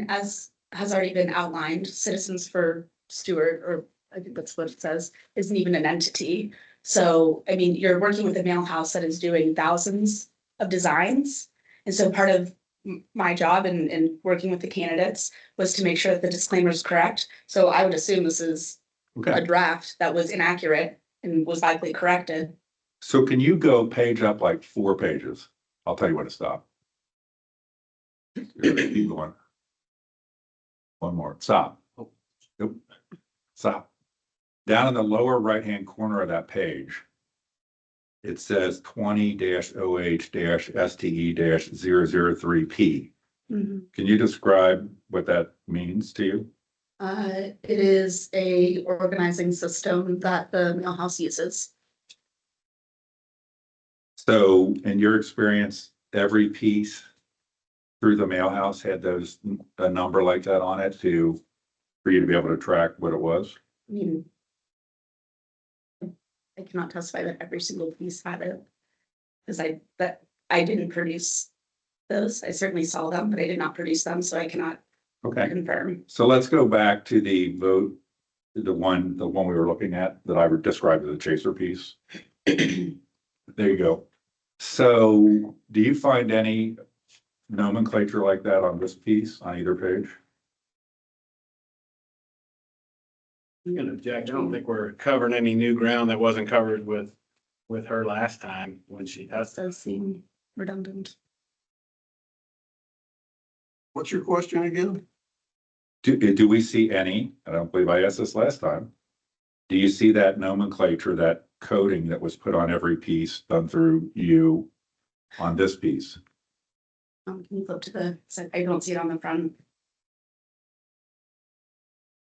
As has already been outlined, Citizens for Stewart, or I think that's what it says, isn't even an entity. So, you're working with a mail house that is doing thousands of designs. And so part of my job in working with the candidates was to make sure that the disclaimer is correct. So I would assume this is a draft that was inaccurate and was likely corrected. So can you go page up like 4 pages? I'll tell you when to stop. Keep going. One more, stop. Nope. Stop. Down in the lower right-hand corner of that page, it says 20-OH-STE-003P. Mhm. Can you describe what that means to you? It is a organizing system that the mail house uses. So in your experience, every piece through the mail house had a number like that on it for you to be able to track what it was? I mean, I cannot testify that every single piece had it. Because I didn't produce those. I certainly saw them, but I did not produce them, so I cannot Okay, confirm. so let's go back to the vote, the one we were looking at that I would describe as a chaser piece. There you go. So do you find any nomenclature like that on this piece, on either page? I'm gonna object. I don't think we're covering any new ground that wasn't covered with her last time when she That testified. does seem redundant. What's your question again? Do we see any, I don't believe I asked this last time. Do you see that nomenclature, that coding that was put on every piece done through you on this piece? Can you flip to the, I don't see it on the front.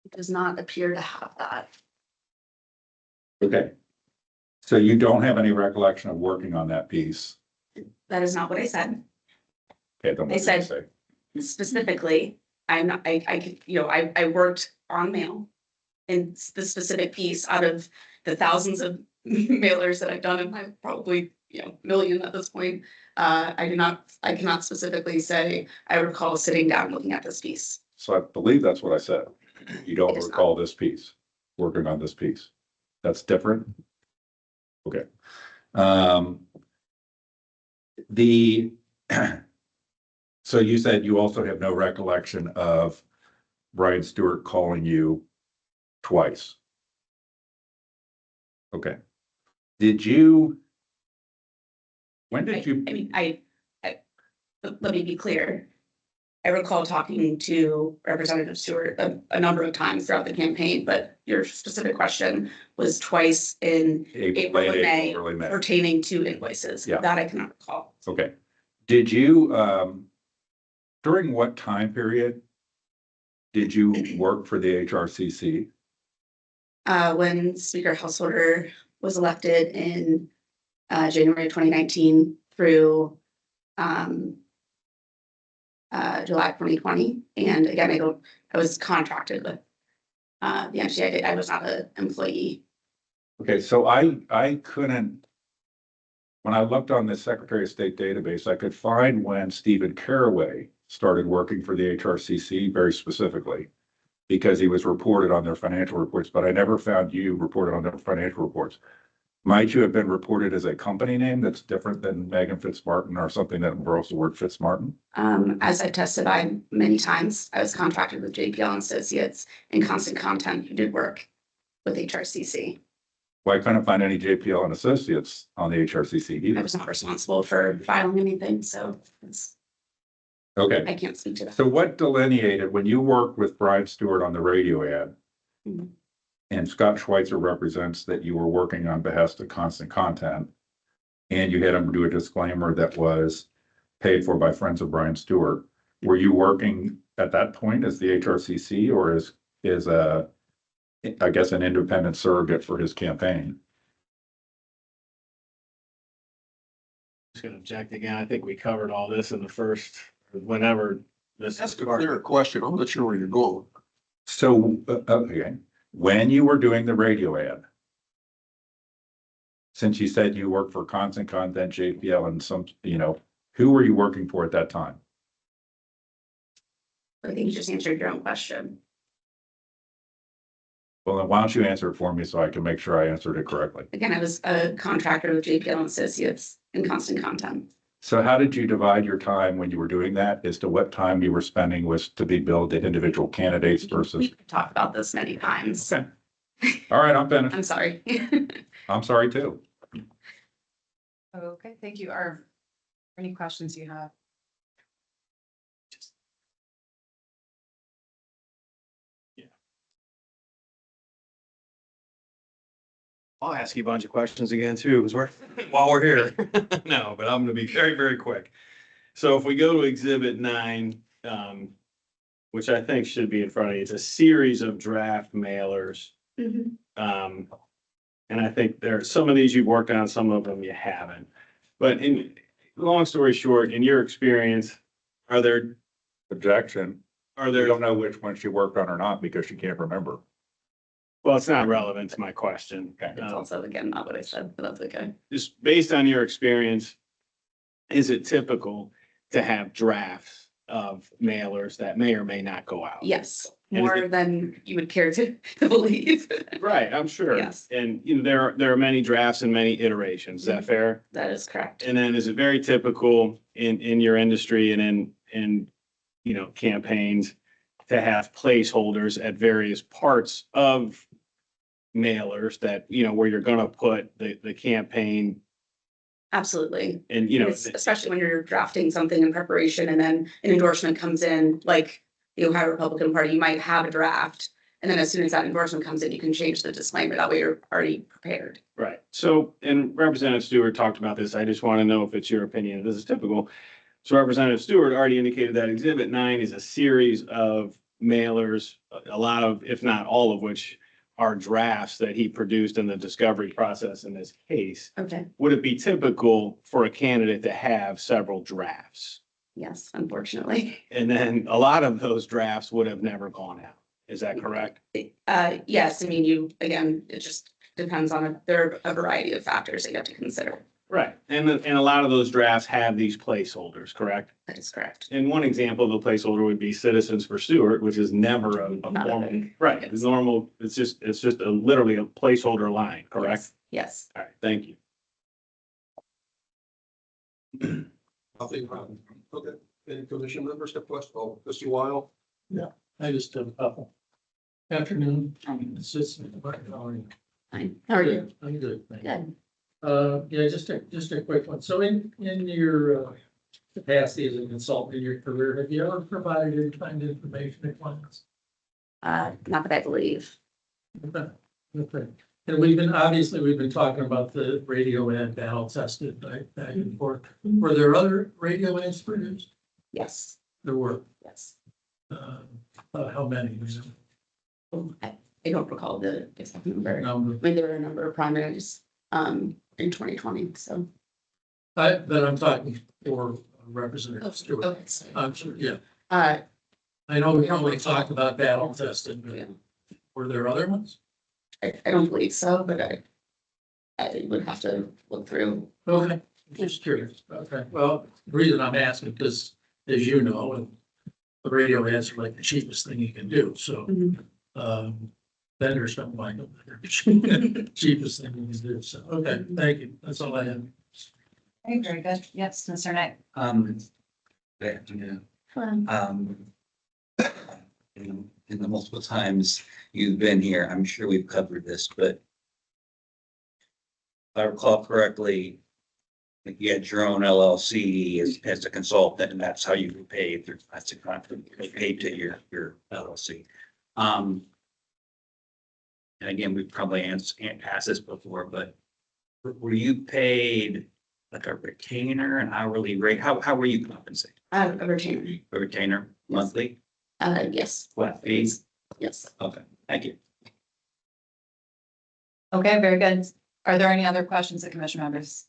It does not appear to have that. Okay. So you don't have any recollection of working on that piece? That is not what I said. Okay, then what I did you said- say? Specifically, I'm not, I could, I worked on mail. And the specific piece out of the thousands of mailers that I've done in my probably, million at this point. I cannot specifically say, I recall sitting down looking at this piece. So I believe that's what I said. You don't It is not. recall this piece, working on this piece. That's different? Okay. So you said you also have no recollection of Brian Stewart calling you twice. Okay. When did you? I mean, let me be clear. I recall talking to Representative Stewart a number of times throughout the campaign, but your specific question was twice in April and May Early May. pertaining to invoices. Yeah. That I cannot recall. Okay. Did you, during what time period did you work for the HRCC? When Speaker Householder was elected in January 2019 through July 2020. And again, I was contracted with the MTA. I was not an employee. Okay, so I couldn't, when I looked on the Secretary of State database, I could find when Stephen Caraway started working for the HRCC very specifically, because he was reported on their financial reports, but I never found you reported on their financial reports. Might you have been reported as a company name that's different than Megan Fitzmartin or something that involves the word Fitzmartin? As I've testified many times, I was contracted with JPL and Associates and Constant Content, who did work with HRCC. Well, I couldn't find any JPL and Associates on the HRCC I either. was not responsible for filing anything, so Okay. I can't speak to that. So what delineated, when you worked with Brian Stewart on the radio ad, Mhm. and Scott Schweitzer represents that you were working on behest of Constant Content, and you had him do a disclaimer that was paid for by friends of Brian Stewart, were you working at that point as the HRCC or as I guess, an independent surrogate for his campaign? Just gonna object again. I think we covered all this in the first, whenever this. That's a clear question. I'm not sure where you're going. So, okay, when you were doing the radio ad, since you said you worked for Constant Content, JPL, and some, who were you working for at that time? I think you just answered your own question. Well, then why don't you answer it for me so I can make sure I answered it correctly? Again, I was a contractor with JPL and Associates and Constant Content. So how did you divide your time when you were doing that as to what time you were spending was to be billed to individual candidates versus? We've talked about this many times. Okay. All right, I'm finished. I'm sorry. I'm sorry too. Okay, thank you. Are there any questions you have? I'll ask you a bunch of questions again too, because while we're here. No, but I'm gonna be very, very quick. So if we go to exhibit 9, which I think should be in front of you, it's a series of draft mailers. Mhm. And I think some of these you've worked on, some of them you haven't. But long story short, in your experience, are there, Objection. are You there, don't know which one she worked on or not because she can't remember. well, it's not relevant to my question. Okay. It's also, again, not what I said, but that's okay. Just based on your experience, is it typical to have drafts of mailers that may or may not go out? Yes, And is more it- than you would care to believe. Right, I'm sure. Yes. And there are many drafts and many iterations. Is that fair? That is correct. And then is it very typical in your industry and in, campaigns to have placeholders at various parts of mailers that, where you're gonna put the campaign Absolutely. and, Especially when you're drafting something in preparation and then an endorsement comes in, like the Ohio Republican Party, you might have a draft. And then as soon as that endorsement comes in, you can change the disclaimer. That way you're already prepared. right. So, and Representative Stewart talked about this. I just want to know if it's your opinion. This is typical. So Representative Stewart already indicated that Exhibit 9 is a series of mailers, a lot of, if not all of which are drafts that he produced in the discovery process in this case. Okay. Would it be typical for a candidate to have several drafts? Yes, unfortunately. And then a lot of those drafts would have never gone out. Is that correct? Yes, I mean, again, it just depends on, there are a variety of factors that you have to consider. Right. And a lot of those drafts have these placeholders, correct? That is correct. And one example of a placeholder would be Citizens for Stewart, which is never a Not a formal, thing. right, Yes. it's normal, it's just literally a placeholder line, correct? Yes. All right, thank you. Nothing, okay, any commission members have questions? Oh, Mr. Weil? I just have a couple. Afternoon. Assistant. How are you? Fine. How are you? I'm good. thank you. Good. Yeah, just a quick one. So in your capacity as a consultant in your career, have you ever provided any kind of information to clients? Not that I believe. Okay. Okay. And we've been talking about the radio ad battle tested back and forth. Were there other radio ads produced? Yes. There were. Yes. How many? I don't recall the exact number. Number. I mean, there were a number of primaries, in 2020, so. But I'm talking for Representative Stewart. Okay. I'm sure, yeah. Uh, I know we only talked about battle tested, yeah, but were there other ones? I don't believe so, but I would have to look through. Okay, just curious. Okay, well, the reason I'm asking, because as you know, the radio ads are like the cheapest thing you can do, so. Vendors don't mind them. They're the cheapest thing you can do, so, okay, thank you. That's all I have. Okay, very good. Yes, Mr. Knight. Good afternoon. Um, In the multiple times you've been here, I'm sure we've covered this, but if I recall correctly, like you had your own LLC as a consultant, and that's how you were paid through, that's a contract, you paid to your LLC. And again, we've probably asked this before, but were you paid like a retainer, an hourly rate? How were you compensated? a retainer. A retainer monthly, Yes, flat fees? yes. Okay, thank you. Okay, very good. Are there any other questions that commission members?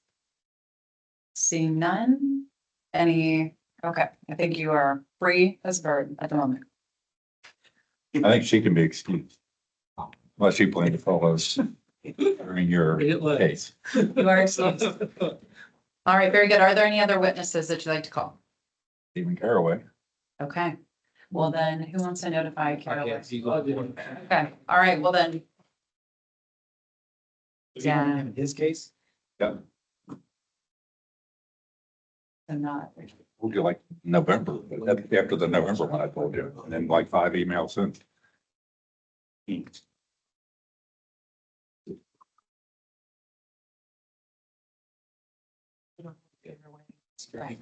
Seeing none? Okay, I think you are free as a bird at the moment. I think she can be excused. Unless you plan to follow us during your case. You are excused. All right, very good. Are there any other witnesses that you'd like to call? Stephen Caraway. Okay, well then, who wants to notify Carol? Okay. Okay, all right, well then. Yeah. In his case? Yeah, I'm not. we'll do like November, but after the November one I told you, and then like 5 emails since. Right.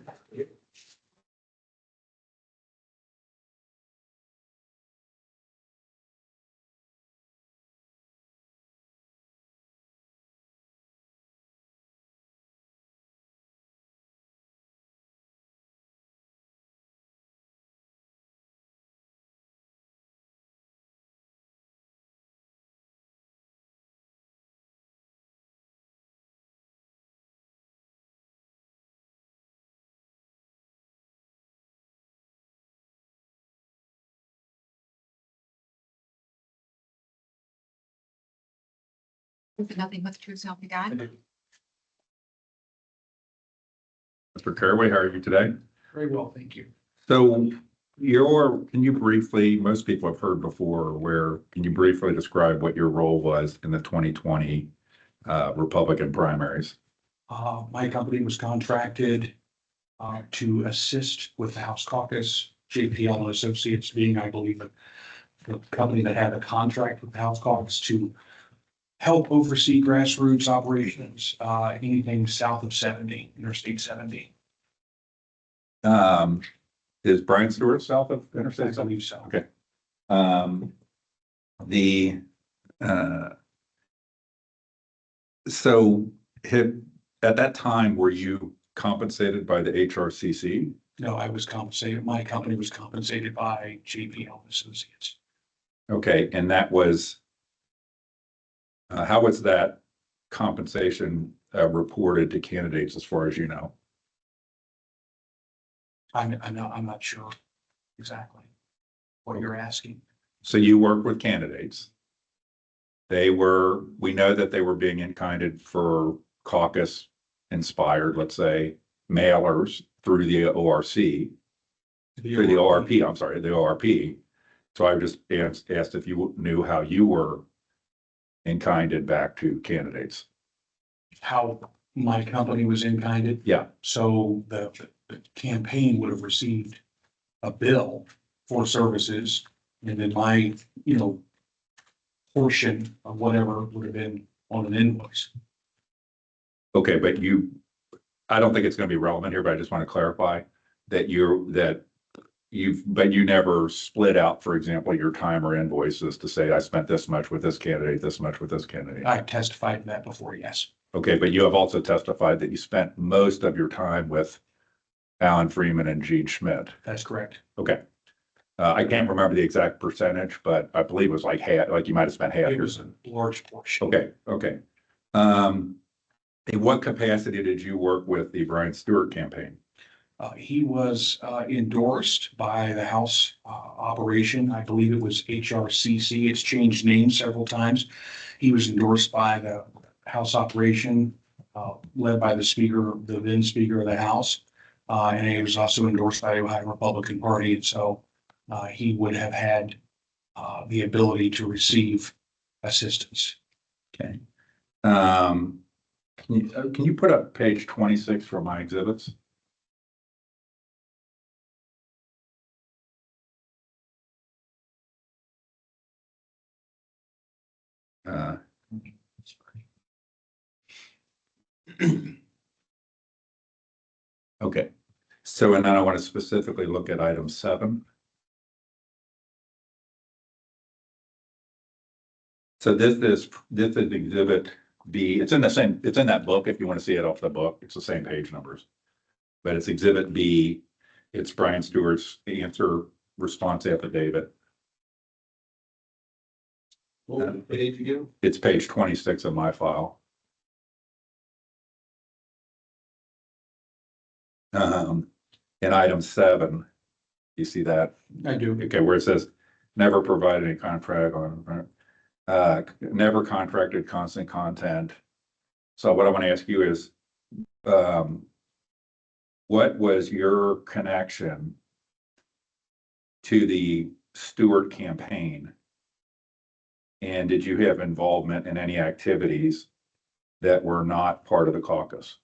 If nothing but the truth, so help you God. Mr. Caraway, how are you today? Very well, thank you. So can you briefly, most people have heard before, can you briefly describe what your role was in the 2020 Republican primaries? My company was contracted to assist with the House caucus, JPL and Associates being, I believe, the company that had a contract with the House caucus to help oversee grassroots operations, anything south of 70, Interstate 70. Is Brian Stewart south of Interstate? I believe so. Okay. The, so at that time, were you compensated by the HRCC? No, I was compensated. My company was compensated by JPL and Associates. Okay, and that was, how was that compensation reported to candidates as far as you know? I'm not sure exactly what you're asking. So you work with candidates. We know that they were being in-kinded for caucus inspired, let's say, mailers through the ORC, through the ORP, I'm sorry, the ORP. So I just asked if you knew how you were in-kinded back to candidates. How my company was in-kinded? Yeah. So the campaign would have received a bill for services, and then my, portion of whatever would have been on an invoice. Okay, but I don't think it's going to be relevant here, but I just want to clarify that you never split out, for example, your time or invoices to say, I spent this much with this candidate, this much with this candidate. I testified to that before, yes. Okay, but you have also testified that you spent most of your time with Alan Freeman and Gene Schmidt. That's correct. Okay. I can't remember the exact percentage, but I believe it was like half, like you might have spent half. It was a large portion. Okay. In what capacity did you work with the Brian Stewart campaign? He was endorsed by the House operation. I believe it was HRCC. It's changed names several times. He was endorsed by the House operation, led by the then Speaker of the House. And he was also endorsed by the Ohio Republican Party. And so he would have had the ability to receive assistance. Okay. Can you put up page 26 for my exhibits? Okay, so and then I want to specifically look at item 7. So this is exhibit B. It's in that book. If you want to see it off the book, it's the same page numbers. But it's exhibit B. It's Brian Stewart's answer response affidavit. What was the page again? It's page 26 of my file. In item 7, you see that? I do. Okay, where it says never provided any contract on, never contracted constant content. So what I want to ask you is, what was your connection to the Stewart campaign? And did you have involvement in any activities that were not part of the caucus?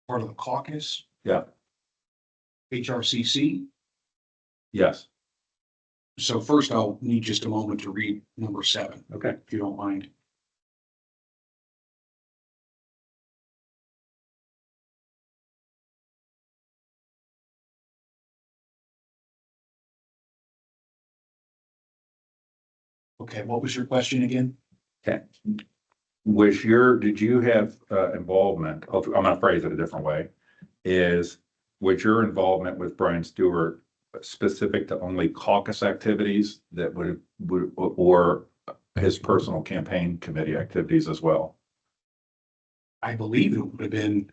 Part of the caucus, Yeah, HRCC. yes, So first I'll need just a moment to read number 7, okay. if you don't mind. Okay, what was your question again? Okay. Did you have involvement, I'm gonna phrase it a different way, was your involvement with Brian Stewart specific to only caucus activities that would or his personal campaign committee activities as well? I believe it would have been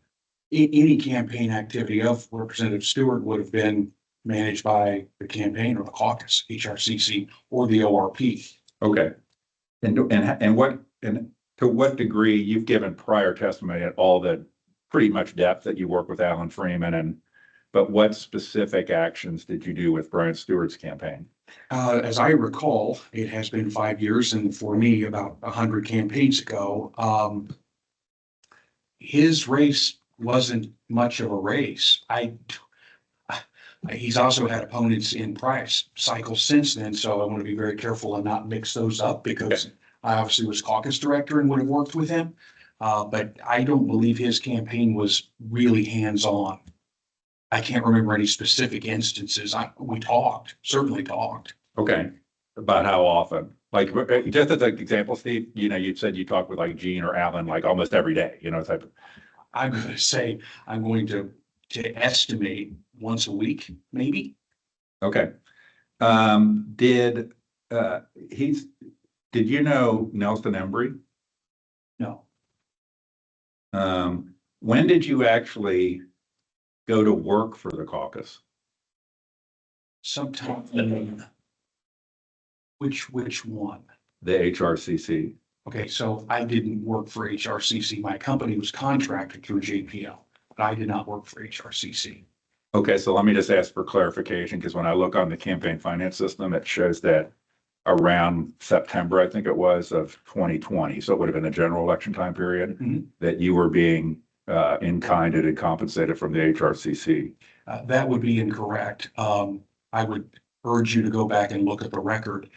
any campaign activity of Representative Stewart would have been managed by the campaign or the caucus, HRCC or the ORP. Okay, And to what degree you've given prior testimony at all the pretty much depth that you work with Alan Freeman but what specific actions did you do with Brian Stewart's campaign? As I recall, it has been 5 years, and for me, about 100 campaigns ago, his race wasn't much of a race. He's also had opponents in prior cycles since then, so I want to be very careful and not mix those up because I obviously was caucus director and would have worked with him. But I don't believe his campaign was really hands-on. I can't remember any specific instances. We certainly talked. Okay, about how often? Like, just as an example, Steve, you said you talk with like Gene or Alan like almost every day, type of. I'm going to say, I'm going to estimate once a week, maybe. Okay. Did you know Nelson Embry? No. When did you actually go to work for the caucus? Sometime. Which one? The HRCC. Okay, so I didn't work for HRCC. My company was contracted through JPL, but I did not work for HRCC. Okay, so let me just ask for clarification, because when I look on the campaign finance system, it shows that around September, I think it was, of 2020, so it would have been the general election time period, that you were being in-kinded and compensated from the HRCC. That would be incorrect. I would urge you to go back and look at the record.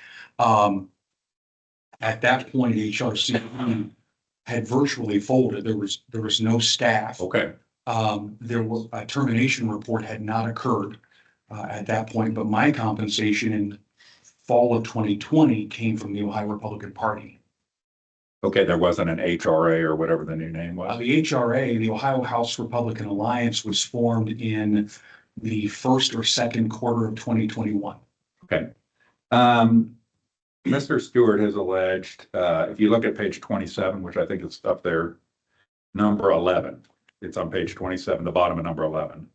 At that point, HRCC had virtually folded. There was no staff. Okay. A termination report had not occurred at that point, but my compensation in fall of 2020 came from the Ohio Republican Party. Okay, there wasn't an HRA or whatever the new name was. The HRA, the Ohio House Republican Alliance, was formed in the first or second quarter of 2021. Okay. Mr. Stewart has alleged, if you look at page 27, which I think is up there, number 11, it's on page 27, the bottom of number 11.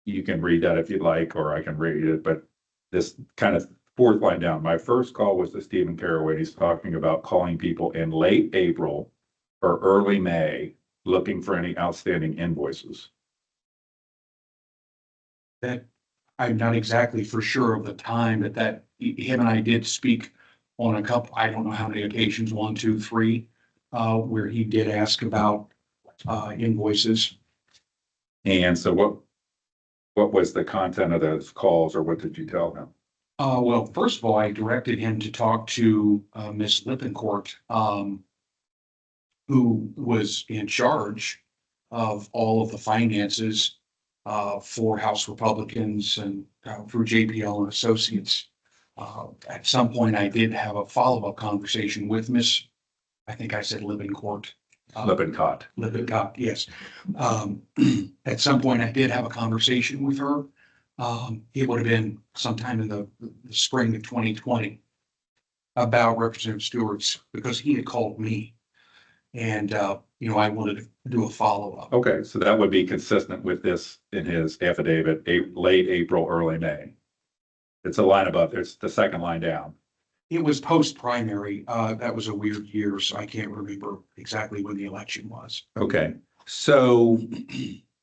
You can read that if you'd like, or I can read it, but this kind of fourth line down. My first call was to Stephen Caraway. He's talking about calling people in late April or early May, looking for any outstanding invoices. That I'm not exactly for sure of the time that him and I did speak on a couple, I don't know how many occasions, 1, 2, 3, where he did ask about invoices. And so what was the content of those calls, or what did you tell him? Well, first of all, I directed him to talk to Miss Lippencourt, who was in charge of all of the finances for House Republicans and through JPL and Associates. At some point, I did have a follow-up conversation with Miss, I think I said Lippencourt. Lippincott, yes. At some point, I did have a conversation with her. It would have been sometime in the spring of 2020 about Representative Stewart's, because he had called me. And, I wanted to do a follow-up. Okay, so that would be consistent with this in his affidavit, late April, early May. It's a line above, it's the second line down. It was post-primary. That was a weird year, so I can't remember exactly when the election was. Okay, so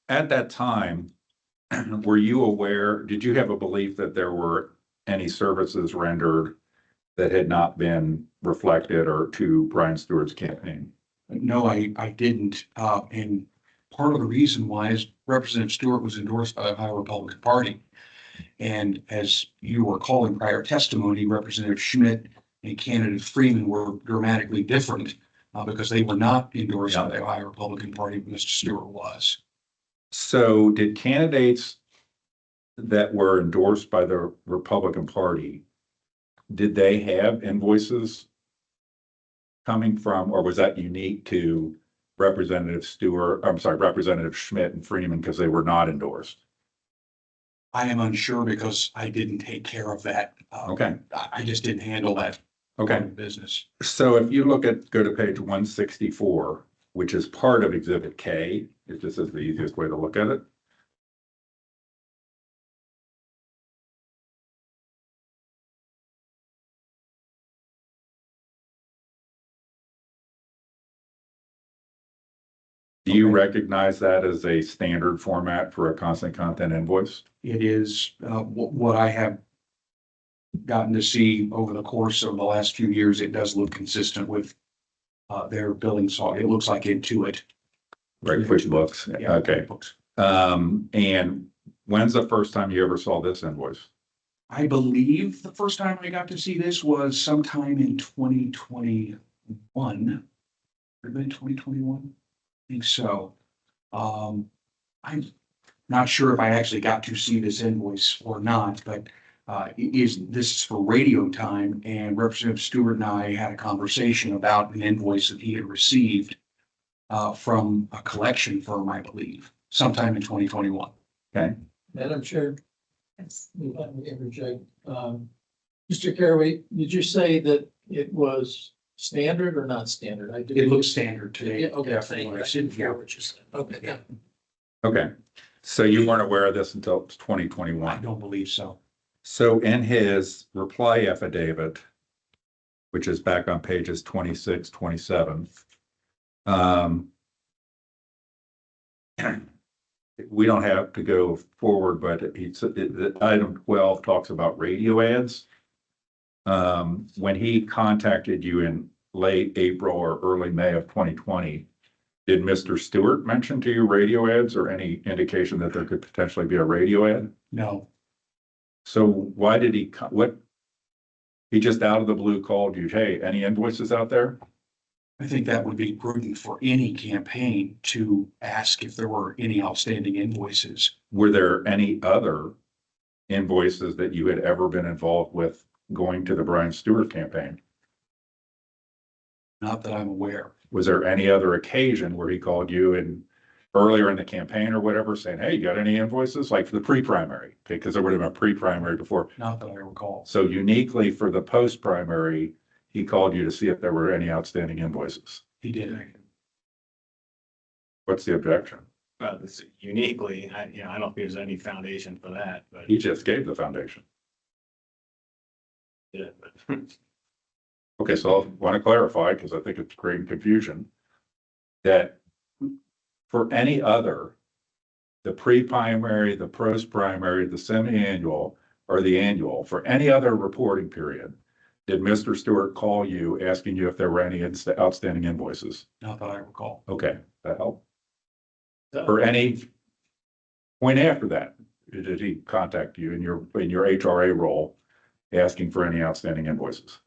at that time, were you aware, did you have a belief that there were any services rendered that had not been reflected or to Brian Stewart's campaign? No, I didn't. And part of the reason why is Representative Stewart was endorsed by the Ohio Republican Party. And as you were calling prior testimony, Representative Schmidt and candidate Freeman were dramatically different because they were not endorsed by the Ohio Republican Party, but Mr. Stewart was. So did candidates that were endorsed by the Republican Party, did they have invoices coming from, or was that unique to Representative Schmidt and Freeman because they were not endorsed? I am unsure because I didn't take care of that. Okay. I just didn't handle that. Okay. Business. So if you go to page 164, which is part of Exhibit K, it just is the easiest way to look at it. Do you Okay. recognize that as a standard format for a constant content invoice? It is, what I have gotten to see over the course of the last few years, it does look consistent with their billing software. It looks like Intuit. Right, QuickBooks, Yeah, okay. QuickBooks. And when's the first time you ever saw this invoice? I believe the first time I got to see this was sometime in 2021. Could have been 2021. I think so. I'm not sure if I actually got to see this invoice or not, but this is for radio time, and Representative Stewart and I had a conversation about an invoice that he had received from a collection firm, I believe, sometime in 2021. Okay, Madam Chair, Yes. let me interject. Mr. Caraway, did you say that it was standard or not standard? I did. It looks standard today. Yeah, okay, Definitely. thank you. I didn't hear what you said. Okay, yeah. okay. So you weren't aware of this until I 2021. don't believe so. So in his reply affidavit, which is back on pages 26, 27, we don't have to go forward, but item 12 talks about radio ads. When he contacted you in late April or early May of 2020, did Mr. Stewart mention to you radio ads or any indication that there could potentially be a radio ad? No, So why did he just out of the blue called you, hey, any invoices out there? I think that would be prudent for any campaign to ask if there were any outstanding invoices. Were there any other invoices that you had ever been involved with going to the Brian Stewart campaign? Not that I'm aware. Was there any other occasion where he called you and earlier in the campaign or whatever saying, hey, you got any invoices? Like for the pre-primary, because there would have been a pre-primary before. Not that I recall. So uniquely for the post-primary, he called you to see if there were any outstanding invoices. He did. What's the objection? Well, it's uniquely, I don't think there's any foundation for that, but. He just gave the foundation. Yeah, but Okay, so I want to clarify, because I think it's creating confusion, that for any other, the pre-primary, the post-primary, the semi-annual, or the annual, for any other reporting period, did Mr. Stewart call you asking you if there were any outstanding invoices? Not that I recall. Okay, that helped. For any point after that, did he contact you in your HRA role, asking for any outstanding invoices?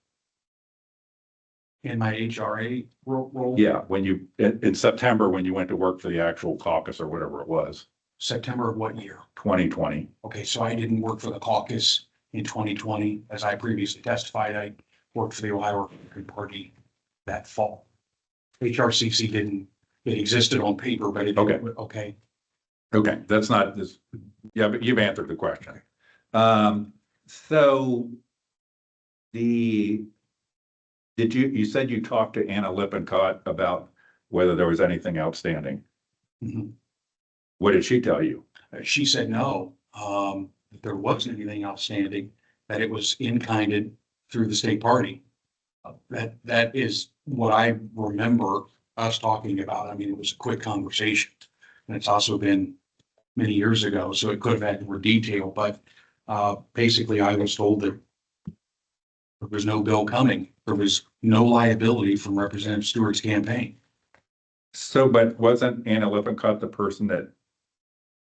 In my HRA role? Yeah, when you, in September, when you went to work for the actual caucus or whatever it was, September of what year? 2020. Okay, so I didn't work for the caucus in 2020. As I previously testified, I worked for the Ohio Republican Party that fall. HRCC didn't, it existed on paper, but it. Okay. Okay. Okay, that's not this, yeah, but you've answered the question. So you said you talked to Anna Lippincott about whether there was anything outstanding. Mhm. What did she tell you? She said no, that there wasn't anything outstanding, that it was in-kinded through the state party. That is what I remember us talking about. I mean, it was a quick conversation. And it's also been many years ago, so it could have had more detail, but basically I was told that there was no bill coming. There was no liability from Representative Stewart's campaign. So, but wasn't Anna Lippincott the person that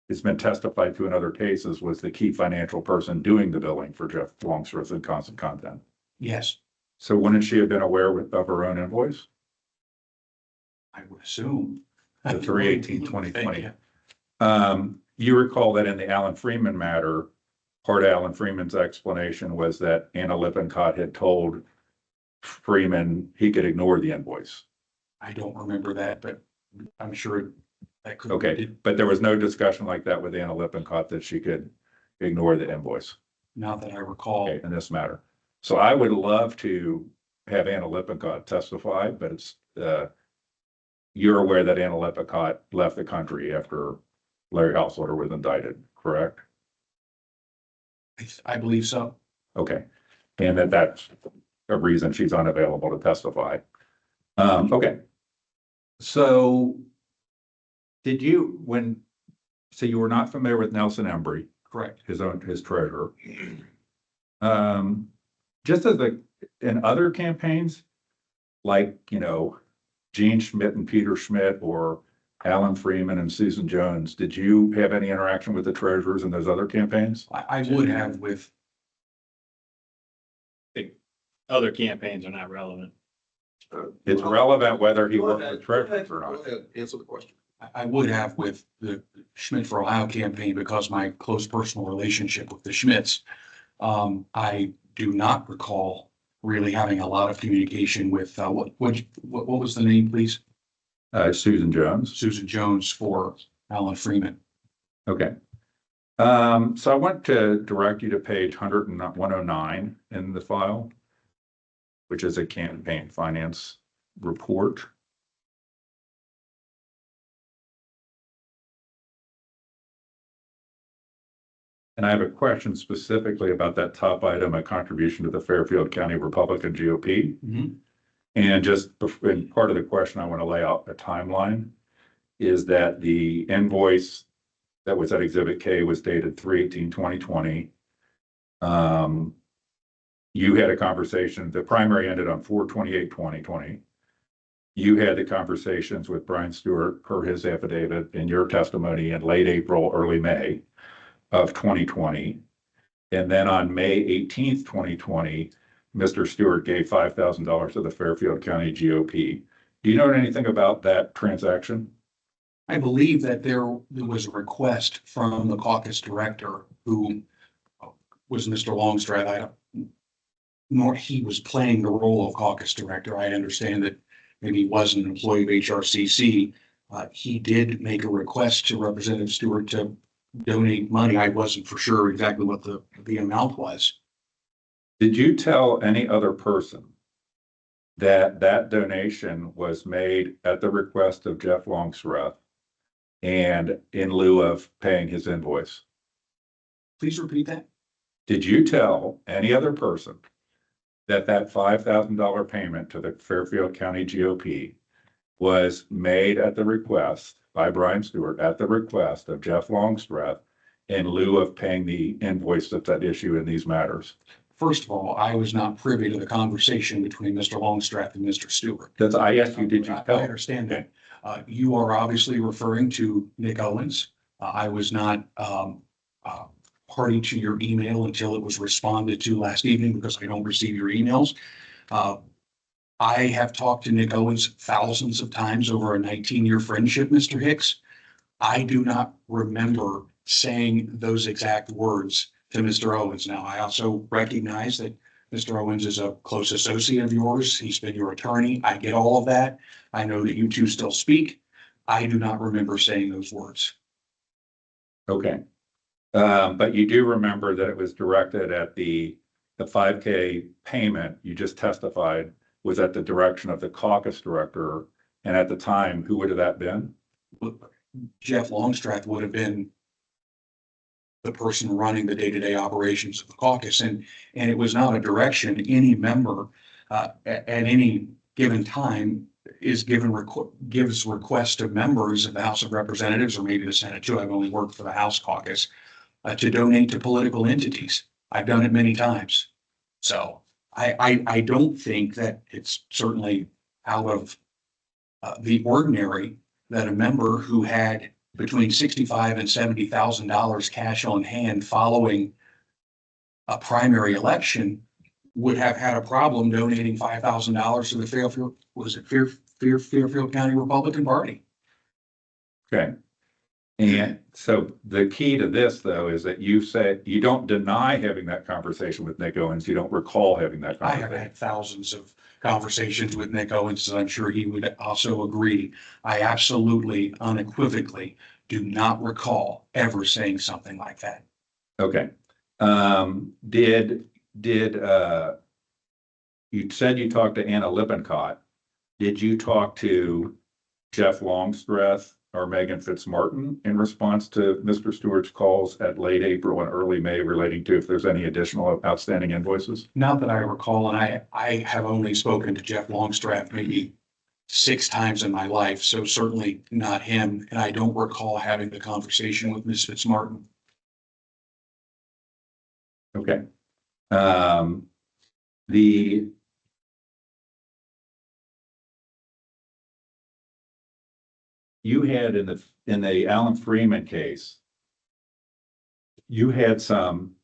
has been testified to in other cases was the key financial person doing the billing for Jeff Longsworth and Constant Content? Yes, So wouldn't she have been aware of her own invoice? I would assume. The 3/18/2020. You recall that in the Alan Freeman matter, part of Alan Freeman's explanation was that Anna Lippincott had told Freeman he could ignore the invoice. I don't remember that, but I'm sure that could. Okay, but there was no discussion like that with Anna Lippincott that she could ignore the invoice. Not that I recall. Okay, in this matter. So I would love to have Anna Lippincott testify, but it's, you're aware that Anna Lippincott left the country after Larry Householder was indicted, correct? I believe so. Okay, and that's a reason she's unavailable to testify. Okay. So Did you, so you were not familiar with Nelson Embry, Correct. his treasurer? Just as in other campaigns, like, Gene Schmidt and Peter Schmidt, or Alan Freeman and Susan Jones, did you have any interaction with the treasurers in those other campaigns? I would have with, Other campaigns are not relevant. It's relevant whether he worked with treasurers or Go not. ahead, answer the question. I would have with the Schmidt for Ohio campaign because my close personal relationship with the Schmidts. I do not recall really having a lot of communication with, what was the name, please? Susan Jones. Susan Jones for Alan Freeman. Okay. So I want to direct you to page 109 in the file, which is a campaign finance report. And I have a question specifically about that top item, a contribution to the Fairfield County Republican GOP. Mhm. And and part of the question, I want to lay out a timeline, is that the invoice that was at Exhibit K was dated 3/18/2020. You had a conversation, the primary ended on 4/28/2020. You had the conversations with Brian Stewart per his affidavit in your testimony in late April, early May of 2020. And then on May 18th, 2020, Mr. Stewart gave $5,000 to the Fairfield County GOP. Do you know anything about that transaction? I believe that there was a request from the caucus director who was Mr. Longstreth. Nor he was playing the role of caucus director. I understand that maybe he was an employee of HRCC. He did make a request to Representative Stewart to donate money. I wasn't for sure exactly what the amount was. Did you tell any other person that that donation was made at the request of Jeff Longstreth and in lieu of paying his invoice? Please repeat that. Did you tell any other person that $5,000 payment to the Fairfield County GOP was made at the request by Brian Stewart, at the request of Jeff Longstreth, in lieu of paying the invoice that's at issue in these matters? First of all, I was not privy to the conversation between Mr. Longstreth and Mr. Stewart. I asked you, did you I tell? understand that. You are obviously referring to Nick Owens. I was not party to your email until it was responded to last evening because I don't receive your emails. I have talked to Nick Owens thousands of times over a 19-year friendship, Mr. Hicks. I do not remember saying those exact words to Mr. Owens. Now, I also recognize that Mr. Owens is a close associate of yours. He's been your attorney. I get all of that. I know that you two still speak. I do not remember saying those words. Okay. But you do remember that it was directed at the 5K payment you just testified was at the direction of the caucus director. And at the time, who would have that been? Jeff Longstreth would have been the person running the day-to-day operations of the caucus. And it was not a direction any member at any given time gives requests to members of the House of Representatives, or maybe the Senate too. I've only worked for the House caucus, to donate to political entities. I've done it many times. So I don't think that it's certainly out of the ordinary that a member who had between $65,000 and $70,000 cash on hand following a primary election would have had a problem donating $5,000 to the Fairfield County Republican Party. Okay. And so the key to this, though, is that you said you don't deny having that conversation with Nick Owens. You don't recall having that I have conversation. had thousands of conversations with Nick Owens, and I'm sure he would also agree. I absolutely unequivocally do not recall ever saying something like that. Okay. You said you talked to Anna Lippincott. Did you talk to Jeff Longstreth or Megan Fitzmartin in response to Mr. Stewart's calls at late April and early May relating to if there's any additional outstanding invoices? Not that I recall, and I have only spoken to Jeff Longstreth maybe 6 times in my life, so certainly not him. And I don't recall having the conversation with Ms. Fitzmartin. Okay. The you had in the Alan Freeman case, you had some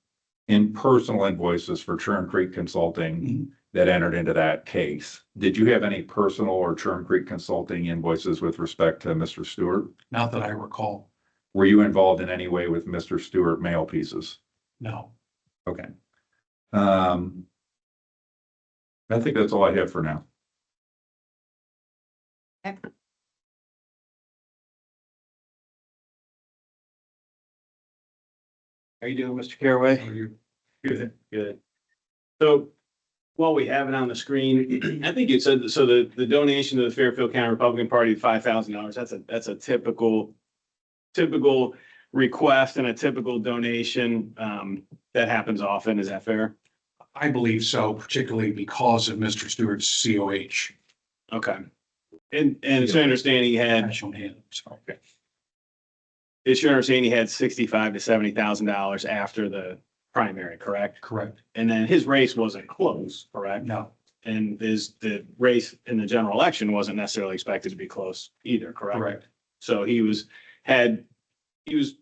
impersonal invoices for Churn Creek Consulting that entered into that case. Did you have any personal or Churn Creek Consulting invoices with respect to Mr. Stewart? Not that I recall. Were you involved in any way with Mr. Stewart mail pieces? No. Okay. I think that's all I have for now. How you doing, Mr. Caraway? Good, good. So while we have it on the screen, I think you said, so the donation to the Fairfield County Republican Party, $5,000, that's a typical request and a typical donation that happens often. Is that fair? I believe so, particularly because of Mr. Stewart's COH. Okay. And it's your understanding he had, Cash on hand, so. it's your understanding he had $65,000 to $70,000 after the primary, correct? Correct. And then his race wasn't close, correct? No, And the race in the general election wasn't necessarily expected to be close either, correct? correct, So he was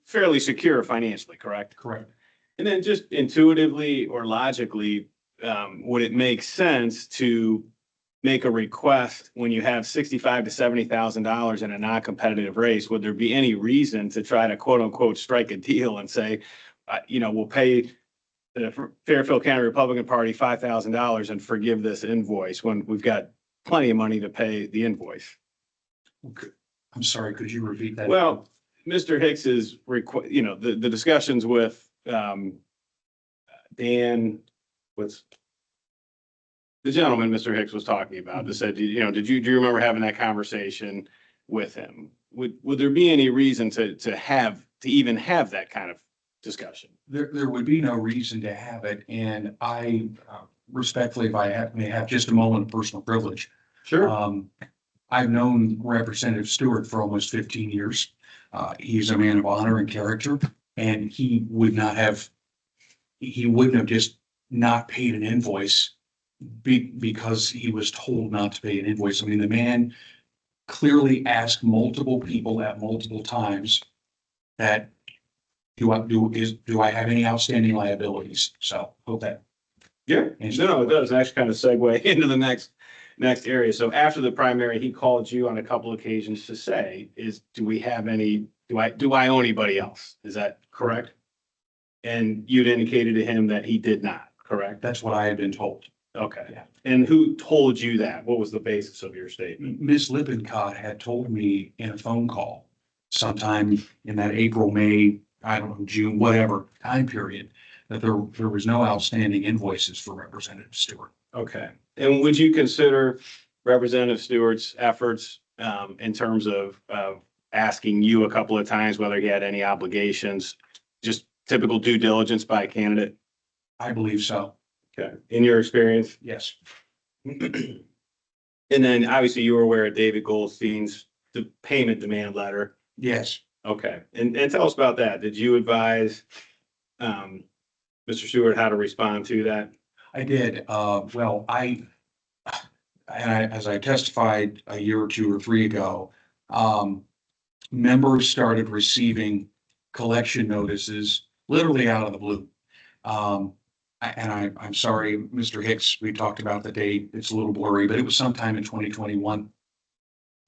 fairly secure financially, correct? correct. And then just intuitively or logically, would it make sense to make a request when you have $65,000 to $70,000 in a non-competitive race? Would there be any reason to try to quote unquote strike a deal and say, we'll pay the Fairfield County Republican Party $5,000 and forgive this invoice when we've got plenty of money to pay the invoice? I'm sorry, could you repeat that? Well, Mr. Hicks's the discussions with Dan, with the gentleman Mr. Hicks was talking about, that said, do you remember having that conversation with him? Would there be any reason to even have that kind of discussion? There would be no reason to have it, and I respectfully, if I may have just a moment of personal privilege. Sure. I've known Representative Stewart for almost 15 years. He's a man of honor and character, and he wouldn't have just not paid an invoice because he was told not to pay an invoice. I mean, the man clearly asked multiple people at multiple times that do I have any outstanding liabilities? So hope that. Yeah, no, it does actually kind of segue into the next area. So after the primary, he called you on a couple occasions to say, do I owe anybody else? Is that correct? And you'd indicated to him that he did not, correct? That's what I had been told. Okay. Yeah. And who told you that? What was the basis of your statement? Ms. Lippincott had told me in a phone call sometime in that April, May, I don't know, June, whatever time period, that there was no outstanding invoices for Representative Stewart. Okay. And would you consider Representative Stewart's efforts in terms of asking you a couple of times whether he had any obligations, just typical due diligence by a candidate? I believe so. Okay. In your experience? Yes. And then obviously you were aware of David Goldstein's payment demand letter. Yes. Okay. And tell us about that. Did you advise Mr. Stewart how to respond to that? I did. Well, as I testified a year or two or three ago, members started receiving collection notices literally out of the blue. I'm sorry, Mr. Hicks, we talked about the date. It's a little blurry, but it was sometime in 2021.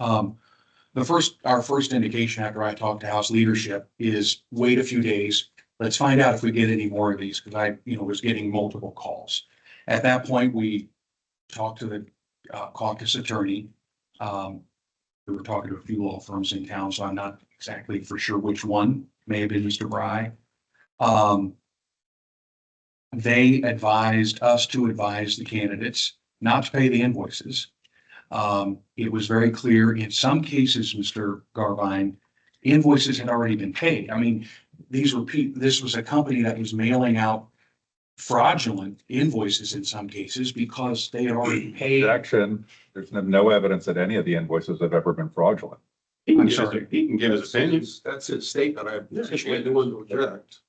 Our first indication after I talked to House leadership is wait a few days. Let's find out if we get any more of these, because I was getting multiple calls. At that point, we talked to the caucus attorney. We were talking to a few law firms in town, so I'm not exactly for sure which one. May have been Mr. Bry. They advised us to advise the candidates not to pay the invoices. It was very clear in some cases, Mr. Garvine, invoices had already been paid. I mean, this was a company that was mailing out fraudulent invoices in some cases because they had already paid. Objection, there's no evidence that any of the invoices have ever been fraudulent. He can I'm give us, sorry. he can give his opinion. That's his statement. I officially the one to object.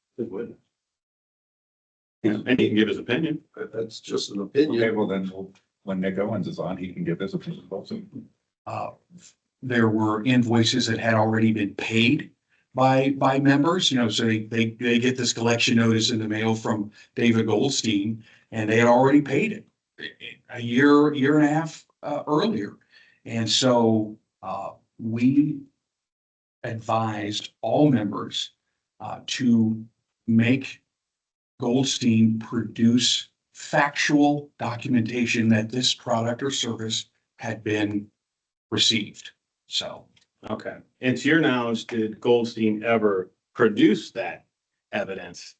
And he can give his opinion. But that's just an Okay, opinion. well then, when Nick Owens is on, he can give his opinion also. Uh, There were invoices that had already been paid by members, you know, so they get this collection notice in the mail from David Goldstein, and they had already paid it a year and a half earlier. And so we advised all members to make Goldstein produce factual documentation that this product or service had been received. So Okay. And to your knowledge, did Goldstein ever produce that evidence?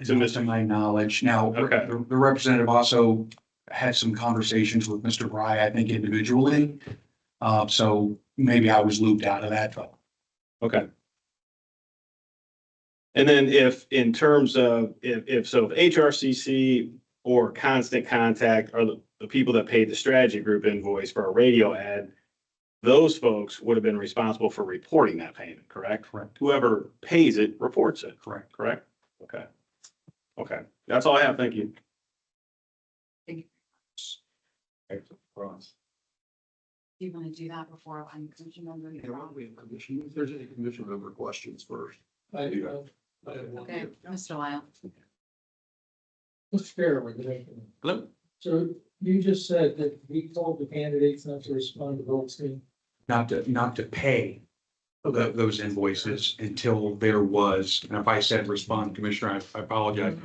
To not Mr. to my knowledge. Now, Okay. the representative also had some conversations with Mr. Bry, I think individually. So maybe I was looped out of that, but Okay. And then if, in terms of, if HRCC or Constant Contact are the people that paid the strategy group invoice for a radio ad, those folks would have been responsible for reporting that payment, correct? Correct. Whoever pays it reports it, correct. correct? Okay. Okay, that's all I have. Thank you. Do you want to do that before I'm commission member? Yeah, why don't we have commission, if there's any commission member questions first. Okay, Okay, Mr. Lyle. Mr. Fairway, good afternoon. Hello. So you just said that we told the candidates not to respond to Goldstein. Not to pay those invoices until there was, and if I said respond, Commissioner, I apologize.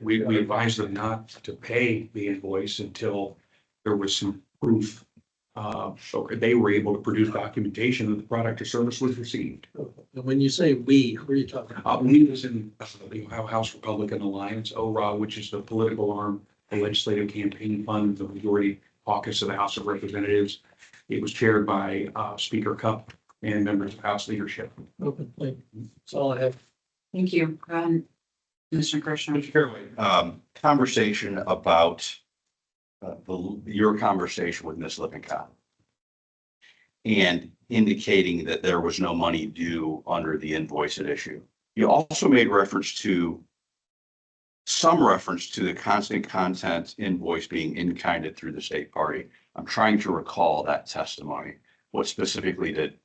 We advised them not to pay the invoice until there was some proof. So they were able to produce documentation that the product or service was received. And when you say we, who are you talking about? We was in the Ohio House Republican Alliance, ORA, which is the political arm, the legislative campaign fund, the majority caucus of the House of Representatives. It was chaired by Speaker Cupp and members of House leadership. Open, thank you. That's all I have. Thank you. Go ahead. Commissioner Kirschner. Conversation about your conversation with Ms. Lippincott and indicating that there was no money due under the invoice at issue. You also made some reference to the Constant Contact invoice being in-kinded through the state party. I'm trying to recall that testimony. What specifically did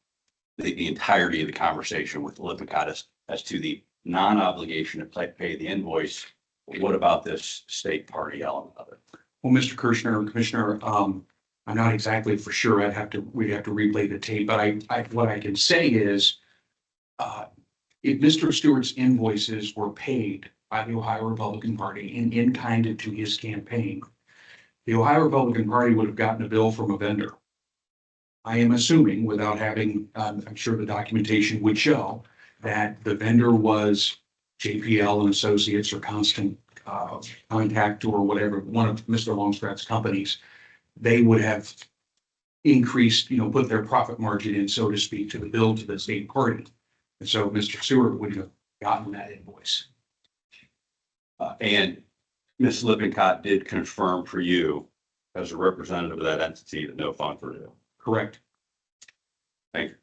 the entirety of the conversation with Lippincott as to the non-obligation to pay the invoice? What about this state party element of it? Well, Mr. Kirschner, Commissioner, I'm not exactly for sure. We'd have to replay the tape, but what I can say is, if Mr. Stewart's invoices were paid by the Ohio Republican Party and in-kinded to his campaign, the Ohio Republican Party would have gotten a bill from a vendor. I am assuming, without having, I'm sure the documentation would show that the vendor was JPL and Associates or Constant Contact or whatever, one of Mr. Longstrap's companies. They would have increased, put their profit margin in, so to speak, to the bill to the state party. And so Mr. Stewart would have gotten that invoice. And Ms. Lippincott did confirm for you as a representative of that entity that no funds were due. Correct. Thank you.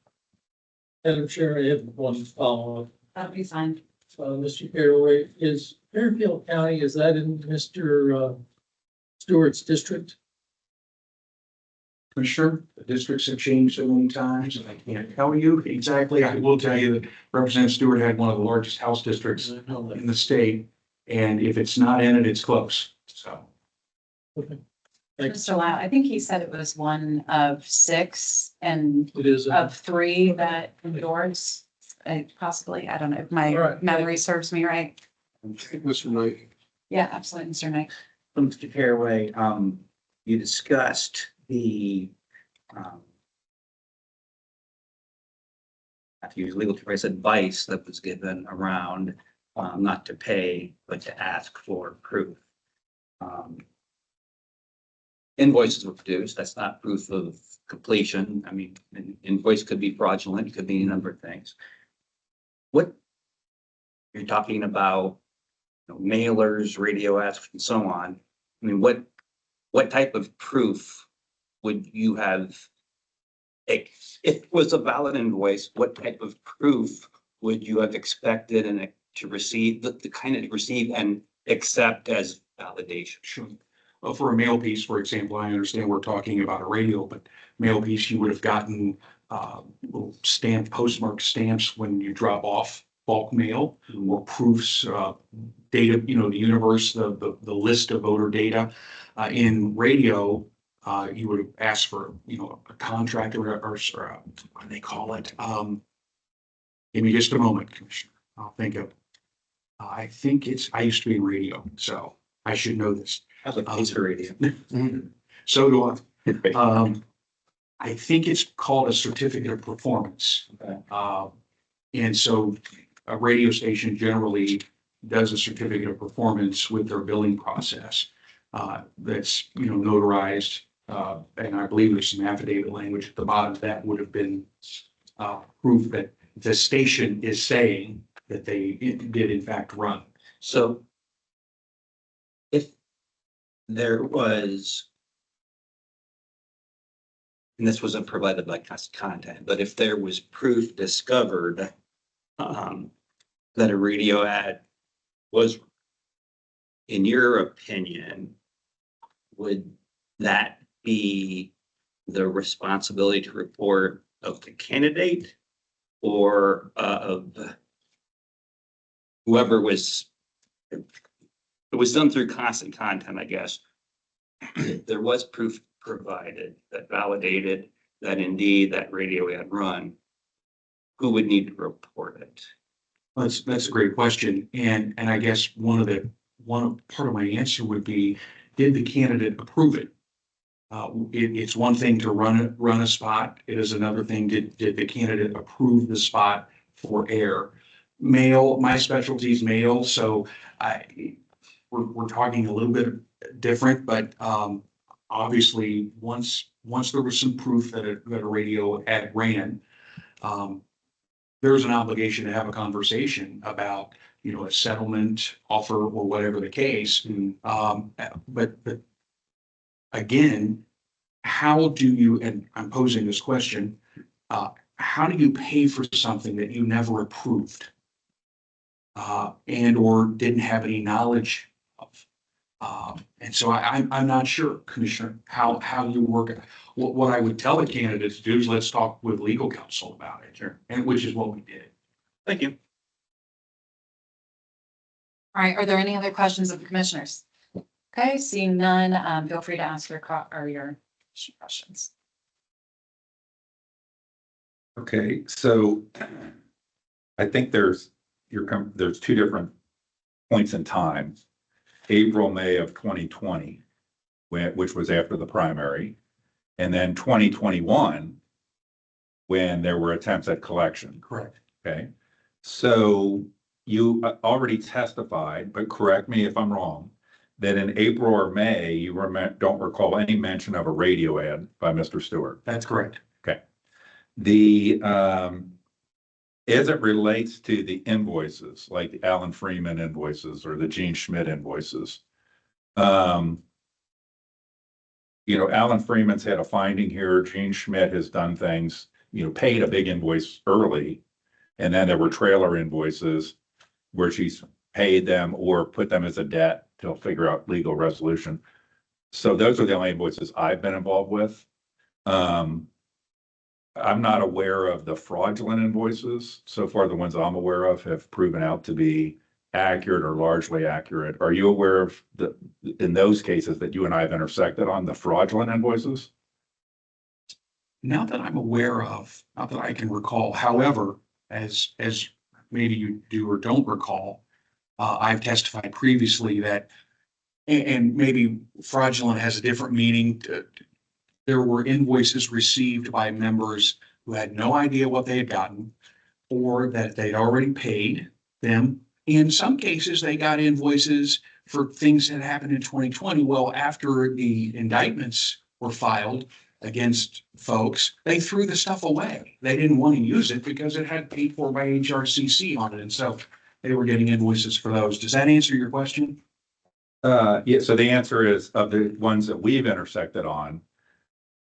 Madam Chair, I have one follow-up. That'd be fine. Mr. Fairway, is Fairfield County, is that in Mr. Stewart's district? Commissioner, the districts have changed so many times and I can't tell you exactly. I will tell you that Representative Stewart had one of the largest House districts I know that. in the state. And if it's not in it, it's close. So. Okay. Thanks. Mr. Lyle, I think he said it was one of 6 and It is. of 3 that endorsed, possibly. I don't know if my All right. memory serves me right. Mr. Knight. Yeah, absolutely, Mr. Knight. Mr. Fairway, you discussed the, I have to use legal terms, advice that was given around not to pay, but to ask for proof. Invoices were produced. That's not proof of completion. I mean, an invoice could be fraudulent, it could be a number of things. What you're talking about mailers, radio ads, and so on. I mean, what type of proof would you have? If it was a valid invoice, what type of proof would you have expected and to receive, the kind of receive and accept as validation? Sure. Well, for a mail piece, for example, I understand we're talking about a radio, but mail piece, you would have gotten little stamp, postmark stamps when you drop off bulk mail, or proofs, data, the universe, the list of voter data. In radio, you would have asked for, a contract or what do they call it? Give me just a moment, Commissioner. I'll think of, I used to be in radio, so I should know this. I have a piece of radio. So do I. I think it's called a certificate of performance. Okay. And so a radio station generally does a certificate of performance with their billing process. That's, notarized. And I believe there's some affidavit language at the bottom that would have been proof that the station is saying that they did in fact run. So if there was, and this wasn't provided by content, but if there was proof discovered that a radio ad was, in your opinion, would that be the responsibility to report of the candidate or of whoever was, it was done through constant content, I guess. There was proof provided that validated that indeed that radio ad run, who would need to report it? That's a great question. And I guess part of my answer would be, did the candidate approve it? It's one thing to run a spot. It is another thing, did the candidate approve the spot for air? Mail, my specialty is mail, so we're talking a little bit different, but obviously once there was some proof that a radio ad ran, there's an obligation to have a conversation about, a settlement offer or whatever the case. But again, how do you, and I'm posing this question, how do you pay for something that you never approved? And or didn't have any knowledge of? And so I'm not sure, Commissioner, how you work it. What I would tell the candidates to do is let's talk with legal counsel about it. Sure. And which is what we did. Thank you. All right, are there any other questions of the commissioners? Okay, seeing none, feel free to ask your questions. Okay, so I think there's two different points in time. April, May of 2020, which was after the primary, and then 2021, when there were attempts at collection. Correct. Okay, so you already testified, but correct me if I'm wrong, that in April or May, you don't recall any mention of a radio ad by Mr. Stewart. That's correct. Okay. As it relates to the invoices, like the Alan Freeman invoices or the Gene Schmidt invoices, Alan Freeman's had a finding here. Gene Schmidt has done things, paid a big invoice early, and then there were trailer invoices where she's paid them or put them as a debt to figure out legal resolution. So those are the only invoices I've been involved with. I'm not aware of the fraudulent invoices. So far, the ones I'm aware of have proven out to be accurate or largely accurate. Are you aware of in those cases that you and I have intersected on the fraudulent invoices? Not that I'm aware of, not that I can recall. However, as maybe you do or don't recall, I've testified previously that, and maybe fraudulent has a different meaning. There were invoices received by members who had no idea what they had gotten, or that they'd already paid them. In some cases, they got invoices for things that happened in 2020. Well, after the indictments were filed against folks, they threw the stuff away. They didn't want to use it because it had paid for by HRCC on it. And so they were getting invoices for those. Does that answer your question? Yeah, so the answer is of the ones that we've intersected on,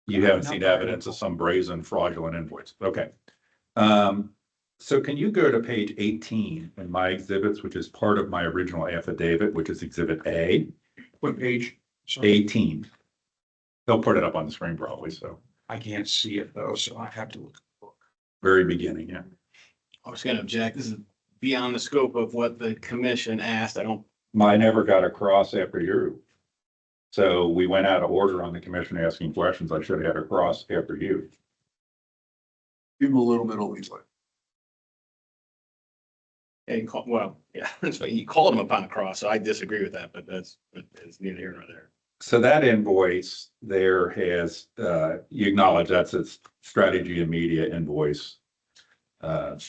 you haven't seen evidence of some brazen fraudulent invoice. Okay. So can you go to page 18 in my exhibits, which is part of my original affidavit, which is exhibit A, What page? Sorry, 18. They'll put it up on the screen probably, so I can't see it though, so I have to look. at the book. very beginning, yeah. I was gonna object. This is beyond the scope of what the commission asked. I don't, Mine never got across after you. So we went out of order on the commission asking questions. I should have had a cross after you. Give him a little bit of leeway. yeah, well, yeah, so you called him upon a cross, so I disagree with that, but it's neither here nor there. So that invoice there has, you acknowledge that's a strategy and media invoice.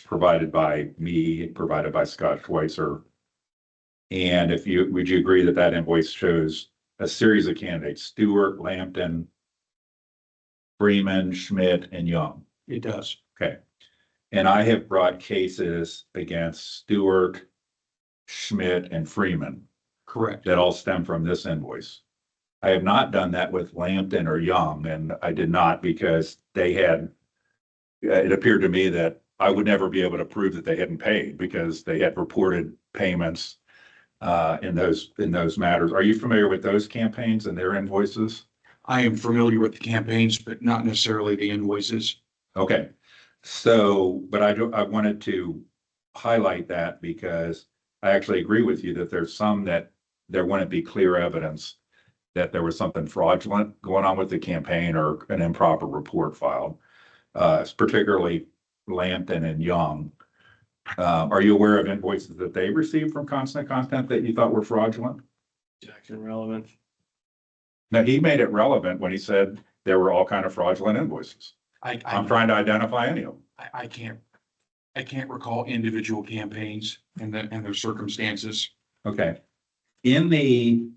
Provided by me, provided by Scott Schweitzer. And would you agree that that invoice shows a series of candidates, Stewart, Lampton, Freeman, Schmidt, and Young? It does. Okay. And I have brought cases against Stewart, Schmidt, and Freeman Correct. that all stem from this invoice. I have not done that with Lampton or Young, and I did not because they had, it appeared to me that I would never be able to prove that they hadn't paid because they had reported payments in those matters. Are you familiar with those campaigns and their invoices? I am familiar with the campaigns, but not necessarily the invoices. Okay, so, but I wanted to highlight that because I actually agree with you that there's some that there wouldn't be clear evidence that there was something fraudulent going on with the campaign or an improper report filed, particularly Lampton and Young. Are you aware of invoices that they received from Constant Content that you thought were fraudulent? Jackson relevant. Now, he made it relevant when he said there were all kind of fraudulent invoices. I'm trying to identify any of them. I can't recall individual campaigns and their circumstances. Okay. In the